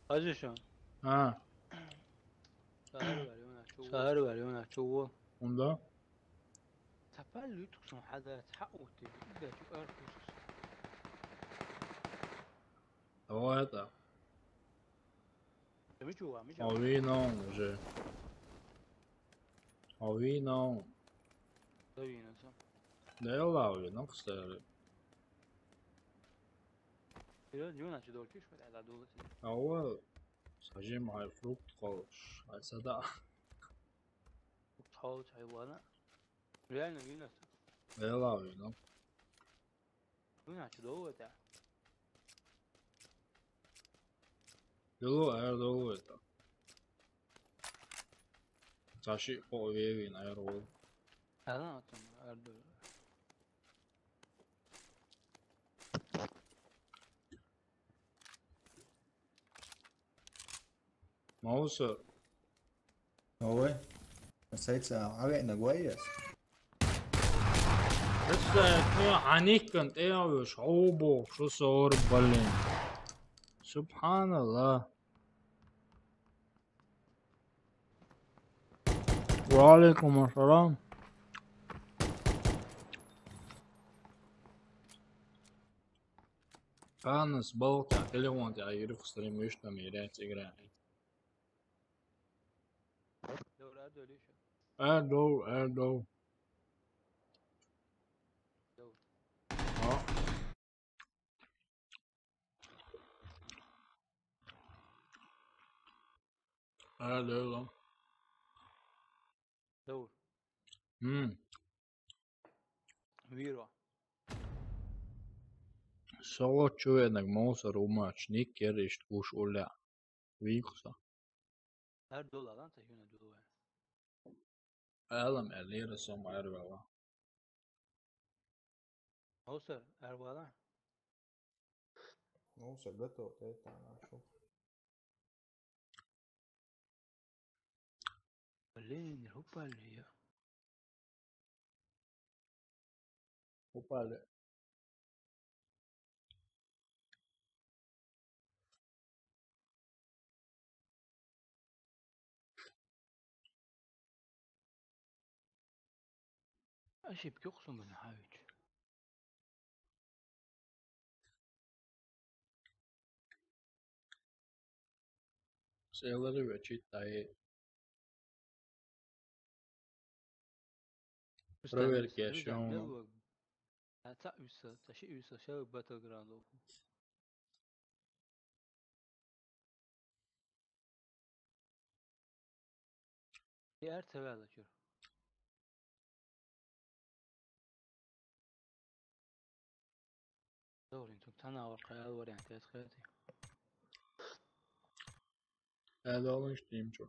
Acı şu an. Ha. سهر وليونا شو Onda تفعل يتقصن حدا تحقوتي إذا شو أركوس هواتا مجوا Avi não, já. Avi não. طيب صح Dela avi, não gostar. يونا شو دول كيش ولا على دول أول سجى مع الفروق خالص. هسدا. تحاول حيوانا ريالنا يونا Dela avi, não. يونا شو دول تاع Delo é dolo eta. Tashi o evi na erol. هذا أصلا أردو Mouse. هو بس هيك عرقنا كويس. بس عنيك كنت ايه شعوبه شو صور ببلين. سبحان الله. وعليكم السلام. Fans balkā telefonā ir uzstādījumi mīrēt cigrēni. Erdo. Ja. Erdo. دور Viro. Så čuvenak mūsu rumāčnik ir kurš uļā. Vīkusa. Erdoğan lan taşına dolu. Ēlam lira som ervēlā. Olsa Erdoğan. Mums ir gatavs ētānāšu. Блин, упали я. Upali. Aşıp yoksun bunu haviç. Sayıları ve çittayı. Provercation. Ta üsa, taşı üsa şey battleground oldu. Diğer tevel açıyor. دور انتم تناول قيادة يعني تسخيتي. هذا هو اشتيم شو.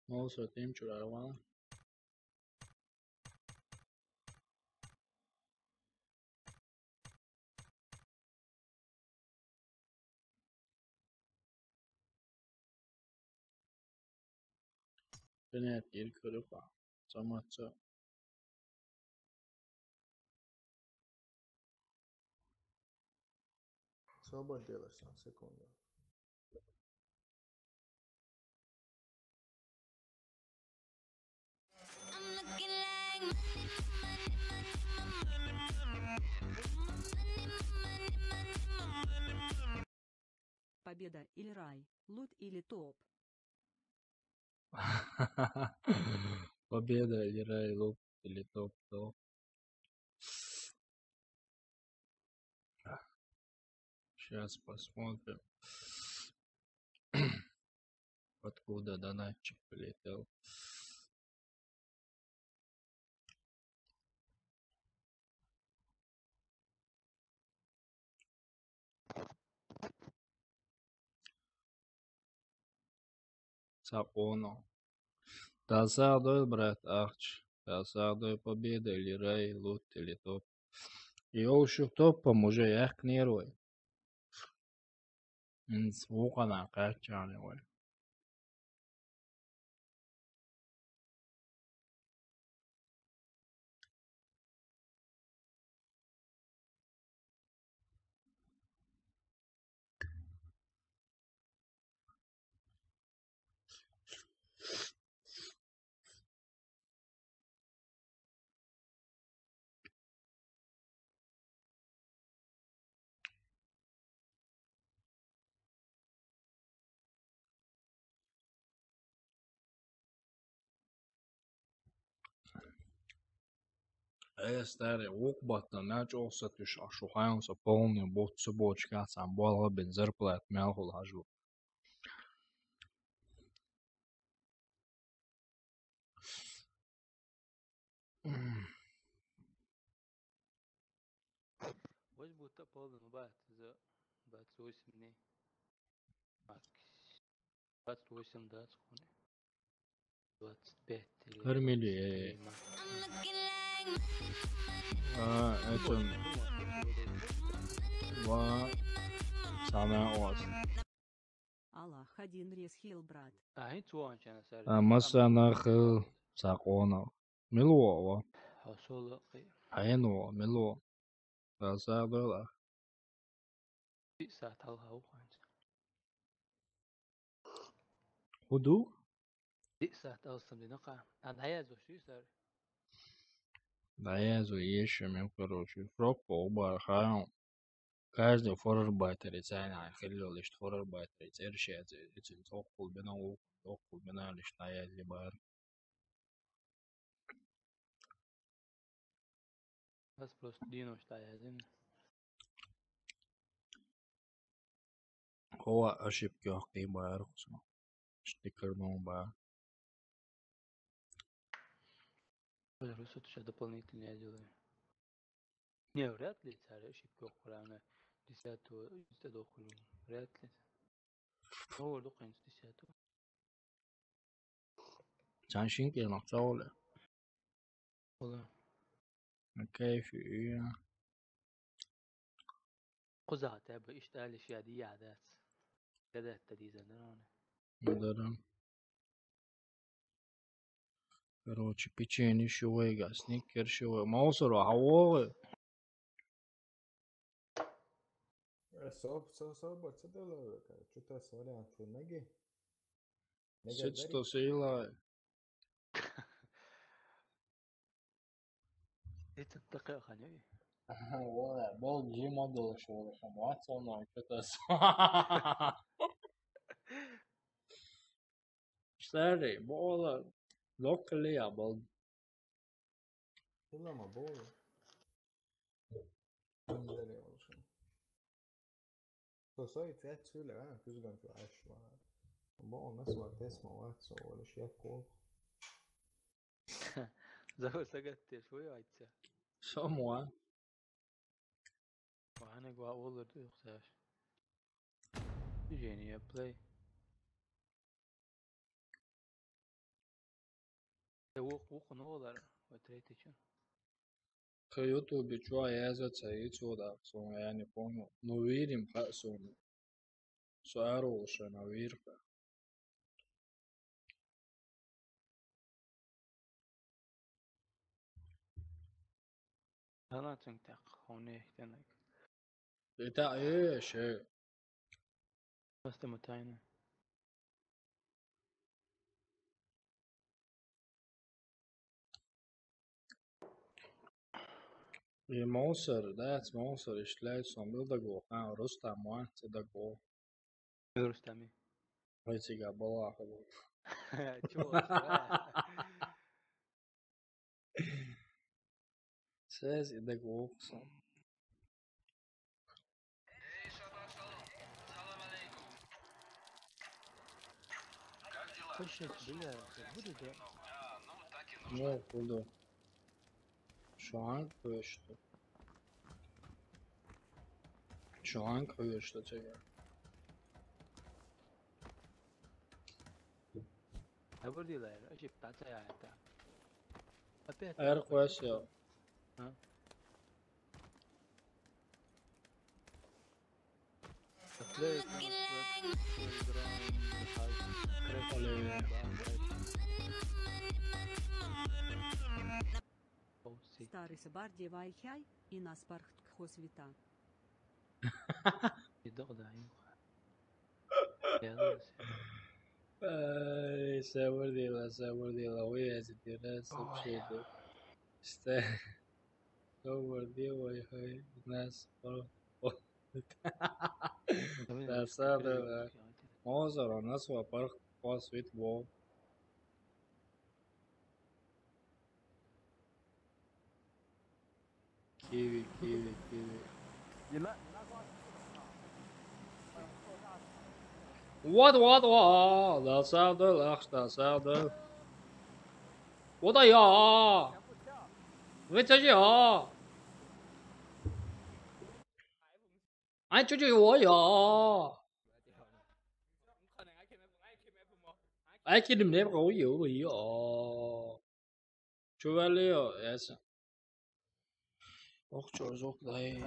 Also team شو الألوان. Benet ilk Samatsa. Soba diyorsan sekunde. Победа или рай, лут или топ. Победа или рай, лут или топ. Сейчас посмотрим, откуда донатчик полетел. Сапоно. Досадует, брат Арч. Досадует победа или рай, лут или топ. И уж топом уже як нервы. Звука на качане. старый, уqbatda nacho satış aşuhayansa полный botsu bochkatsan bolga ben зарплат мялхул хажу. Вось будто полный бат за 28 дней. Макс. 28, да, сколько? 25 или Кормили. 23 Это... Самое оз. Аллах один ресхил, брат. А, это он, честно, сэр. Масанах сакона. Милуова. حصول قير. Айну, милу. Засадала. في ساعة هالها وخانس. Худу? في ساعة أصلا بنقع. أنا هيا زوجي سر. Да я еще мне, короче, пробку бархаем. Каждый форарбайтер цена хилил лишь форарбайтер церщет этим токул бена лишь на язли бар. بس просто دينو شتا يازين. هو ошибки حقي бар خصنا. Штикернул бар. Просто еще дополнительные делаю. Не, вряд ли царь ошибки охраны. 10 дохлю. Вряд ли. هو دقين 10. Чаншин كنا صولة. والله. كيف قزعة تابع اشتغل اشياء دي عادات. كده التديزة درانة. مدرم. Короче, печенье шуэга, сникер шуэ. Маусору хавоэ. صوبت صدق شو سؤال شو نجي Сечто сейла. Это такая ханя. Вот, был Джима Долшо, Шамуатсона, что-то. Старый, бола. Локали, а был. والله ما بول انزلي ولا شيء تصيد فيها تسولة أنا كوزجان في عاش بقول ناس وقت اسمه واتس ولا شيء كول زهو سجدت شوية عيتها. Someone. وأنا جوا أول ده يخساش. يجيني بلاي. وق نولر وتريتيشن. К Ютубе чё я за цаицуда, сон я не помню. Ну видим, сон. Суаруша на вирка. أنا تنتق هوني تنك. Это شيء. بس تمتعنا. Monster, that's monster. Ich leid som vill det gå. Ja, rusta man till det går. Rustami. Riktiga bra. Ses det går också. Ну, куда? Şu koyuştu. Şu an koyuştu çeker. هبر دي لا ايش بتاعتها يا انت Eğer koyarsa ها Старый собар девайхай и нас парх тхосвита. يدغدع sabır değil, oya zidire subşedi. İşte sabır değil, oya nas falan. Tasarı. Mozart nas var park pas with wall. كيوي كيوي كيوي. What där ser du Lars, där ser du. What är jag? Vet du jag? Nej, det är jag. Ai cái đêm đẹp gấu dữ vậy chú về liệu yes ốc cho rốt đây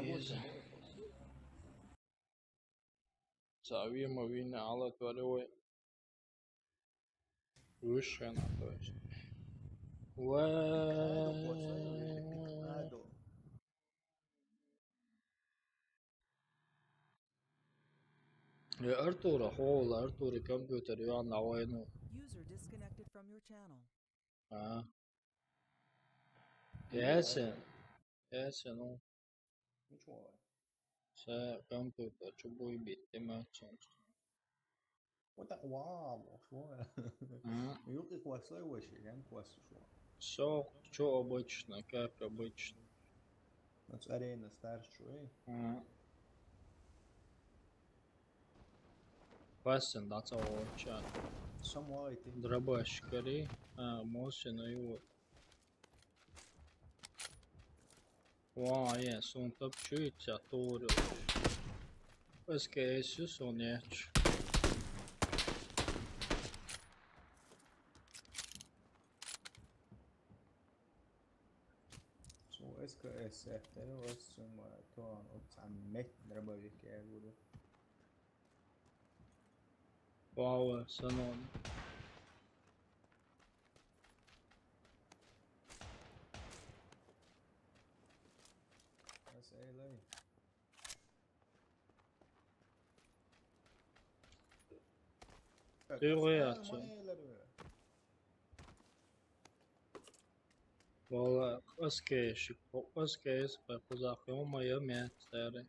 Xavier mà vì nào là tôi đâu Russian à tôi يا أرتور أخوه أرتور الكمبيوتر يوان عوينه User disconnected from your channel. ياسن no Which one? Se computer čo bude byť temáčen. What that wow شو يلقي كواسي وش يعني كواسي شو Все, что обычно, как обычно. That's arena старше شوي. Question, that's all chat. Some white. Дробашкари, motion его. Vay, son top чуть отурил. SKS сонеч. So SKS احتاج رسم طبعا قلت عمت درباجك يا ولد. Wow, سنون. Teoriyaatçı. Valla SKS kuzaklı olmaya miyatları.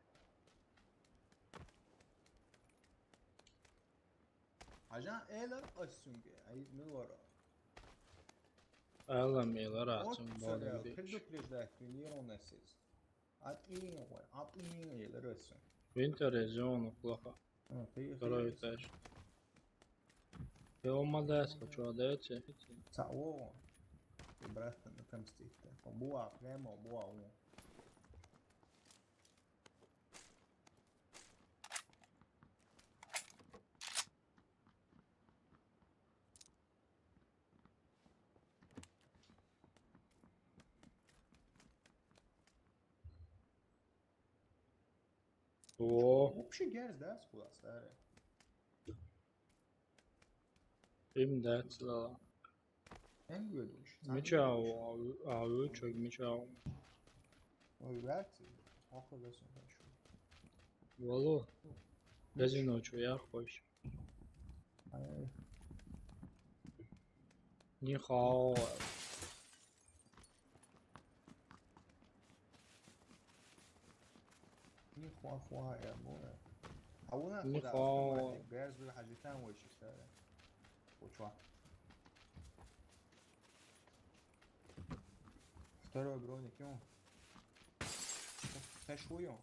عشان ايلر السنجي عيد من ورا Ağlamıyorlar açın كله bari. بريزداك مليون اسيس عطيني ايلر السن Winter regionu плохо. Второй этаж. Его модеска, что дайте? تعوون براتن كم ستيتا وبوع كلامه وبوع وون Вообще герз, да, скуда старый? Им дать дала. Мечау, а вы чё, мечау? Ой, реакции? Охо лесом хочу. Вало. Без ночи я хочу. Нихао. خوا يا مولا حاولنا نخوا جاهز بالحاجتين وش اشتغل وشوا второй броник ему تشويه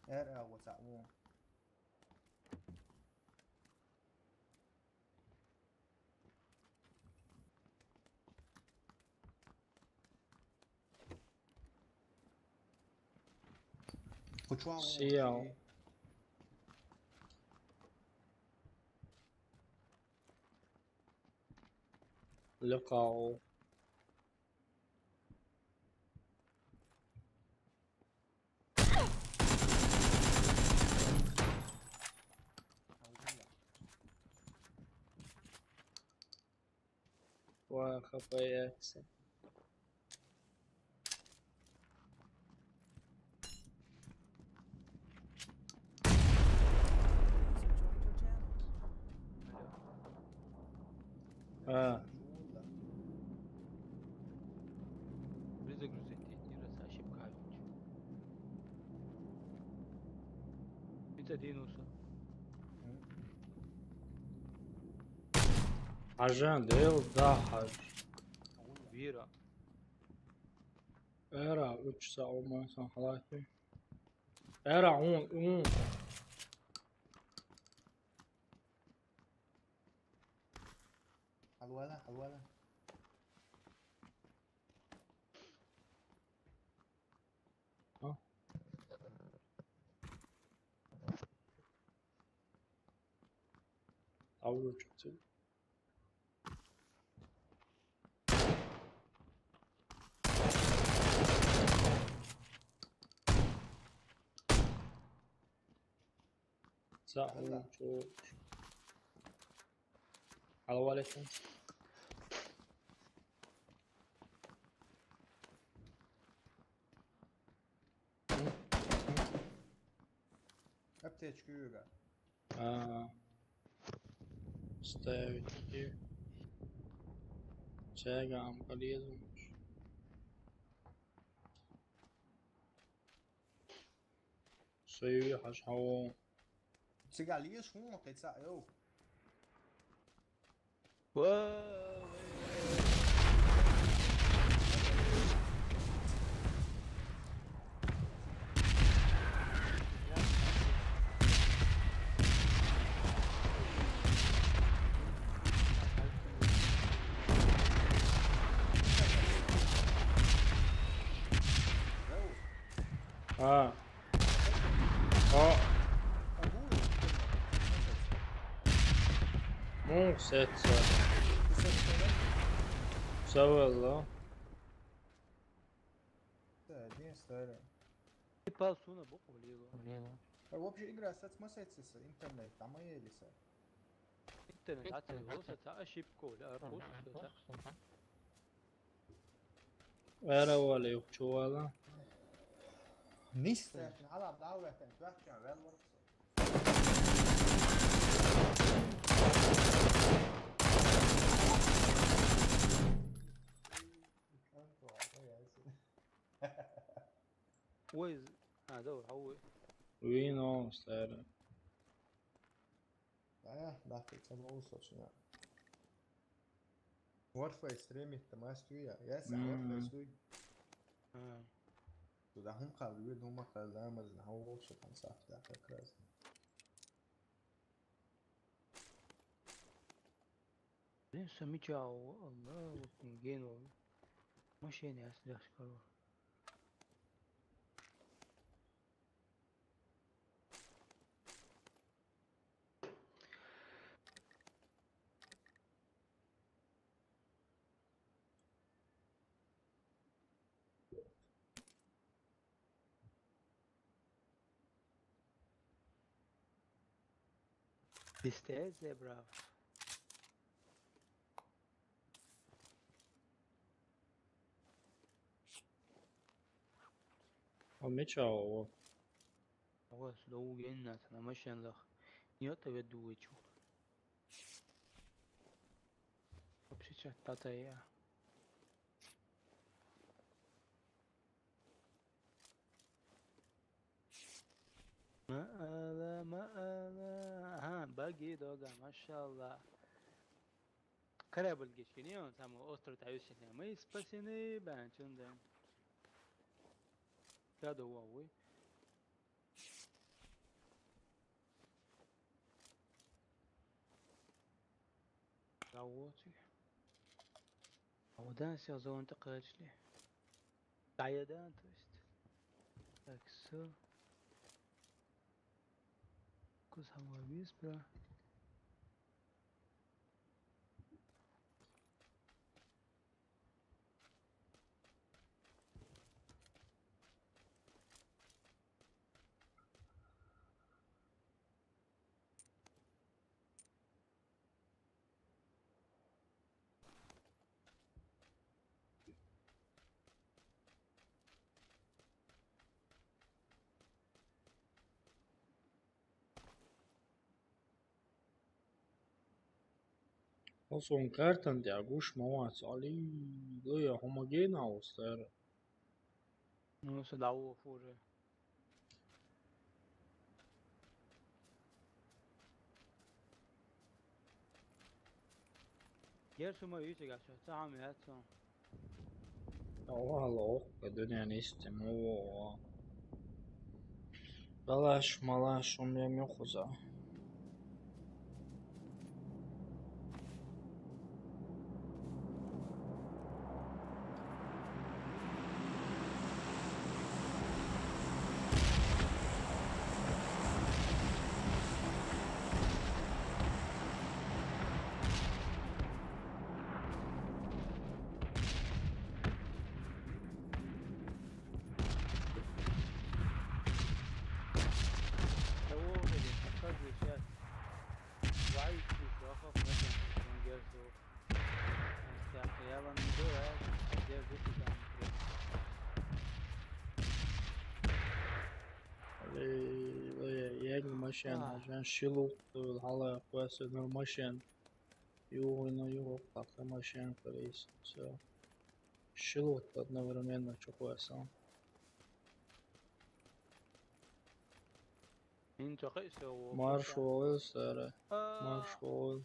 ارقى وتعوون Sial. Legal. Uau, rapaz, Agenda, ele dá raiva. Vira. Era 3 ساعة مثلا حالاتي. Era um. حلوة تعود شخصي. ساعة شو عليكم. aptečku ga. Ставить такие. Чайгам полезу. Sei hashao. Cigalias com que saiu. مو ست سوى الله. Tadinha história. E passou na boca, ligo. O objeto engraçado é que você internet, tamanho ele, sabe? Internet, حتى الوسط شيب كول أرخص. Era o ali شو هذا؟ نيستا على دعوة كانت واحد كان غير ورقة. ويز هذا هو وينو استاذ Dakle, samo usočnja. Warface streamite mais tu ja. Warface tu. Tu da هم قالوا هم قالوا ما زنهو شو كان صح ده فكرة. لين سميتشاو الله وتنجينو ماشي ناس داشكرو. Bisteze, bravo. Mitchell. هو سلو جنة أنا ماشي نلخ نيوتا بدويتشو. بسيطة تاتايا. ما ها باقي دوغا ما شاء الله. كرابل جيشينيون سامو أسطر تعيشني ما يسبسيني بانشون دين. هذا هو. عوضي عودان سيازون تقاجلي عيدان توست اكسو كوز هواويز برا Also kartan der gush mawats ali loya homogena austar. No se davo fure. Yer suma yüce gacha. Tamam ya tamam. والله الدنيا نستم هو بلاش ملاش умеем يخوزا ماشين عشان شيلو الحلا كويس إنه ماشين إنه يو так ماشين كويس все شيلو одновременно что كويس مارشال سر مارشال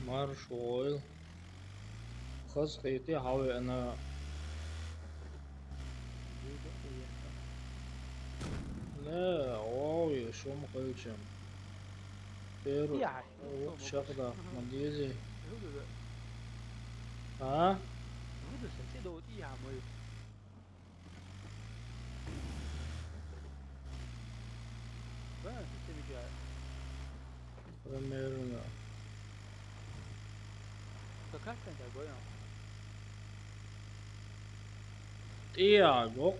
مارشال خاص خيتي حاول أنا لا واو شو مخيشم بيرو شغلة مديزي ها Примерно. Tiago.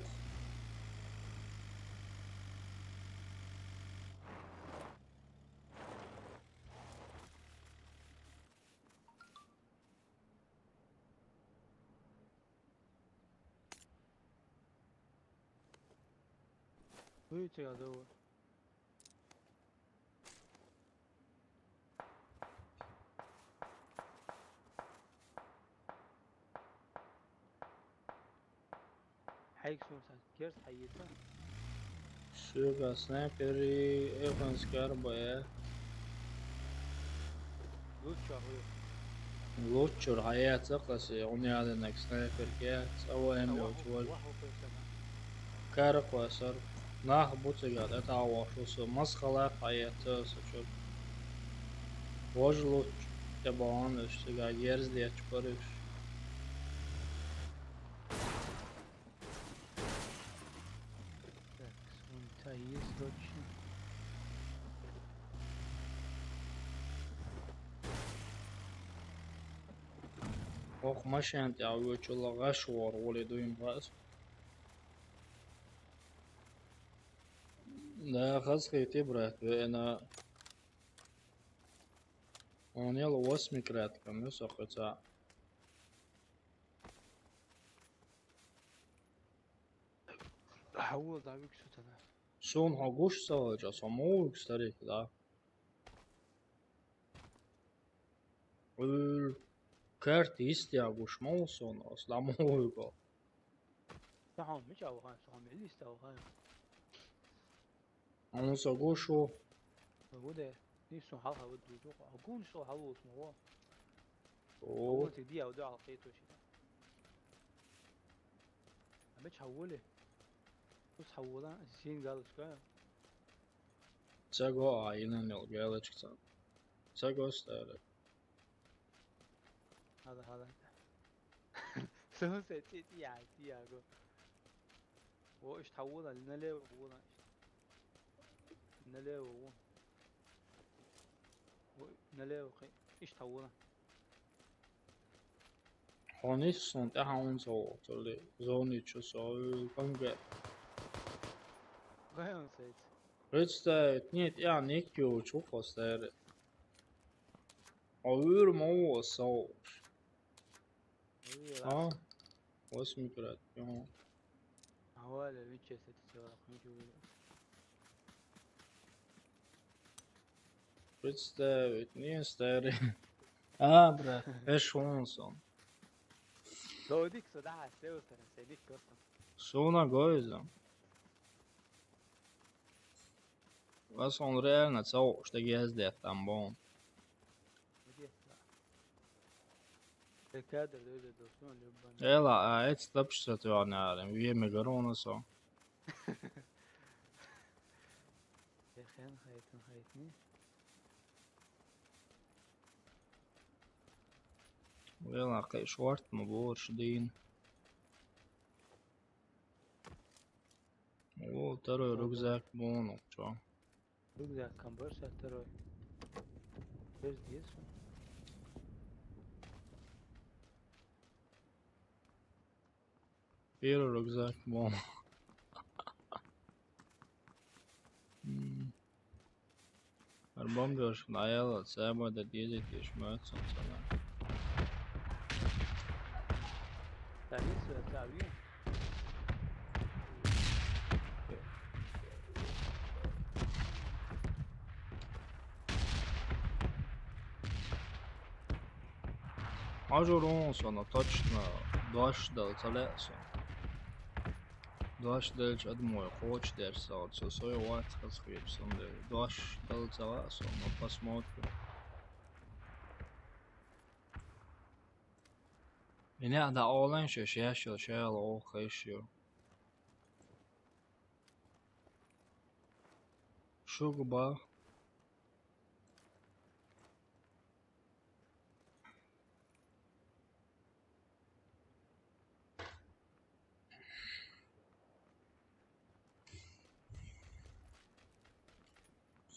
Suga sniperi Evans Garboya Luchur hayat qasi uni hada nak sniper كات أول وجول كارق وسر ناخ بوتجاد أتعوى شو مسخلة hayat سجل وجلو تبعان اشتغال يرز دي تبرش أخ ماشي أنت عوض شو الله غشور ولدوين بس لا خذ تبرت أنا أنا يلا واسمي كرات كم يسقط ساعة حول دعوك شو تنا شون هاقوش سواجا صموك ستريك دا كارت يستياقوش موصون أصلا مويقا صحون مش أوغان صحون اللي استوغان أنا ساقوشو وده نفسه حالها ودو جوقا أقول شو حلو اسمه هو قلت دي أو دو على قيته شي مش حوله بس حولان زين قال شكا تساقو عينا نلقى كتان تساقو استارك هذا سو سيتي دي أقول وإيش تحوله لنا ليه وقوله نلاه وون نلاه وخي إيش تحوله هوني سنت أهون زو تولي زوني شو سوي كمجة غير سيت ريتستا تنيت يعني كيو شوف استارك أوير مو صوش واسمي كرات يوم حوالي ويتش ستة خمسة Представить, не старый. Брат, эш онсон. Додик сюда, сеутер, седик костом. Шуна гойза. Вас он реально цел, что ездит там бон. كادر ده دوسون لبنان. Ela, ett släppstöt jag nära. Vi är med Garona så. يا اخي انا خايتني. Ela, كي شوارت مبورش دين. O, ترى ركزاك بونو شو. ركزاك كان برشا ترى. بس ديسو. Fyra rugzak bom. Bombiyoruz ayağla sabah da diyecek yaşmıyor sana. تعريس ولا تعويم؟ Ažurun sana точно дождь дал целесо. Дождь дал одной хочет дерся от свой ват расхлебся. Дождь дал целесо, но посмотрим. Yine de oğlan şey yaşıyor şey o yaşıyor. Şu gibi.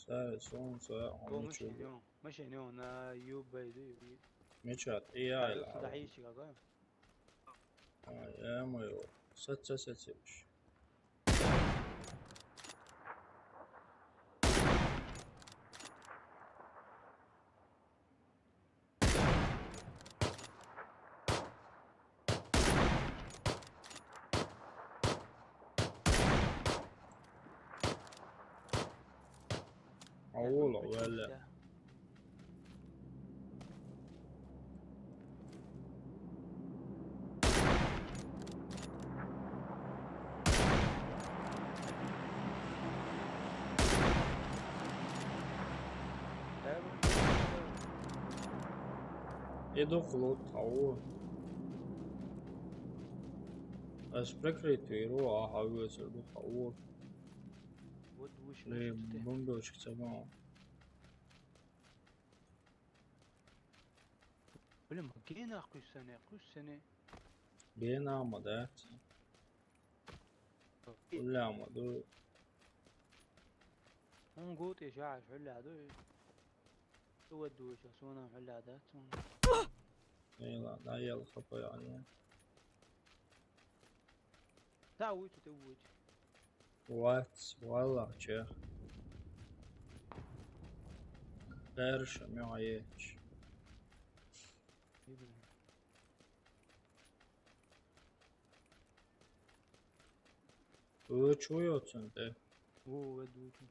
ساعة صون ساعة ماشي اليوم انا يوب بيدي مشات ايه هاي تعيش كذا يا مايو ستة أولا ولا يدخلوا الطاول أسبركريتو يروح هاوي يسربو الطاول ليه بومبوش كتبان ولا ما كاين قوس سنة بينا مدات ولا مدو نقول يا شاعر حلا هذول تودوا شو سونا حلا هذا يلا لا يلا خطا يعني تعوج وات والله شيخ قرش معيش Uçuyorsun de. Oo, uçuyorsun.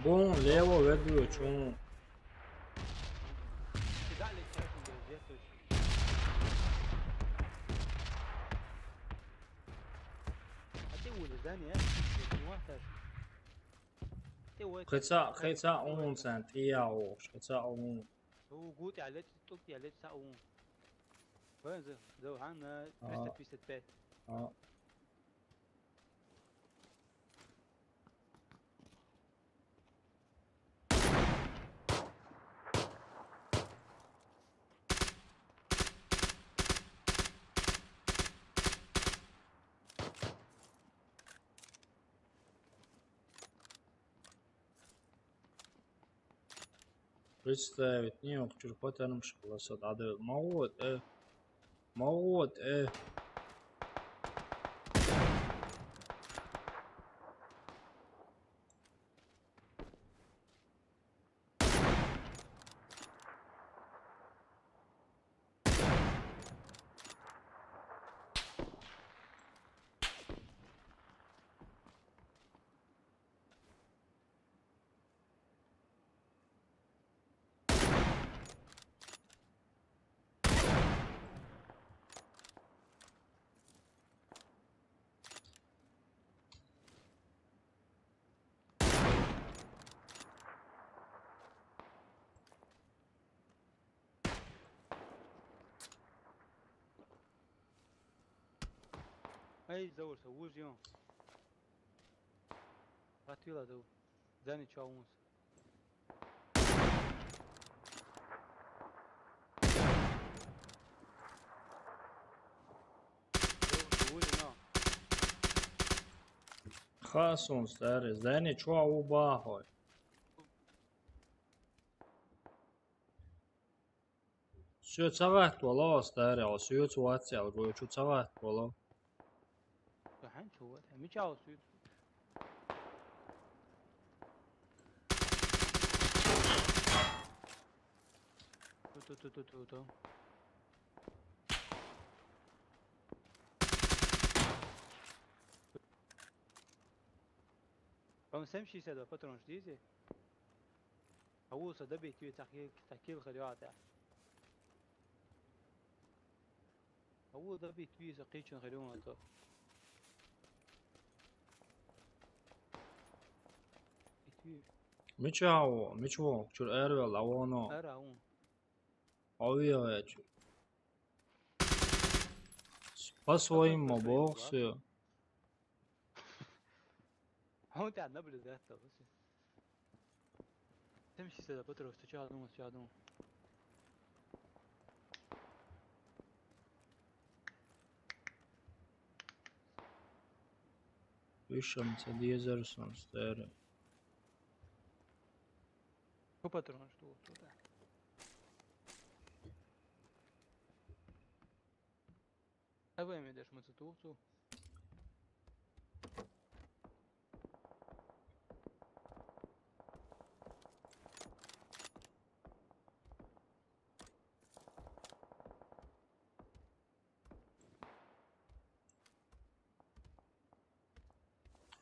Bom, levo vedu čun. خيتا اون سنت ياو خيتا اون هو قوتي على توكي على تساؤون وين زو عنا مستر في ست представить не мог чурпать انا مش خلاص عاد موت ايه موت ايه اي زور سووز يوم باتيلا دو زاني تشاوموس خاصون stari, zdaj čuva u bahoj. Syöt sä tuolla stari, o syöt suotsia, kun syöt sä tuolla. فحن شو وقتها مش عاوز سويت تو Vamos sempre și se dă patron, știți? Au să dă beitiu تحكيل خليوات Au dă beitiu să قيچن خليوات Mičo, čur ervel, a ono. Era un. Ovio je čur. Pa svojim boksio. هو انت على النبل ده بس تمشي سيدا بطرس تشاهدون Višam se djezersom stari. Ko patron što to da Evo im ideš mu se tu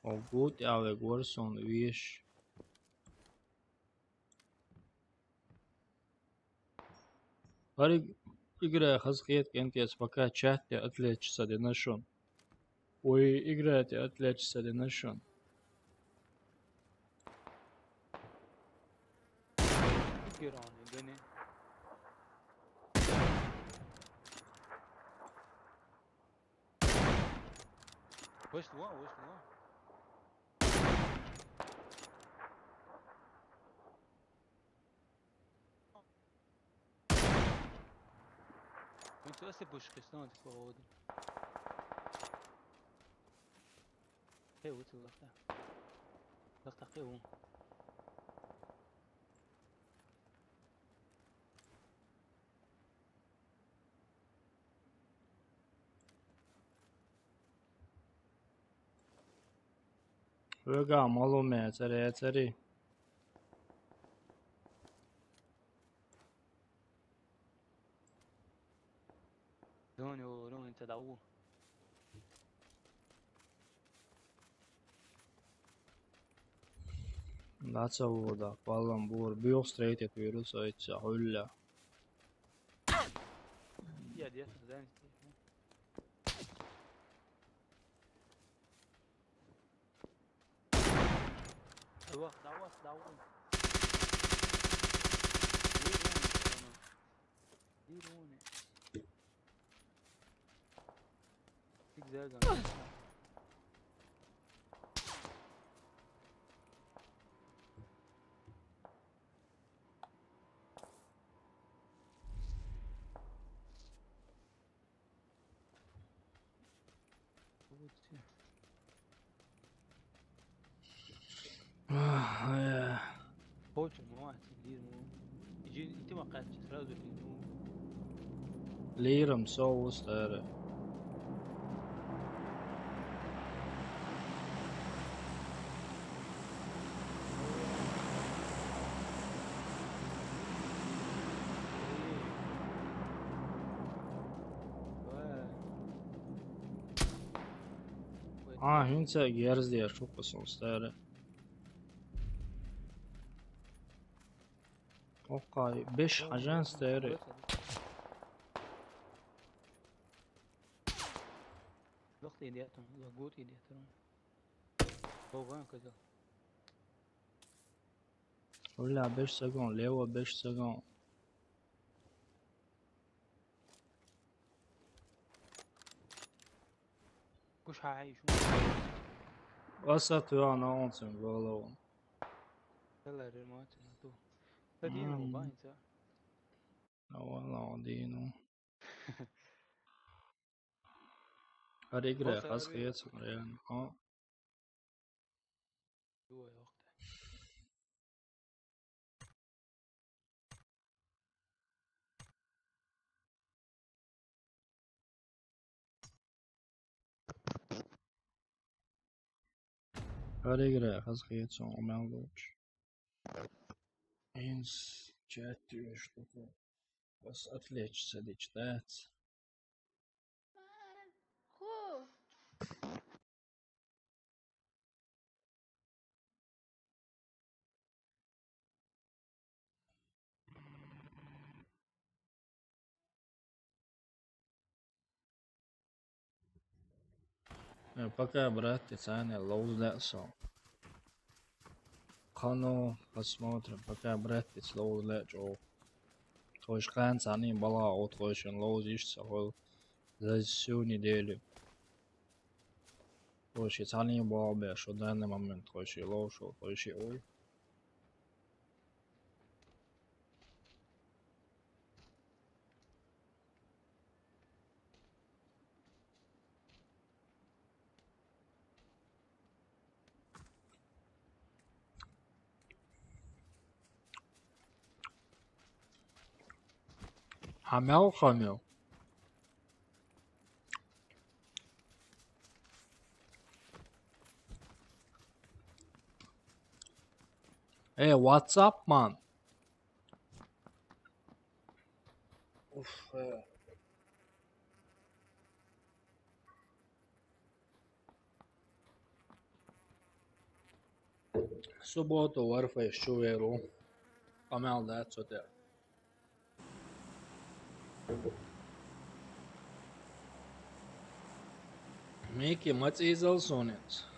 Og gut ave gorson viš. Hari играя хазкет кентец пока чатте отвлечься de nashon. Ой, играйте отвлечься de nashon. Girani beni وش انت بس بوشكستان تفاوض ايه وصل لقطة قيوم Öga malume ceri. دوني انت دعوه Datsavuda, pallan bor, biostreitet virusoitsa hulla. يا دي زين دعوه ديروني زيادة Poğaça mı var? Değil mi? İti makat sırada değil mi? Liram sovu stari. Hinca gerzdje šupasom stari. Okay, 5 ajan stari. ضغط ايدياتهم ضغوط ايدياتهم فوقان كذا Hulla 5 sekund, levo 5 sekund. Kush هعيش وسط jag någonsin går يلا ريموت تو تدينو باين صح والله دينو هذه grejer hastighet som redan ja. هو يا أختي Hade grejer hastighet som om jag låt ens chat что-то بس отвлечься или читать. Пока, братец, Аня, лоудляться. Канал посмотрим, пока, братец, лоудляться. Твой шкан цани бала от твоишен лоудишься за всю неделю. Твоиши цани бала беш, в данный момент твоиши лоушо, твоиши ой. Хамял. Hey, what's up, man? Uff, Субботу варфаешь чуверу. Хамял, да, что-то. Miki, mats izalsonets.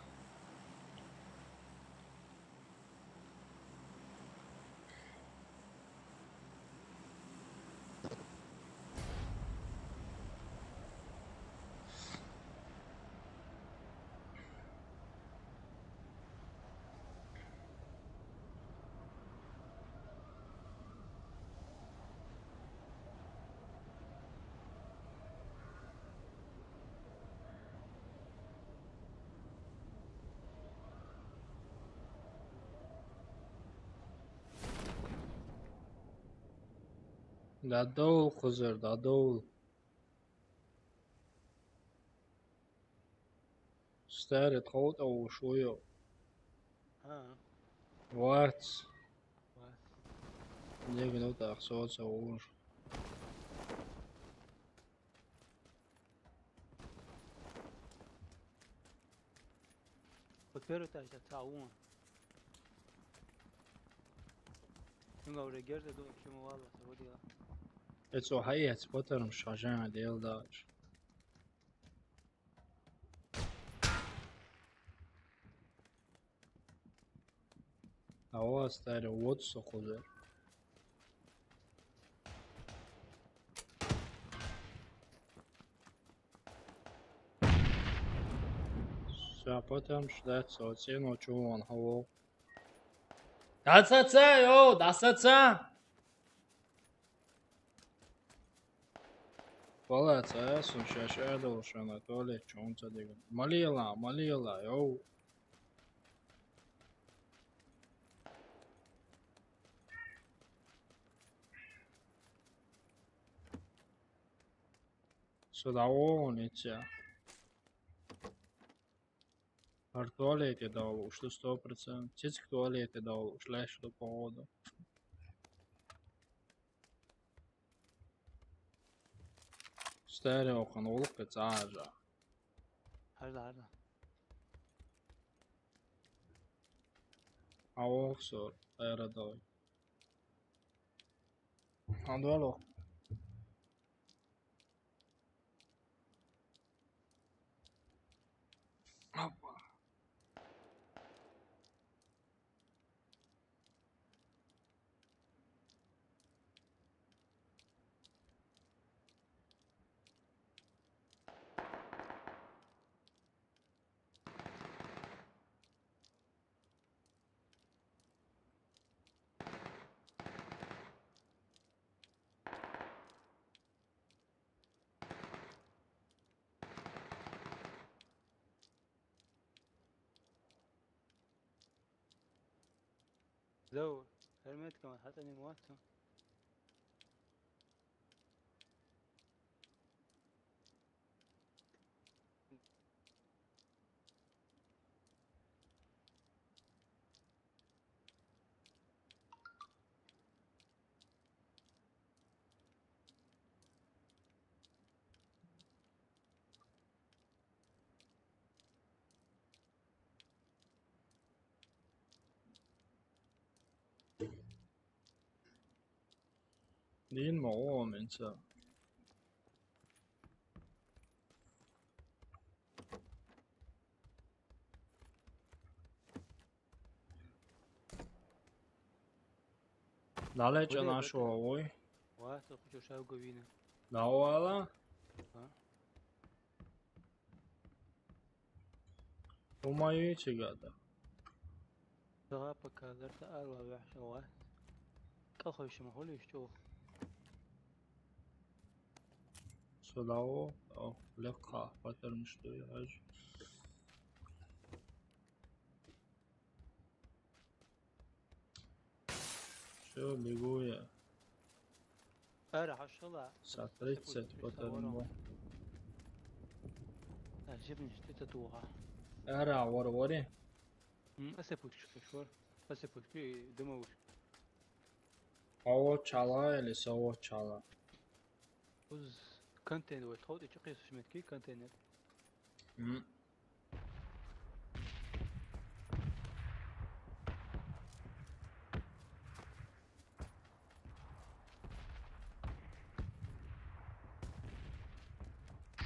Dadol Khuzur, Dadol. Sterret groot over شوية. Wat? Liggen dat echt zo hoor. فكروا تتعاون نقول رجعت دوك شو والله سعودي Het zo hij het spotter om chargeren deel daar. Hava sterre wat zo goed. Все, потом ждать оцену, что он хавал. Дасаца! Палац, шашадал, что Анатолий, что он задел. Молила, йоу. Сюда он идти. В туалете дал, уж 100%. Тетик в туалете дал, ушла до повода. Стерео خنولك تعاجع. هلا Awokso, Eradoi. Andolo. زود هرميت كمان حتى اني موات Din mor men så. Dale cana şu oy. وات خشوا شاو قوينا La wala. Umayı çıgadı. شغابك قدرت أروى بحشوات كخوش مهولي شو Sulavu. Oh, lekha batırmıştı ya. Şu liguya. أرى عشرة Satritset batırmış. عجبني شتيت توها Era var. أسيبك شوي أسيبك في دموش Ovo çala ili sovo çala. وز كونتين وتحوط تشقي سمتكي كونتينر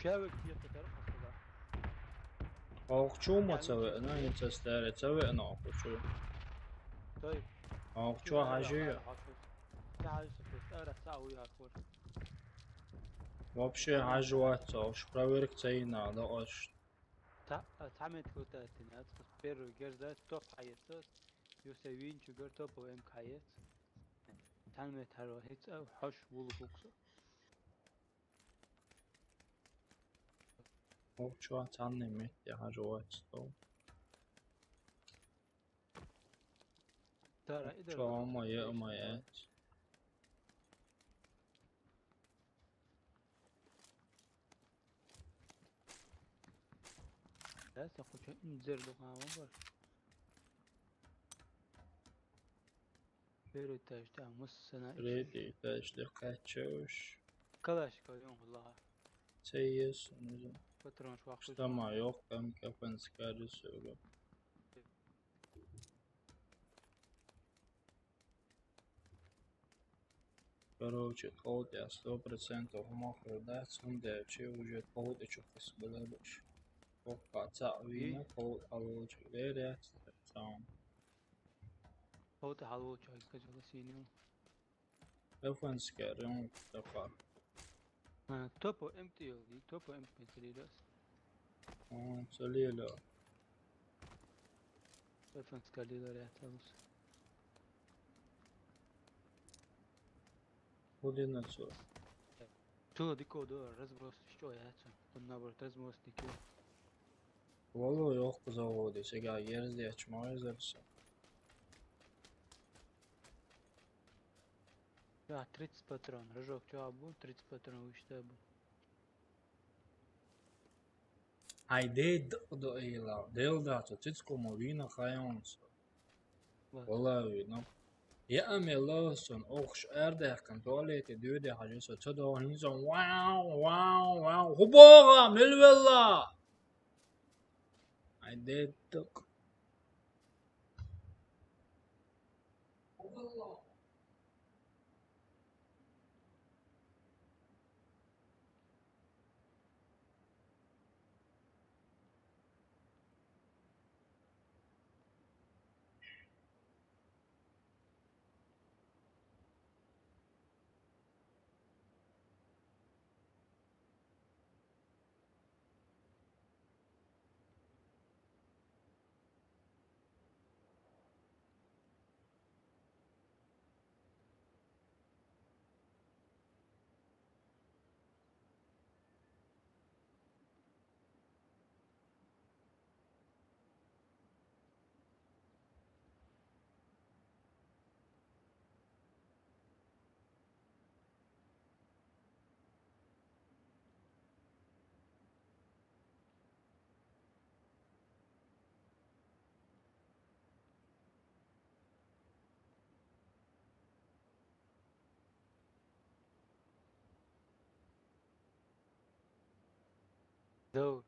شاوك في تطرق أصلا Avukçu mu çavı? Ne incestere çavı ne avukçu? طيب Avukçu hacı. تعال شوف أرى ساعة وياك فور Вообще hacıvat o. Şu praverik çayına da aç. تعمل كوتا تنات بيرو جرزات توب حياتات يسوين شجر توب وام حيات تعمل ترى هيت أو حش بولو بوكسو Avukçu tanımıyor ya hacıvat o. ترى إذا Şu ama ya ama ya. لا تاخذ شيء نزر له عمر بيرو تاج تاع مصنع Redi tecli kaçış. كلاش كلهم والله Çeyis. فترة شو أخذ Ama yok ben kapan sıkarı söyle. Короче, код я 100% махру дать, он девчи уже код и чё посмотришь. Пока цавина код алоч верят сам. هو تحلو شو كجولا سينيو Efendim sıkarım defa. توبو امتي يودي توبو امتي تريدس Söyleyelo. فن سكاليلا ريتالوس Hadi nasıl? شو ديكو دو رزبروس شو ياتو النبر رزبروس ديكو Vallahi yok zavodi, сега yeriz diye açmayız dersin. يا 30 باترون رجوك شو ابو 30 باترون وش تابو Haydi do ila, del da to titsko movina kajons. Vallahi no. Ja ame Lawson ox erde kan tualete döde hacı så todo hinson wow huboga milvella. Haydi tok. دور.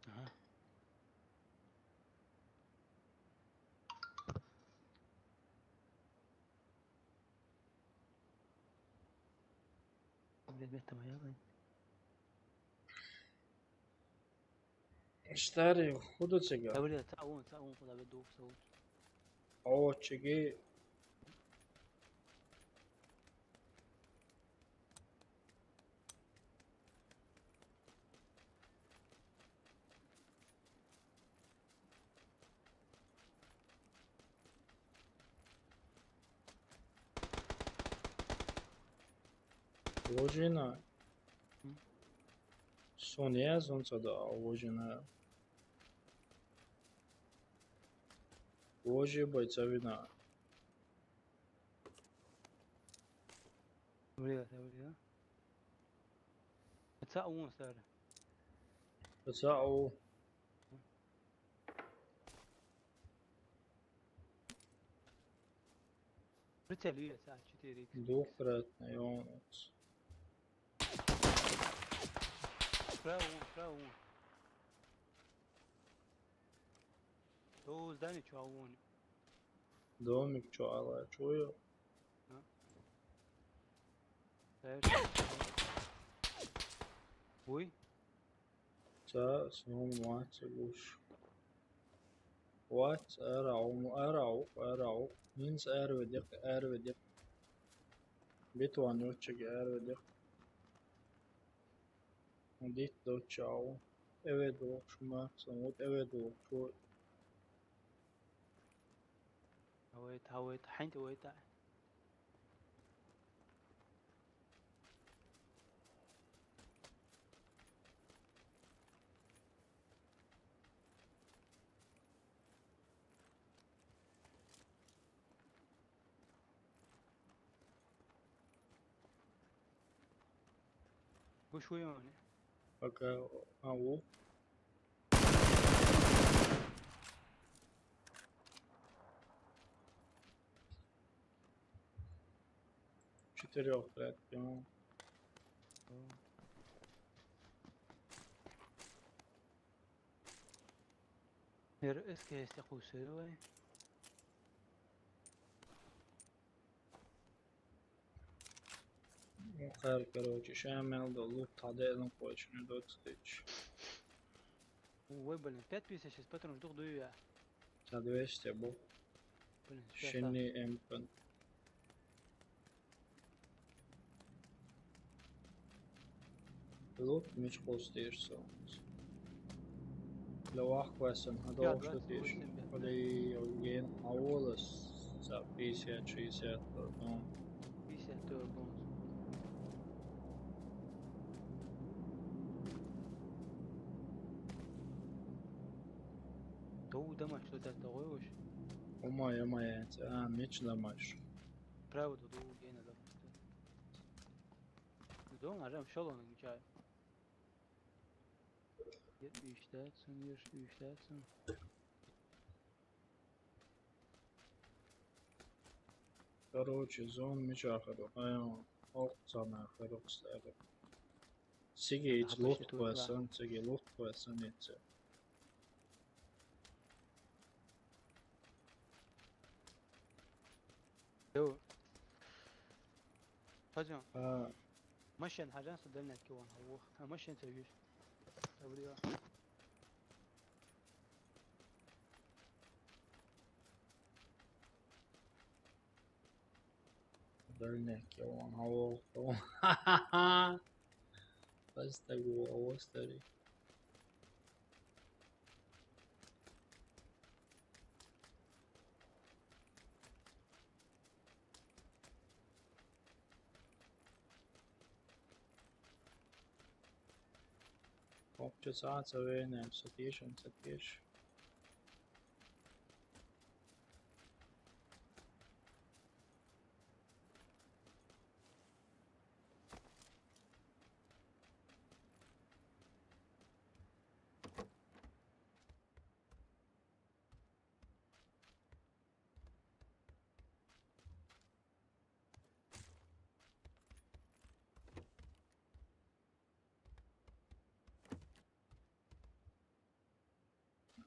Aha. Bitte mal ja. اشتري خذوا سيجار. دوري تعاون خذها بدو سوي. أو تشجي. Łożyna. Sonia zonca da łożyna. Łoży бойцовина. دوري. تعاون صار. بتاعه. بتلوي ساعة كتير. دوخرت نيونت. فراون. دوز داني تعاون. Домик чуала, чую. Ой. Та снова мать луш. What? Erau. Means ervedik. Bituan yutçuk ervedik. Dit do ciao. Evet o şuma sanot evet o şu. هويت حنت هويت. وش هو يعني؟ Пока ау. Четырех тратим. يرقص كيس يقول سوي. خير короче, شامل ضلوب تعديل نقوش ندوت ستيتش. وين 5 بيسة شو سبترون دوغ دويا. تعديش تبو. شني امكن. لوت مش قوستيش سونس. لو أخواسن هذا قوستيش. ولي يوجين أولس. سابيسيا تريسيا تردون. بيسة تردون. تو دمش تو تتغوش. وما أنت مش لماش. براود دو جينا ده. دوم عرام شلون نجاي. Üstadsen. Короче, зон меч ахаду. Ох, самое хорошее. Сиги лут квасан, это. Yo. Hacım. مشين حاجة صدقنا كون هو مشين تجيش. تبريا. صدقنا كون هو. بس تقول هو استري. ce sață vene, să tieșim, să tieși.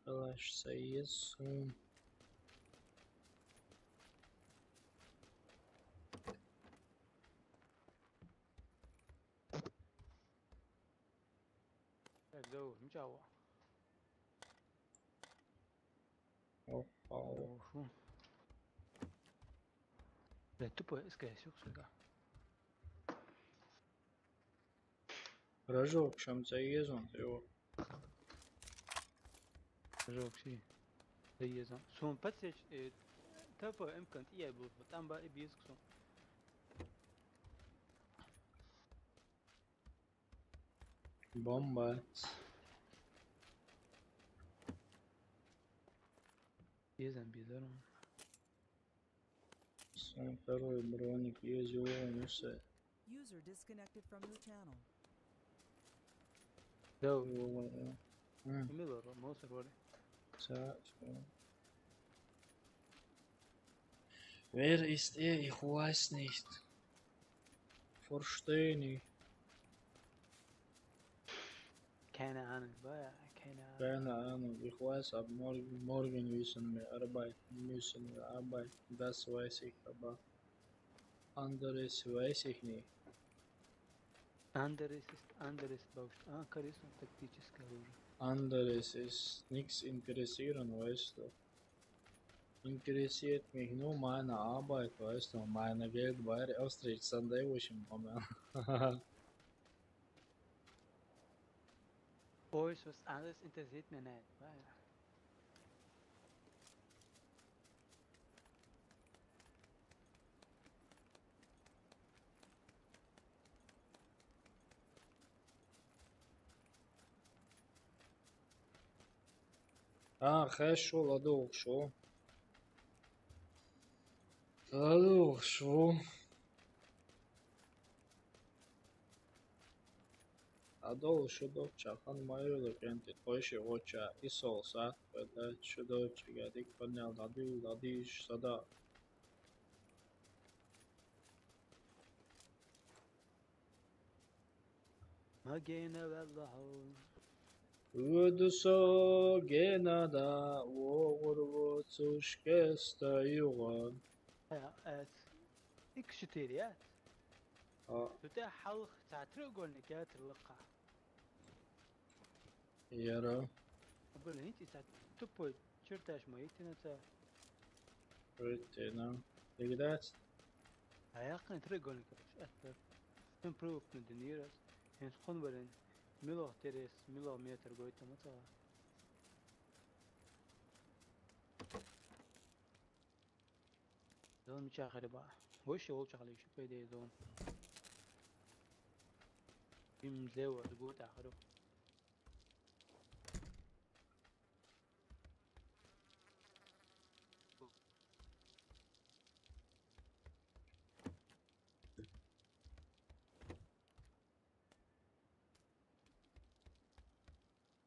Lași să ies. زو مجاوة Opa, شو لا تبغى اسكي شو سودا Rajok, și-am să ies un teo. روك شي هي زين سون باتش تبغى امكان تيجي بول بتام بقى بيسك سون Bomba. يزن بيزرون Sun первый броник есть его, ну все. User disconnected from your channel. زو Его, ميلر مو سروري Wer ist er? Ich weiß nicht. Verstehe nicht. keine Ahnung بقى Keine Ahnung. Ich weiß, ab morgen müssen wir arbeiten. Das weiß ich, aber anderes weiß ich nicht. anderes baust كاريس تكتيكس كارور Anderes ist nichts interessieren, weißt du. Interessiert mich nur meine Arbeit, weißt du. Meine Geld bei Austritt Sandewischen Moment. Boys was alles interessiert mir nicht بقى Хорошо, ладно, шо. Ладно, шо. Adol şudur çakan mayolu kenti koşu oça isol saat kadar şudur çıgadik panel ladi iş sada. ما جينا والله Uduso genada oğurvu tuşkesta yugan. ات اكشتيريات تتاح حلق تعترقوا نكات اللقاء Yara. أقول هنتي تبغى شرطاش ما يتنا Rüttina. Ligdat. هياقن ترقوا نكاش أثر improve من دنيرس هن خون برين ميلو تيريس ميلو ميتر قويتا متى زون مش آخر بقى وش يقول شغلي شو بيدي زون يمزلوا تقول آخره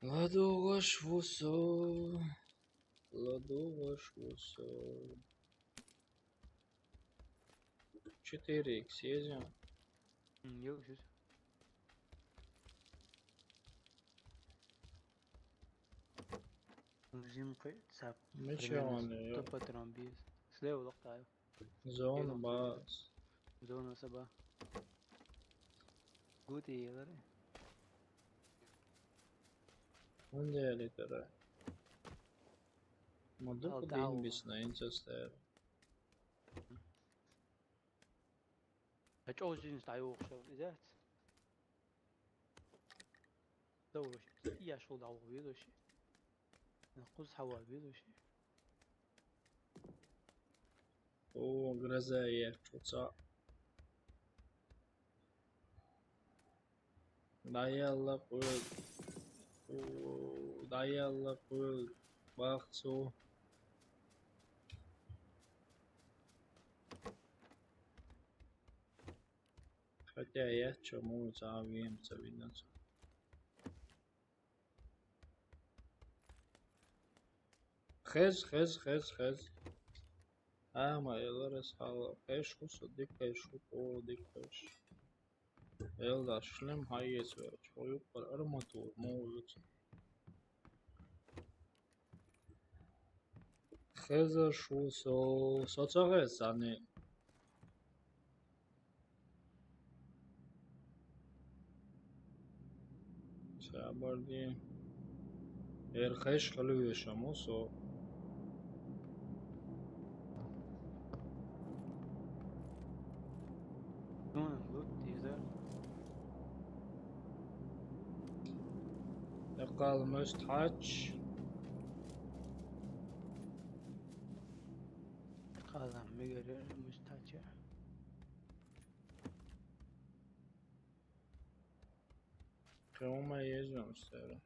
Ладугаш вусо. Ладугаш вусо. 4х съездим. يو شو زين قيد ساب Ничего не. تبى ترامبيز سليو لقطة Zona bas. زون سبا قوتي يدري Onde é literal? Mandou poder bis na Insta. هتعوز جنس تعيوق شو إذا دور شيء يا شو دعوة بيدو شيء نقص حوا بيدو شيء О, гроза я, что-то. Да я лапу. Да يلا قول باخسو. Хотя я чему завимся видно. خز ما يلرس حالا قش خصو ديكش خطو ديكش يلا شلم هاي سويش ويقر ارمطور موجود خز شو سو صغير يعني شابردي الخش خلوي شموسو قال مستحج قال ميجر مستاجر كما يجب سيرا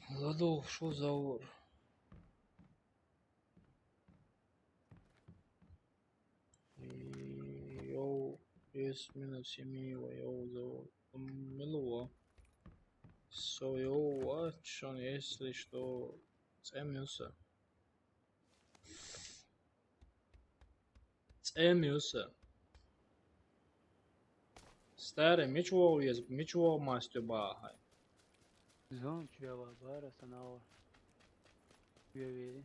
Ладу, шо за ор? Йоу, есть минус 7, йоу за ор. Милого. Со йоу, а чё, если что, цемюса. Цемюса. Старый, мичего мастер бахай. زون شو بارا سناور بيبي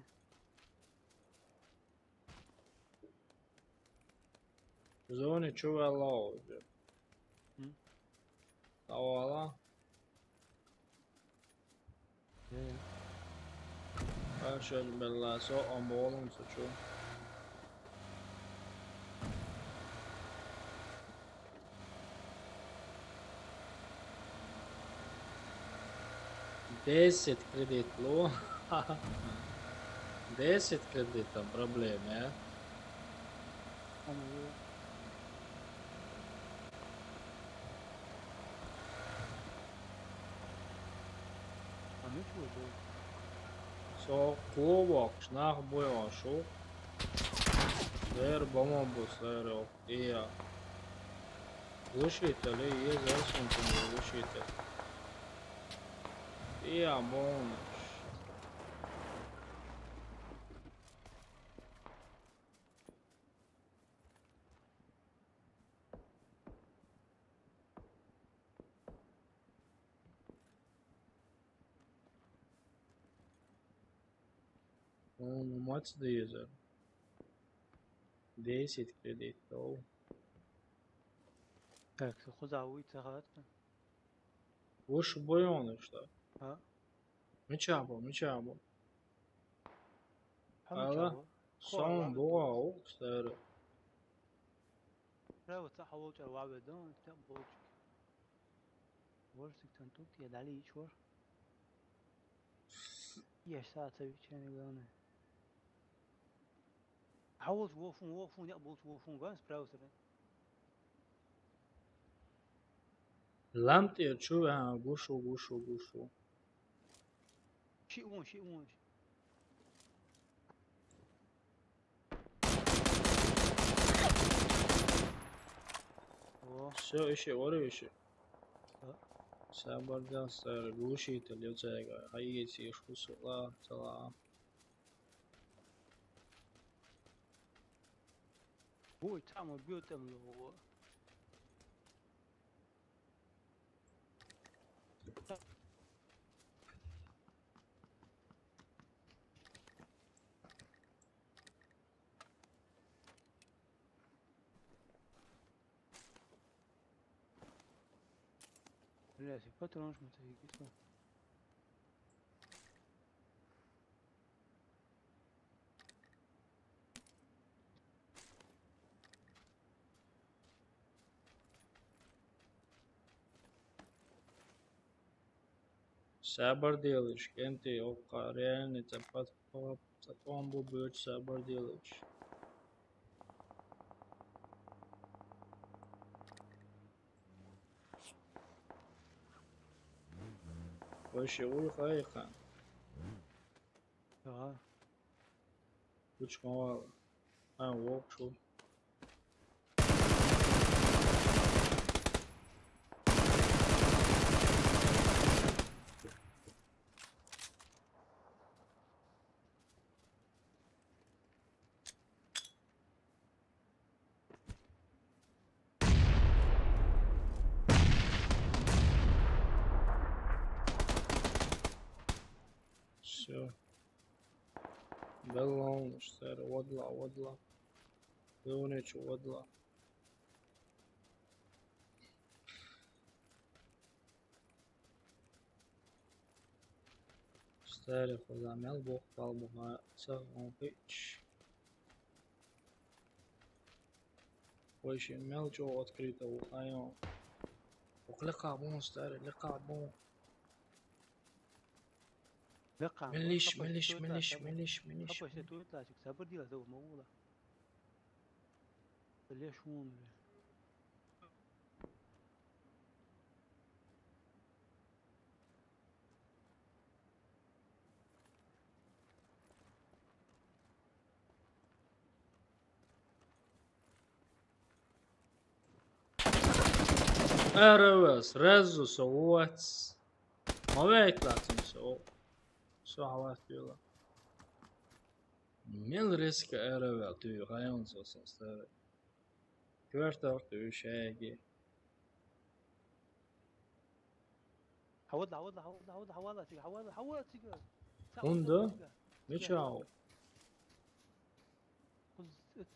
Зоне чува лао. Лао. Ашел белла со амболом сочу. Десять кредит ло. 10 кредитов проблемы, а? So klobok, snag boja šo. Der bombus, der ja. Глушители, есть засунутые глушители. Ja, bonus. What's the user? 10 кредитов. Так, خذ عويت ساعات. وش بيون что? ها؟ مچابو. هلا. صام بوا وكسر. لا وتصحوش أو عبدون تبوش. ورسك تنتوك يا دالي شور. يا ساعة تبي كأني قانا. حاولت ووفون يقبل ووفون قاس براوسر. لامتي شو غوشو. شيء وون. Все, еще, воры еще. Сабарда стар глушитель, юцега, хаити, шусула, цела. Ой, там убьет там его. Бля, c'est pas trop long, je me suis dit ça. Сабар делаешь, кенты, ока, реально, это под Потом будете оборделать. Вообще уйха. Ja, Which one? I walk through. Все. Belong, что водла. Леонич водла. Старый замял бог палбуга целом пич. Вообще мелчо открыто ухаем. Укликабун старый, ликабун. مليش خبر شيء تطلع شو صبر دي لازم موضوع ليش شو Ereves, Rezus och Oats. Man vet liksom så har varit det. Men risk är det att du har en så större. Kvart att du شاقي. حوض تيجي Hunde? Mitchell.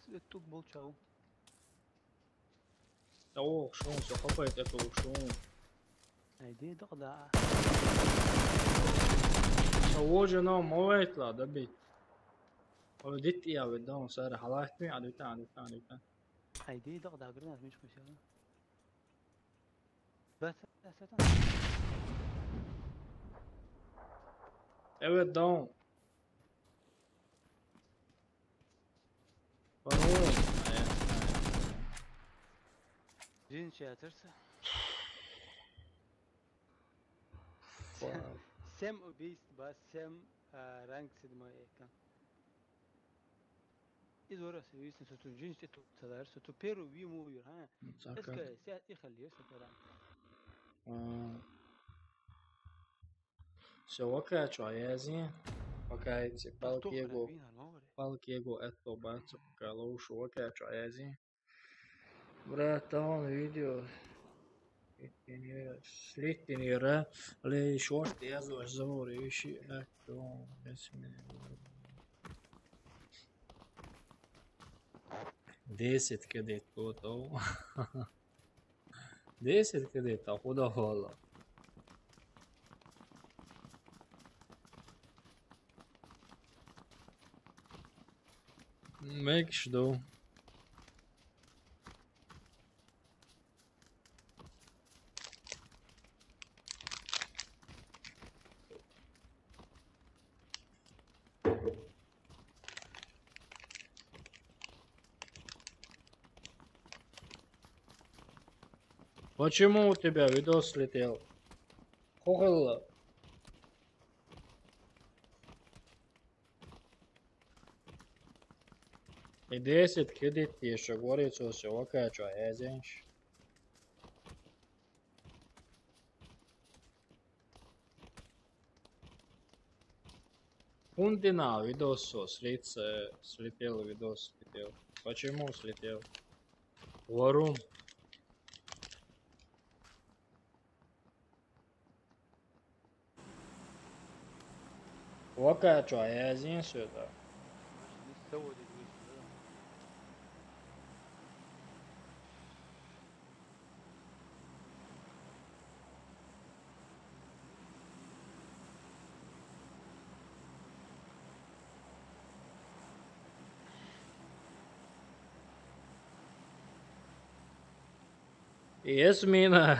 التوك بولتشاو شون صحبت شون. هيدي دغدا سووجنا ما vet la det bit. Och ditt är väl då så är det halvt med du kan. هيدي دغدا قرنا مش مشكلة بس Evet då. Varor. جين شاترسه سم اوبيست بس سم رانك سيدما كان إذا سويس ستو جنس تتو تدار ستو بيرو وي موير ها اسكا سيات يخليه ستران Все окей, что я зин. Окей, те палки его это бацу, пока лучше окей, что я зин. Братан, видео. Слитни нера, але шорт я зову ищи, это если 10 кредит готов. 10 кредит, а куда холла? Make что? Почему у тебя видос слетел? Хохолла. И 10 кредит еще говорит, что все окей, что я зенш. Хундина видос слетел видос слетел. Почему слетел? Варум. Окей, что я зенш это. Ясмина.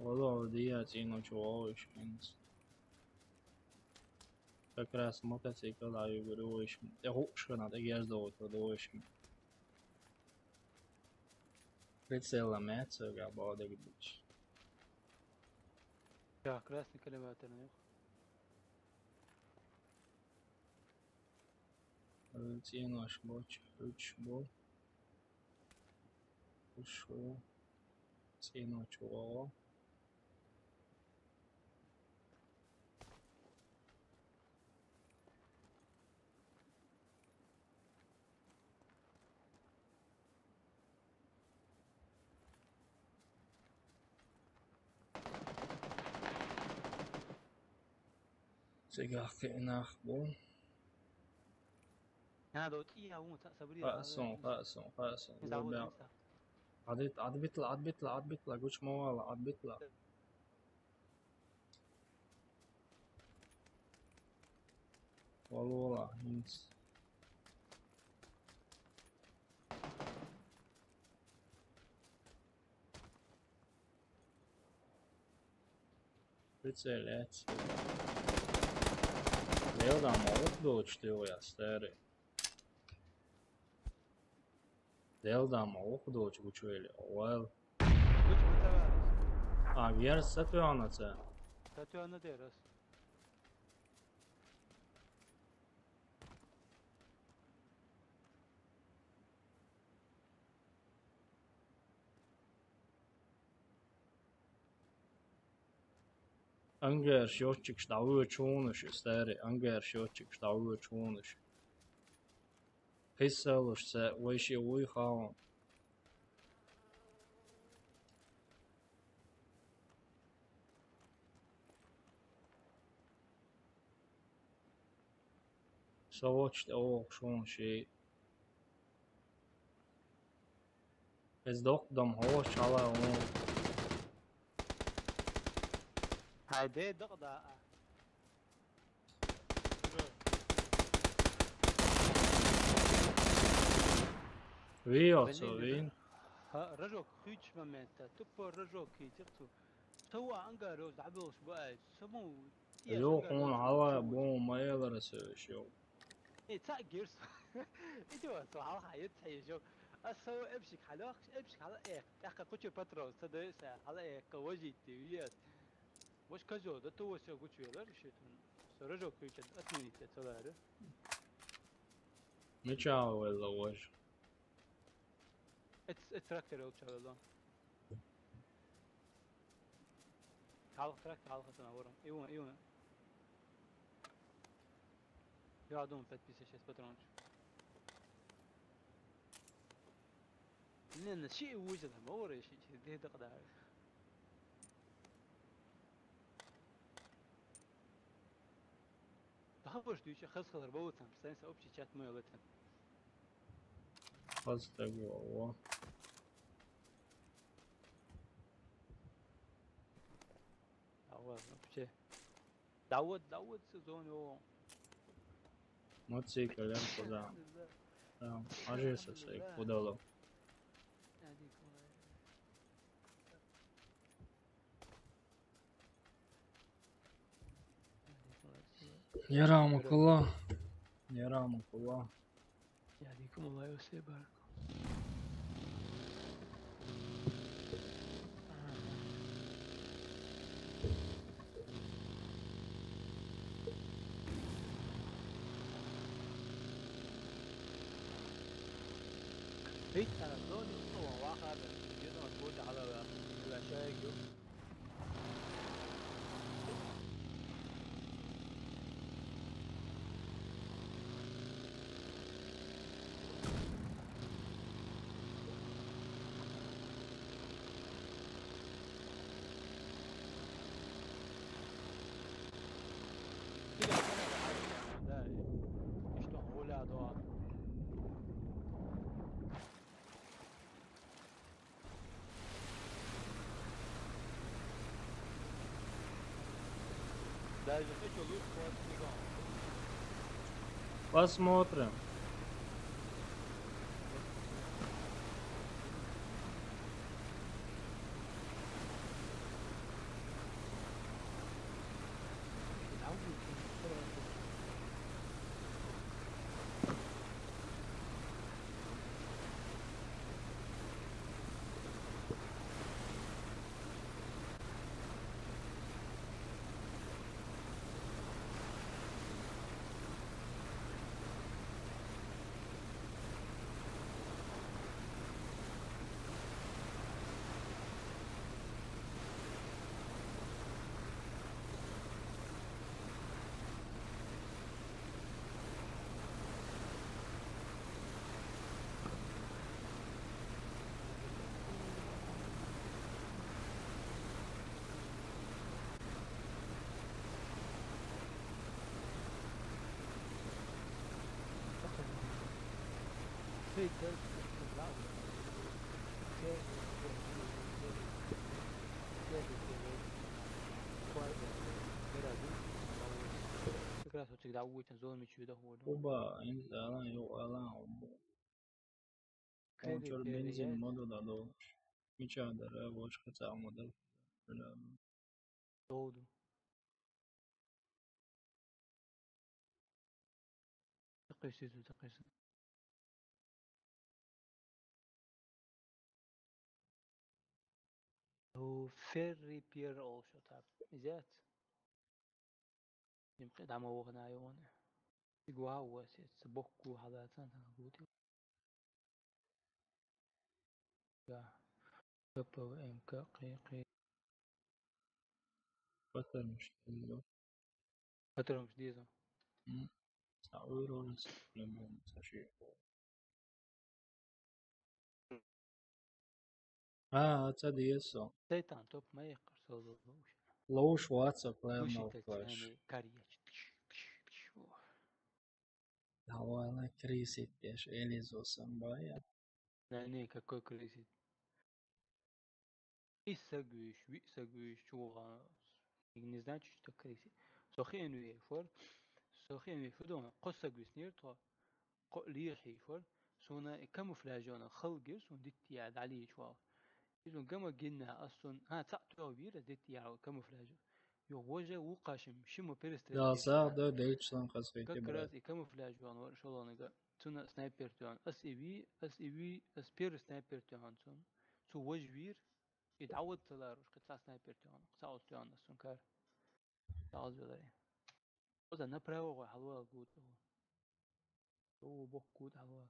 والله دي один очень минус. Как раз мотоцикл, а я говорю, очень. Я хуже надо ездить, то очень. Прицел имеется, я буду говорить. يا красный كلمات أنا. Один наш боч, ключ был. Ушел. Один чего? Sigarka inach bol. أنا دوت إيه هو صبري. قاسم. عاد بيطلع قوش موال عاد بيطلع. والله هنس. Прицеляться. Lielā molekdoču tev jāstērē. Lielā molekdoču gučuēļa. Oil. Vieras satveonacē. Satveonacē ras. Angēr счетчик штавы чуныши, стēri. Angēr счетчик штавы чуныши. Писалушся, вайши уйхаун. Savotšte šun šī. Es dokdam hošalā un... هيدي دغدغة. Vioco vin. رجوك خيش ممنتا تبو رجوك يتقتو سوا انقارو زعبوش بقى سمو يوقون على بوم ما يدرس شو. ايه تاجرس ايدو صراحة حيتحي شو اسو ابشك حلاق ابشك على ايه اخا كوتشو باترو صدق على ايه كوجي تيويات وش كجو ده تو وش كوتشو يلا رشيتون سرجو كوتشو اتمني تتولاره مچاو ولا وش. It's tractor او تشالو تعال تراكتور على خطنا ورا ايوه يقعدون فات بيس شيء باترونج لان الشيء وجد ما ورا شيء ده دقدة تخبرش دوش خسر بوتهم ساينس اوبشي شات ما يلتهم خلصت جوا. داود سيزون Motocikl kudām. Jā, ažies esai kudalu. Yarāmakula. يهديكم الله ويسيباركم. بيت على الزون هو واحد جدا موجود على الأشياء Посмотрим. فيك تلعب فكرة صوتك دعوة تنزل مش ده هو Kuba ainda ela ela kontrol benzin modu da do mücadele başka model doğdu. تقيسه هو فيري بير أو شو تاب إزات يمكن دعم وغنا يوم يقوى هو سبوكو هذا تنتهي كبا وإمك قيقي فترة مش كله فترة مش ديزو تعوير ولا سلمون تشيء تدي يسون سيطان توب ما يقر سولو لوش واتساب لا وشي ما فلاش تتعني كارياتش هوا أنا كريسيت ياش إليزو سنبايا يعني كاكو كريسي إيساقوش شوغا не знаю что крыси сохин вейфор سخين يفدون قصة جسنير تو ليحي فور سونا كاموفلاجونا خلقر سون ديتي عاد عليه شوا إذن كما جينا أصلا تعتوا بيرة ديتي عاد كاموفلاجو يوجا وقاشم شمو بيرستريت دا ساعة دا ديتشلان قصفيتي برا كراس كاموفلاجوان ورشلونة تونا سنايبر توان اس اي بي اس بير سنايبر توان سون سو وجبير يتعود تلاروش قطع سنايبر توان قطع توان سون كار تعال جداري وذا نبراو حلوة جود هو بوكود حلوة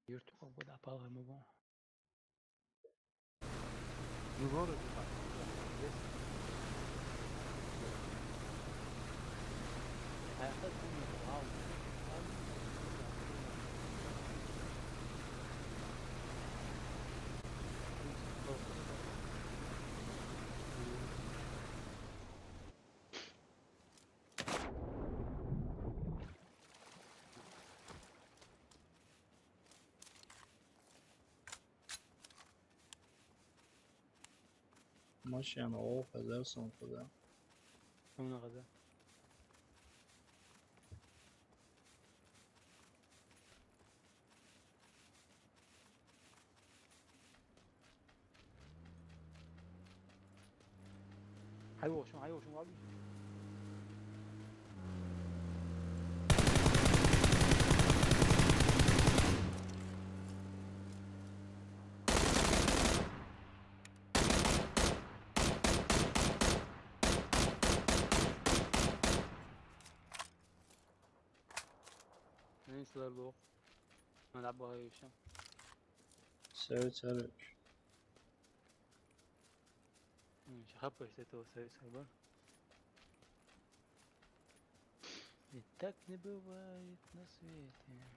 يرتقى بدا بالغ مبون يغور ماشي أنا أوف هذا صون كذا هنا غدا حيوه شو عبي نيسلر لو نلعبها هاي وشام سوي مش خبر ستة وسوي سايبر يتكني بوايت نسويتي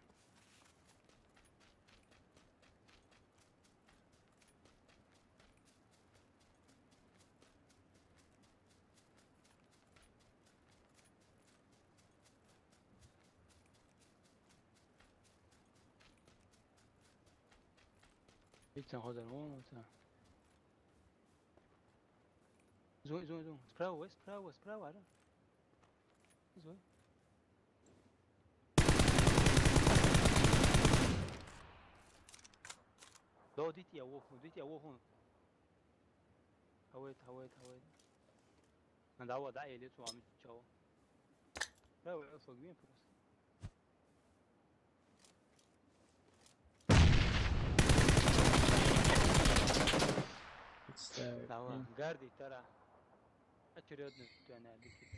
تاخذ المون زوي سبراو على زوي لو ديتي اوه هويت انا دعوة دعية ليتو عم تشاو راوي اصلا مين فرص دعوة جاردي ترى اتريدنا انا ديك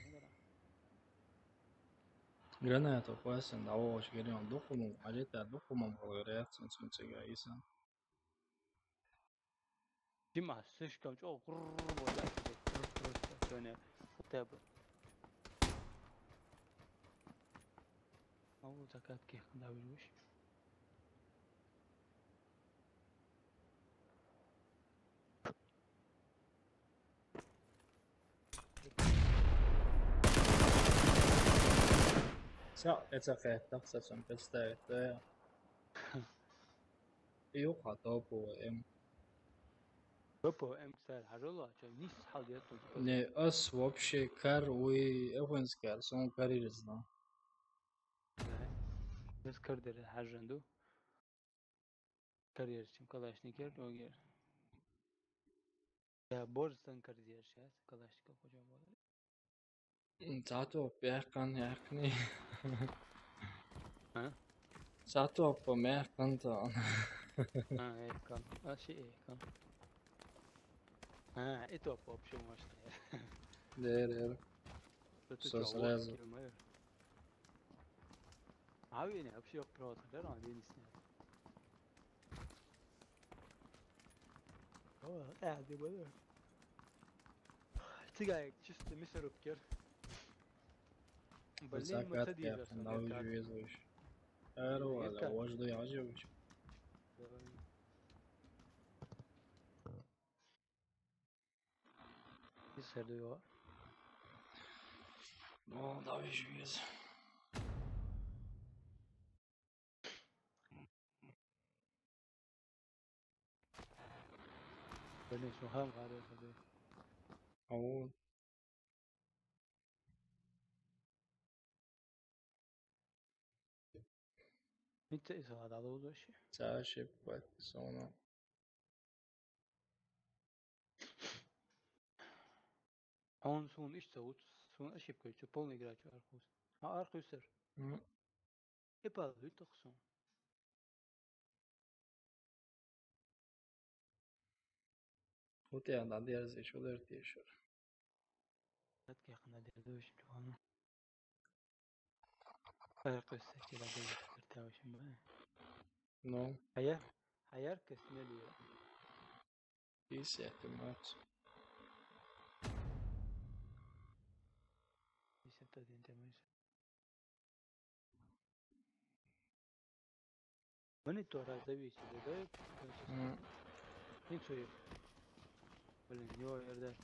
Granata quasi andavo a scegliere un document, a gente document progresso senza gaisa. جمع سيش كم جو قرب ولا كنا تابع أو زكاة كيف نداوي وش Så, etikettar så som bestämde. Jo, hata på em. På امثال حاجة عشان نيس حاجة يطلع Ne, as вообще kar we evenskar som karizna. بس كردر حاجة عنده كارير شم كلاشنيكر وغير يا بورستان كارير شاس كلاشنيكر كوجا بولا Zato pjäkan jäkni. ها Zato på märkan ta. ايه كان شيء ايه كان اتو بوب شو مش Der så sräzo. عاوي ابشي يقرا ده عندي سنه هو قاعد يقول تيجي شفت مصر بكر بلين Zakat متدي ya navi juiz. Ero wala wajdo yajibش. يسردوا No, navi juiz. بلين شو هم غادي خذي Au انت اذا هذا هذا شيء Saship pat sona. он сун ايش سوت سون اشي بكل полный играч ارخص ارخص يبقى يتخصم Uti anda derzi şolar tişir. تذكر قناة دوش جوانا ارخص كده ده ترتاوش ما No, هيركس نلي ise ettimat. يسنتو دي انت ميس من تو رازوي سي ده نيكسو ولا نيو يرد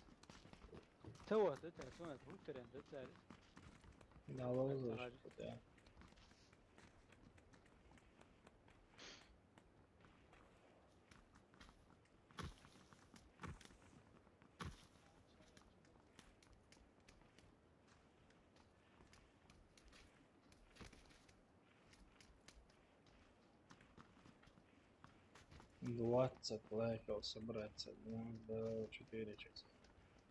تو ده تاعنا هو ترند ده Da lozoş ya. Двадцать лайков собраться, до 4 часа.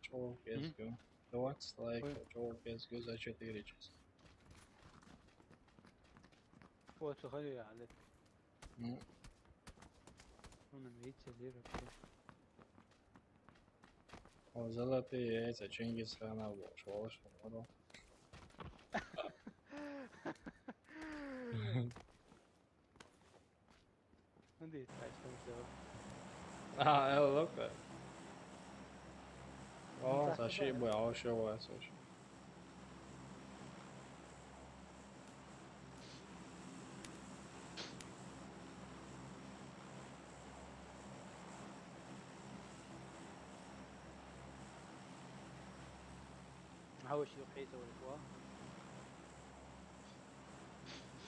Чего CSGO? 20 лайков, чего CSGO за 4 часа. هو تخلي على Ну, انا ميت ليرة золотые яйца Чингисхана вошел, что عندي تعيش سوا Ah, é louco, velho. Ó, tá cheio, boy. Ó, show essa hoje. هاوش يحيته والإخوة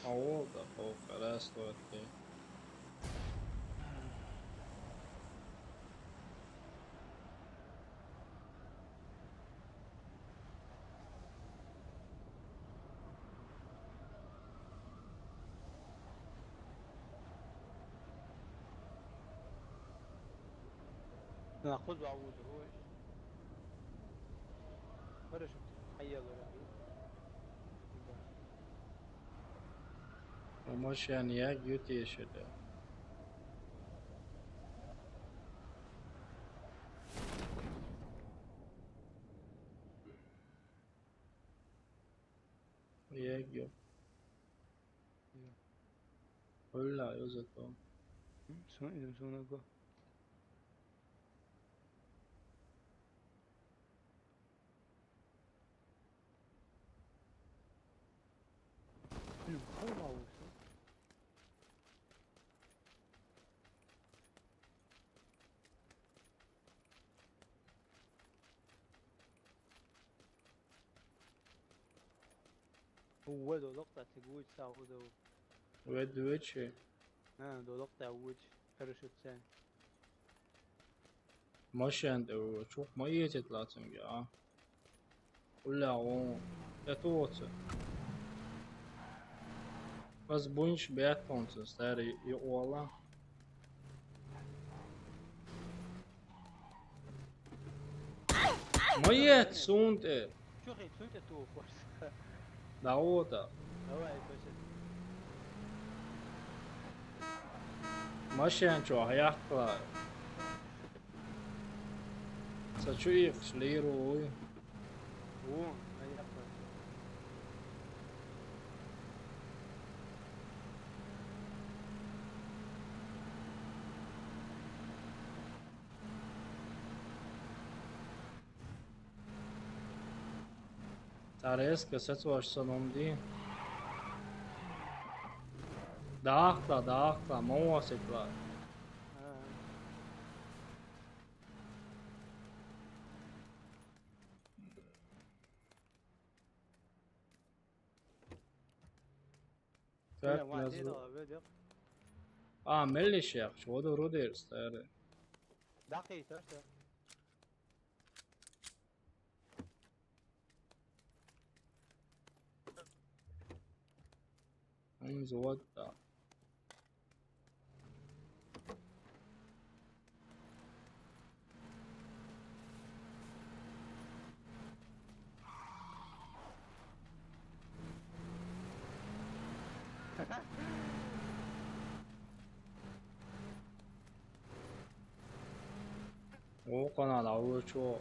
Aonde, pô, cara, estou aqui. ناخذ وعوض هو مرة شفت حيا ولا Pomoć ja nijak utješite. Jegio. Hulla ju za to. idem su nego هو دو لقطة تقويج ساودو ود چی؟ دو لقطة ووج باراشوت ثاني ماشي عند شوف مية لازم يا ولا هو يتوت بس بونش بيتونس ستاري يقولا مية سونت شو خي سنت تو فرصة داودا هو اي باشا ماشي عند شو هيحكلا سأشو يخشليرو هو ما يحصل Tarez que se varsa nomdi. Dağla, movasiklar. هنا واحد هنا فيديو ملي شيخ شو ده رودير ستاري دقيقة زود وقنا لعوه شو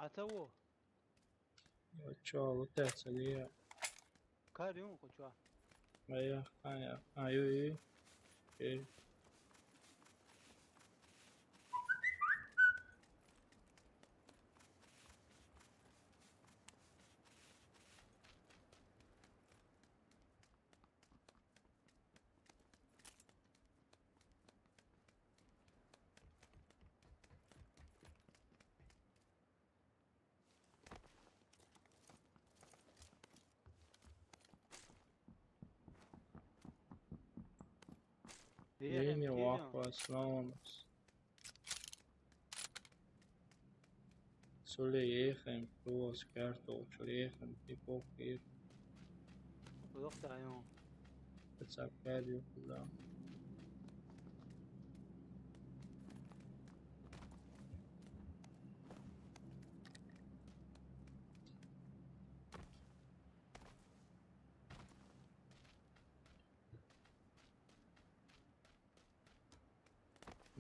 عتوه شو بتحصل كاريون كنتوا ايوه Linje ovako slavnost. Sulle jehen plus kerto jehen tipo kir. وضغط عيون بتسكر كلها.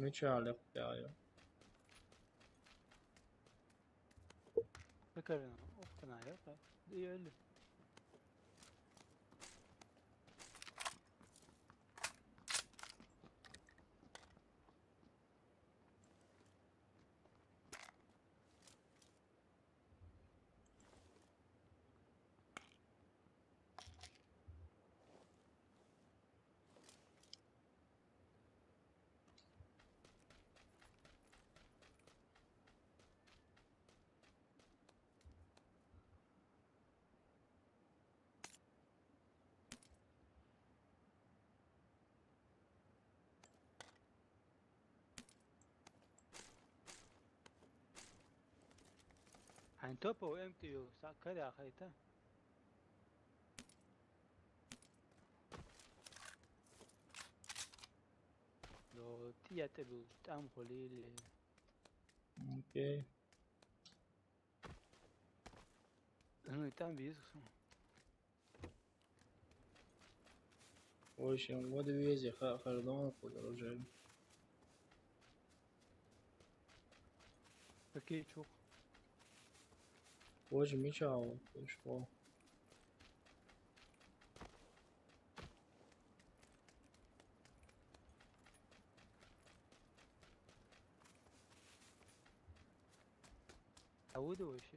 مش عارف يا فكر اقتنع يا طيب يقول هنتوبه وامتى سكر يا خيتا لو تياتبل تام خليل اوكي انه تام بيسخن وش ما دويزي خردان خود رجل اكيد شوف وش ميشاو وش هو عودوا وش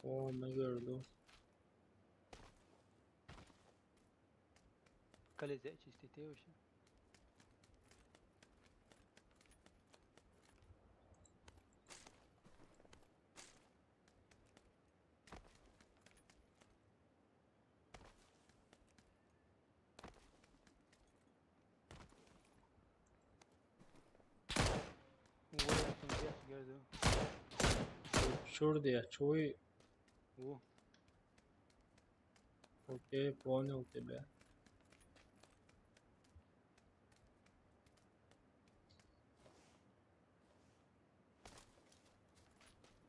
o ما gördüm كله زي چیستی وش şurada çoğu اوه okey понял тебя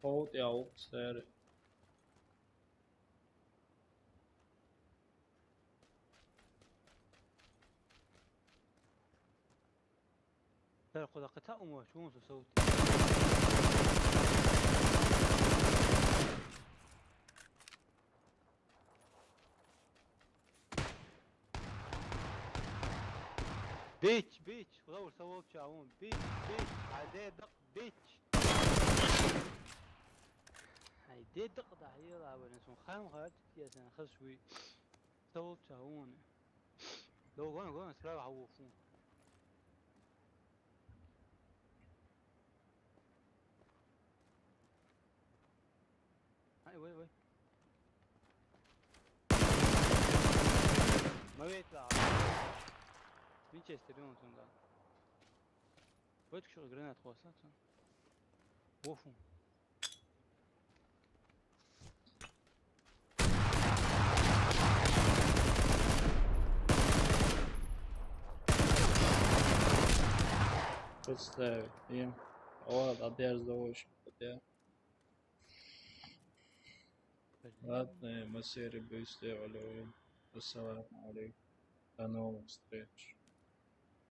hold out сэр ترى خذ قطع وما شو صوت بيتش بيتش ودور سووا شاون بيتش بيتش عادي دق بيتش هاي دق ده هي لعبة نسون خام خات يا سنة خشوي سووا شاون لو قانا سلاح عوفون هاي وي ما بيطلع Winchester on sonda. Văd că și-o grenat cu asta. Ofu. Представь, им. Вот, опять сдаваешь. Ладно, мы серию быстро. Ассаламу алейкум. До новых встреч.